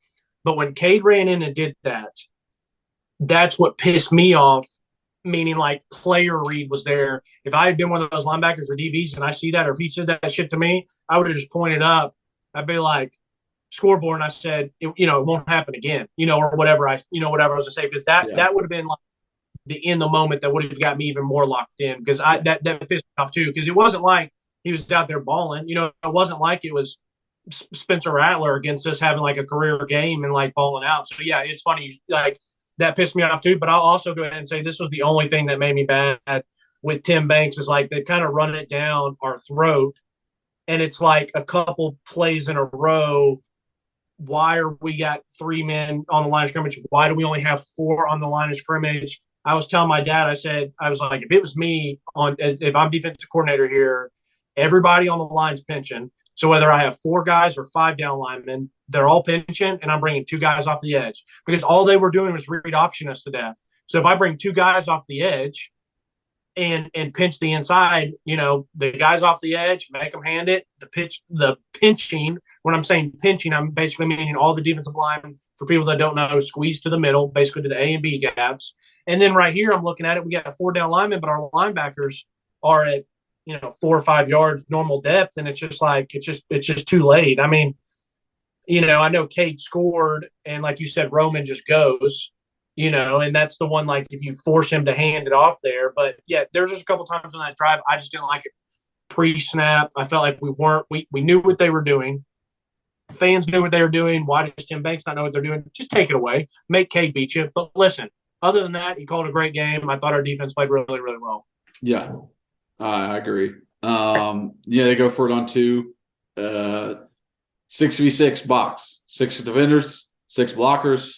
But when Cade ran in and did that, that's what pissed me off, meaning like player read was there. If I had been one of those linebackers or DBs and I see that, or if he said that shit to me, I would have just pointed up. I'd be like, scoreboard, and I said, it won't happen again, or whatever whatever I was to say, because that would have been like the in the moment that would have got me even more locked in, because that pissed me off too, because it wasn't like he was out there balling, it wasn't like it was Spencer Rattler against us having like a career game and like balling out. So yeah, it's funny, like that pissed me off too. But I'll also go ahead and say this was the only thing that made me bad with Tim Banks, is like they've kind of run it down our throat, and it's like a couple plays in a row. Why are we got 3 men on the line of scrimmage? Why do we only have 4 on the line of scrimmage? I was telling my dad, I was like, if it was me if I'm defensive coordinator here, everybody on the line's pinching. So whether I have 4 guys or 5 down linemen, they're all pinching, and I'm bringing 2 guys off the edge, because all they were doing was read option us to death. So if I bring 2 guys off the edge and pinch the inside, the guys off the edge, make them hand it. The pinching, when I'm saying pinching, I'm basically meaning all the defensive line, for people that don't know, squeeze to the middle, basically to the A and B gaps. And then right here, I'm looking at it, we got a 4 down lineman, but our linebackers are at 4 or 5 yards normal depth, and it's just like it's just too late. I mean, I know Cade scored, and like you said, Roman just goes. And that's the one, like, if you force him to hand it off there. But yeah, there's just a couple times on that drive I just didn't like it pre-snap. I felt like we knew what they were doing. Fans knew what they were doing. Why does Tim Banks not know what they're doing? Just take it away. Make Cade beat you. But listen, other than that, he called a great game. I thought our defense played really, really well. Yeah, I agree. They go for it on 2. 6v6 box. 6 defenders, 6 blockers.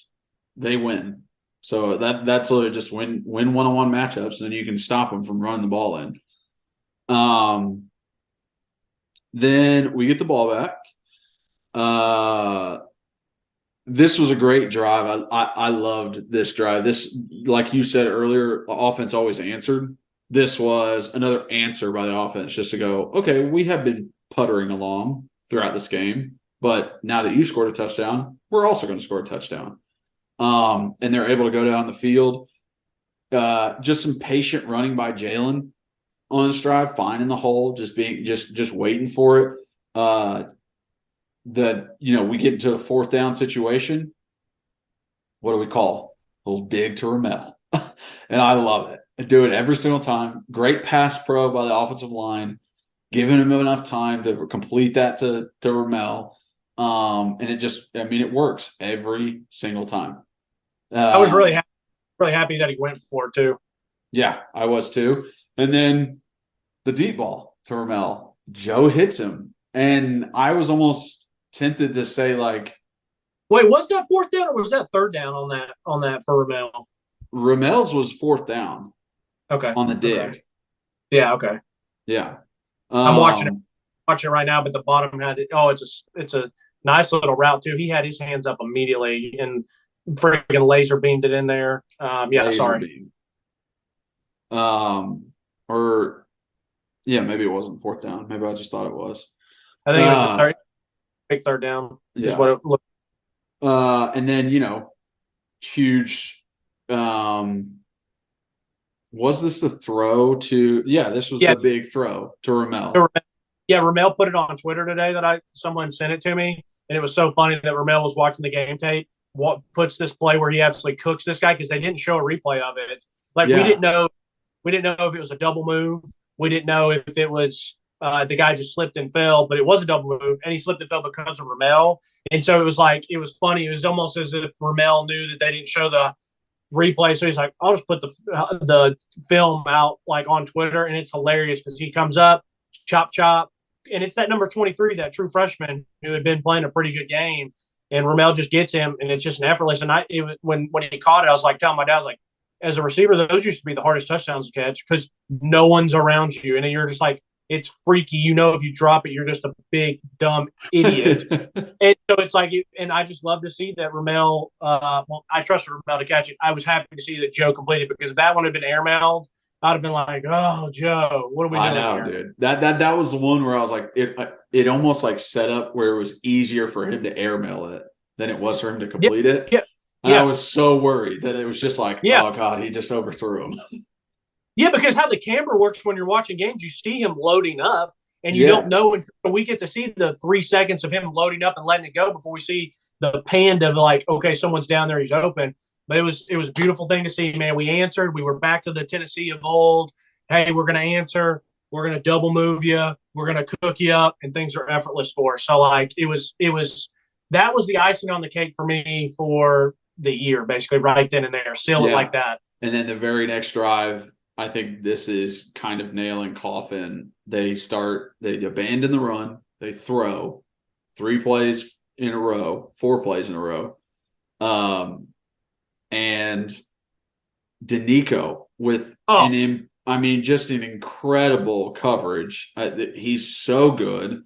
They win. So that's literally just win one-on-one matchups, and then you can stop them from running the ball in. Then we get the ball back. This was a great drive. I loved this drive. This, like you said earlier, the offense always answered. This was another answer by the offense, just to go, okay, we have been puttering along throughout this game, but now that you scored a touchdown, we're also going to score a touchdown. And they're able to go down the field. Just some patient running by Jalen on this drive, finding the hole, just waiting for it. We get into a 4th down situation. What do we call? A little dig to Ramel. And I love it. I do it every single time. Great pass pro by the offensive line, giving him enough time to complete that to Ramel. And it works every single time. I was really happy that he went for it too. Yeah, I was too. And then the deep ball to Ramel, Joe hits him, and I was almost tempted to say, like, wait, was that 4th down or was that 3rd down on that for Ramel? Ramel's was 4th down. Okay. On the dig. Okay. Yeah. Okay. Yeah. I'm watching it right now, but the bottom had it. Oh, it's a nice little route too. He had his hands up immediately and freaking laser beamed it in there. Sorry. Maybe it wasn't 4th down. Maybe I just thought it was. I think it was a big 3rd down. Yeah. Is what it looked. And then huge. Was this the throw to? Yeah, this was the big throw to Ramel. Yeah, Ramel put it on Twitter today someone sent it to me, and it was so funny that Ramel was watching the game tape. What puts this play where he absolutely cooks this guy, because they didn't show a replay of it. We didn't know if it was a double move. We didn't know if it was the guy just slipped and fell, but it was a double move, and he slipped and fell because of Ramel. And so it was funny. It was almost as if Ramel knew that they didn't show the replay, so he's like, I'll just put the film out on Twitter, and it's hilarious because he comes up, chop, and it's that number 23, that true freshman who had been playing a pretty good game. And Ramel just gets him, and it's just an effortless. And when he caught it, I was telling my dad, I was like, as a receiver, those used to be the hardest touchdowns to catch because no one's around you, and then you're just like, it's freaky. If you drop it, you're just a big dumb idiot. And so it's and I just love to see that Ramel. I trusted Ramel to catch it. I was happy to see that Joe completed, because if that one had been airmailed, I'd have been like, "Oh, Joe, what are we doing?" I know, here? Dude. That was the one where I was like, it almost set up where it was easier for him to airmail it than it was for him to complete it. Yeah, And I was so worried that it was just like, Yeah. oh, God, he just overthrew him. Yeah, because how the camera works when you're watching games, you see him loading up, and you Yeah. don't know until we get to see the 3 seconds of him loading up and letting it go before we see the pan of like, okay, someone's down there, he's open. But it was a beautiful thing to see, man. We answered. We were back to the Tennessee of old. Hey, we're going to answer. We're going to double move you. We're going to cook you up, and things are effortless for us. So, like, that was the icing on the cake for me for the year, basically, right then and there. Seal it like that. And then the very next drive, I think this is kind of nail in coffin. They abandon the run. They throw 4 plays in a row. And Danico with just an incredible coverage. He's so good.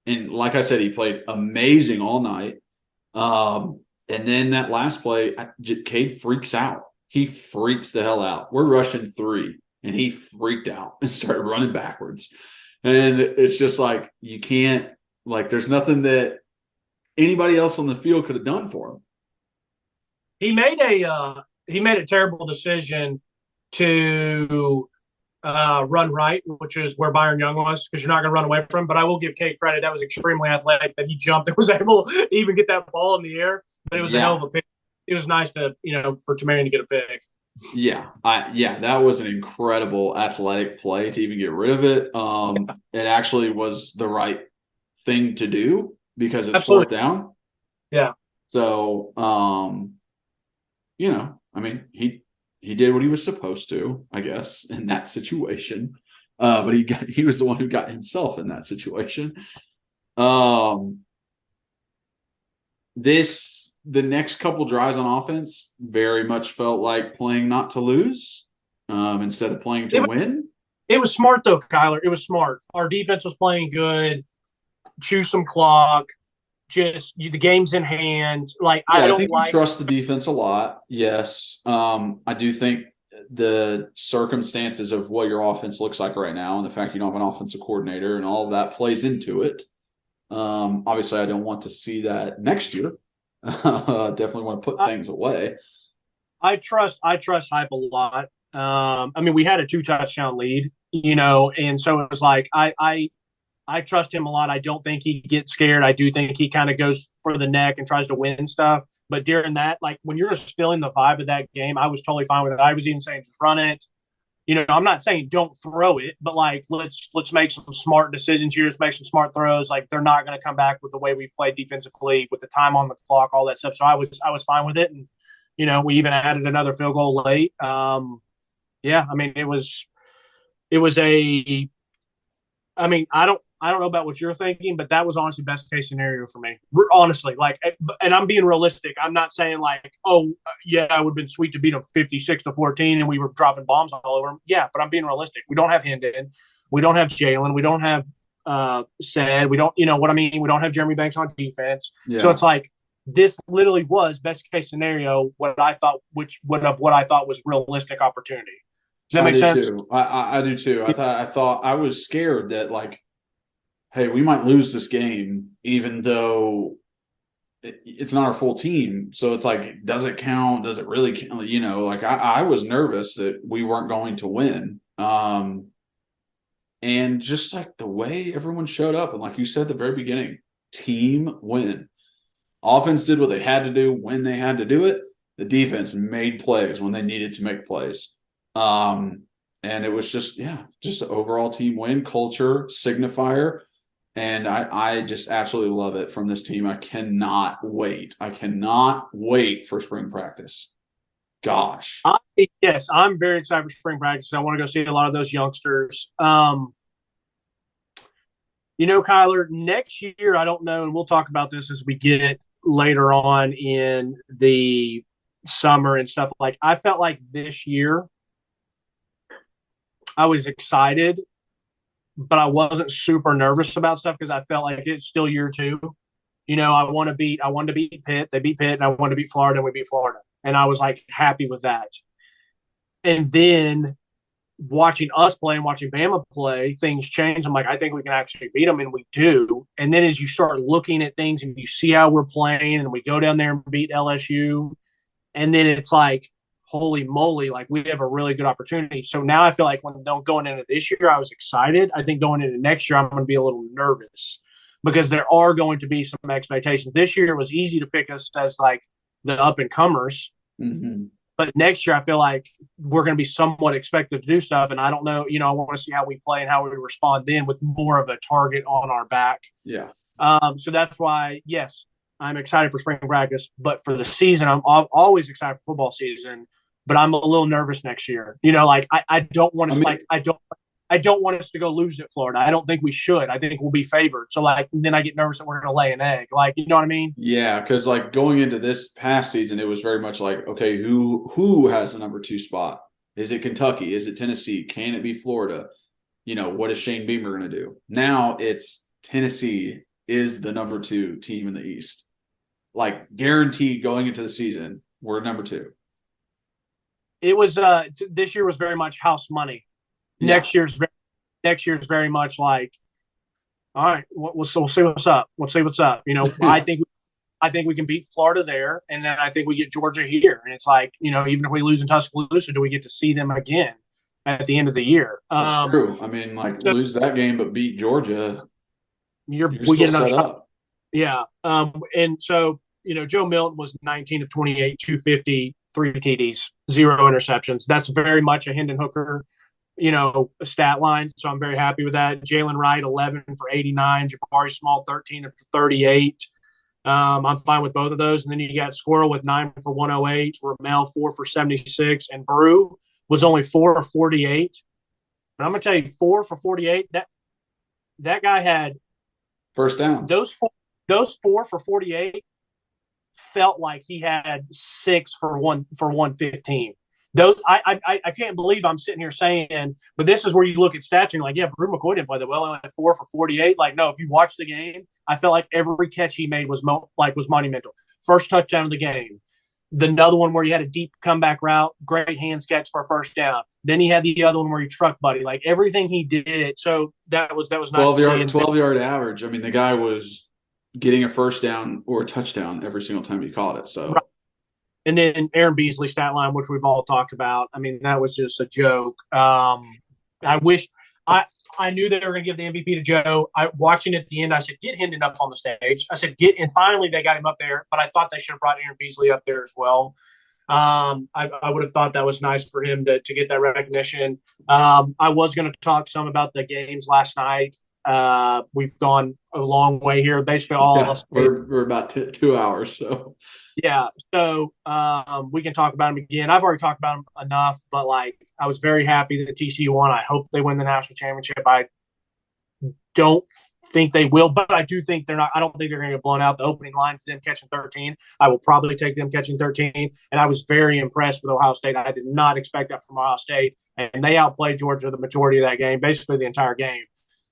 And like I said, he played amazing all night. And then that last play, Cade freaks out. He freaks the hell out. We're rushing 3, and he freaked out and started running backwards. And it's just like, you can't, like, there's nothing that anybody else on the field could have done for him. He made a terrible decision to run right, which is where Byron Young was, because you're not going to run away from him. But I will give Cade credit. That was extremely athletic that he jumped and was able to even get that ball in the air. But it was a hell of a pick. It was nice to, for Tamarian to get a pick. Yeah, that was an incredible athletic play to even get rid of it. It actually was the right thing to do because it's fourth down. Yeah. So, he did what he was supposed to, I guess, in that situation. But he was the one who got himself in that situation. The next couple drives on offense very much felt like playing not to lose instead of playing to win. It was smart, though, Kyler. It was smart. Our defense was playing good. Chew some clock. Just the game's in hand. Like, I think you trust the defense a lot. Yes. I do think the circumstances of what your offense looks like right now and the fact you don't have an offensive coordinator and all of that plays into it. Obviously, I don't want to see that next year. Definitely want to put things away. I trust Hype a lot. We had a 2-touchdown lead, and so it was like I trust him a lot. I don't think he gets scared. I do think he kind of goes for the neck and tries to win stuff. But during that, like, when you're just feeling the vibe of that game, I was totally fine with it. I was even saying just run it. I'm not saying don't throw it, but like let's make some smart decisions here. Let's make some smart throws. Like, they're not going to come back with the way we played defensively with the time on the clock, all that stuff. So I was fine with it, and we even added another field goal late. It was a. I don't know about what you're thinking, but that was honestly best case scenario for me. Honestly, like, and I'm being realistic. I'm not saying like, it would have been sweet to beat them 56-14 and we were dropping bombs all over them. Yeah, but I'm being realistic. We don't have Hendon. We don't have Jalen. We don't have Said. We don't, We don't have Jeremy Banks on defense. Yeah. So it's like, this literally was best case scenario. What I thought was realistic opportunity. Does that make sense? Too. I do too. I thought I was scared that, like, hey, we might lose this game, even though it's not our full team. So it's like, does it count? Does it really count? I was nervous that we weren't going to win. And just like the way everyone showed up, and like you said at the very beginning, team win. Offense did what they had to do when they had to do it. The defense made plays when they needed to make plays. And it was just an overall team win, culture, signifier. And I just absolutely love it from this team. I cannot wait. For spring practice. Gosh. Yes, I'm very excited for spring practice. I want to go see a lot of those youngsters. Kyler, next year, I don't know, and we'll talk about this as we get later on in the summer and stuff. Like, I felt like this year I was excited, but I wasn't super nervous about stuff because I felt like it's still year 2. I wanted to beat Pitt. They beat Pitt, and I wanted to beat Florida, and we beat Florida. And I was like happy with that. And then watching us play and watching Bama play, things change. I'm like, I think we can actually beat them, and we do. And then as you start looking at things and you see how we're playing, and we go down there and beat LSU, And then it's like, holy moly, like we have a really good opportunity. So now I feel like when going into this year, I was excited. I think going into next year, I'm going to be a little nervous because there are going to be some expectations. This year it was easy to pick us as like the up and comers. Mm-hmm. But next year, I feel like we're going to be somewhat expected to do stuff. And I don't know, I want to see how we play and how we respond then with more of a target on our back. Yeah. So that's why, yes, I'm excited for spring practice. But for the season, I'm always excited for football season. But I'm a little nervous next year. I don't want to I don't want us to go lose at Florida. I don't think we should. I think we'll be favored. So then I get nervous that we're going to lay an egg. You know what I mean? Yeah, because going into this past season, it was very much like, okay, who has the number 2 spot? Is it Kentucky? Is it Tennessee? Can it be Florida? What is Shane Beamer going to do? Now it's Tennessee is the number 2 team in the East. Guaranteed going into the season, we're number 2. It was this year was very much house money. Yeah. Next year's very much like, all right, we'll see what's up. We'll see what's up. I think we can beat Florida there, and then I think we get Georgia here, and it's like, even if we lose in Tuscaloosa, do we get to see them again at the end of the year? That's true. I mean, lose that game but beat Georgia, we still get another set shot. up. Yeah. And so Joe Milton was 19 of 28, 250. 3 TDs, 0 interceptions. That's very much a Hendon Hooker, stat line. So I'm very happy with that. Jalen Wright, 11 for 89. Jabari Small, 13 for 38. I'm fine with both of those. And then you got Squirrel with 9 for 108. Ramel, 4 for 76. And Brew was only 4 for 48. But I'm going to tell you, 4 for 48, that guy had first downs. Those 4 for 48 felt like he had 6 for 115. Those I can't believe I'm sitting here saying, but this is where you look at stats and you're like, yeah, Brew McCoy didn't play that well. Only had 4 for 48. No, if you watch the game, I felt like every catch he made was monumental. First touchdown of the game. Another one where he had a deep comeback route, great hands catch for a first down. Then he had the other one where he trucked Buddy. Everything he did. So that was nice. 12-yard average. I mean, the guy was getting a first down or a touchdown every single time he caught it. So, right. And then Aaron Beasley stat line, which we've all talked about. I mean, that was just a joke. I wish I knew that they were going to give the MVP to Joe. Watching at the end, I said, get Hendon up on the stage. I said, and finally they got him up there, but I thought they should have brought Aaron Beasley up there as well. I would have thought that was nice for him to get that recognition. I was going to talk some about the games last night. We've gone a long way here. Basically, all of us. We're about 2 hours. So yeah, so we can talk about them again. I've already talked about them enough, but I was very happy that TCU won. I hope they win the national championship. I don't think they will, but I do think they're not. I don't think they're going to get blown out. The opening line's them catching 13. I will probably take them catching 13. And I was very impressed with Ohio State. I did not expect that from Ohio State, and they outplayed Georgia the majority of that game, basically the entire game.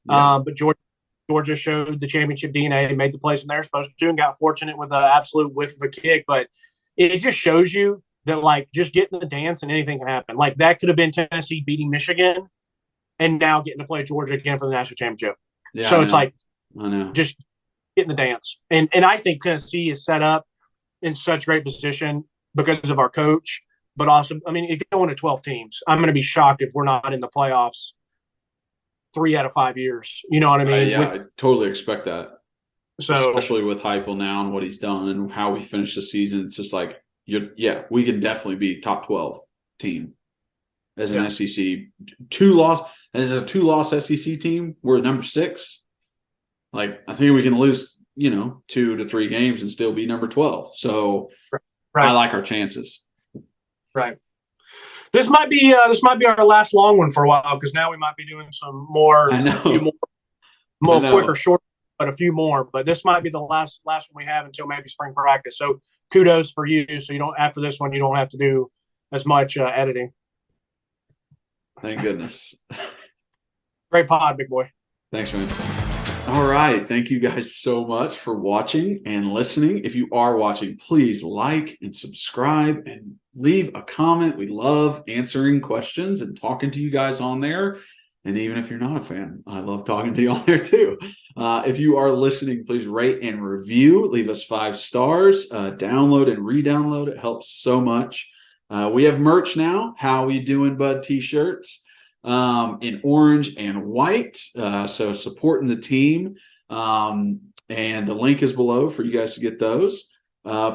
Yeah. But Georgia showed the championship DNA, made the plays when they're supposed to, and got fortunate with an absolute whiff of a kick. But it just shows you that, just get in the dance and anything can happen. That could have been Tennessee beating Michigan and now getting to play Georgia again for the national championship. Yeah, so I know. Just get in the dance. And I think Tennessee is set up in such great position because of our coach. But also, I mean, it's going to 12 teams. I'm going to be shocked if we're not in the playoffs 3 out of 5 years. You know what I mean? I totally expect that. So, especially with Heupel now and what he's done and how we finished the season, it's just we can definitely be top 12 team as an SEC. As a 2-loss SEC team, we're number 6. I think we can lose, 2 to 3 games and still be number 12. So right. I like our chances. Right. This might be our last long one for a while because now we might be doing some more, more quicker, short, but a few more. But this might be the last one we have until maybe spring practice. So kudos for you. So after this one, you don't have to do as much editing. Thank goodness. Great pod, big boy. Thanks, man. All right. Thank you guys so much for watching and listening. If you are watching, please like and subscribe and leave a comment. We love answering questions and talking to you guys on there. And even if you're not a fan, I love talking to you on there too. If you are listening, please rate and review. Leave us 5 stars. Download and re-download. It helps so much. We have merch now. How we doing, bud? T-shirts in orange and white. So supporting the team. And the link is below for you guys to get those.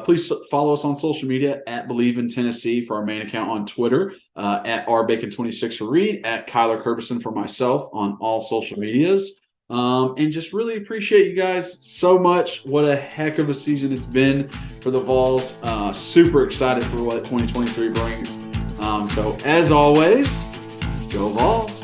Please follow us on social media at Believe in Tennessee for our main account on Twitter, at rbacon26 for Reed, at Kyler Kerberson for myself on all social medias. And just really appreciate you guys so much. What a heck of a season it's been for the Vols. Super excited for what 2023 brings. So as always, go Vols.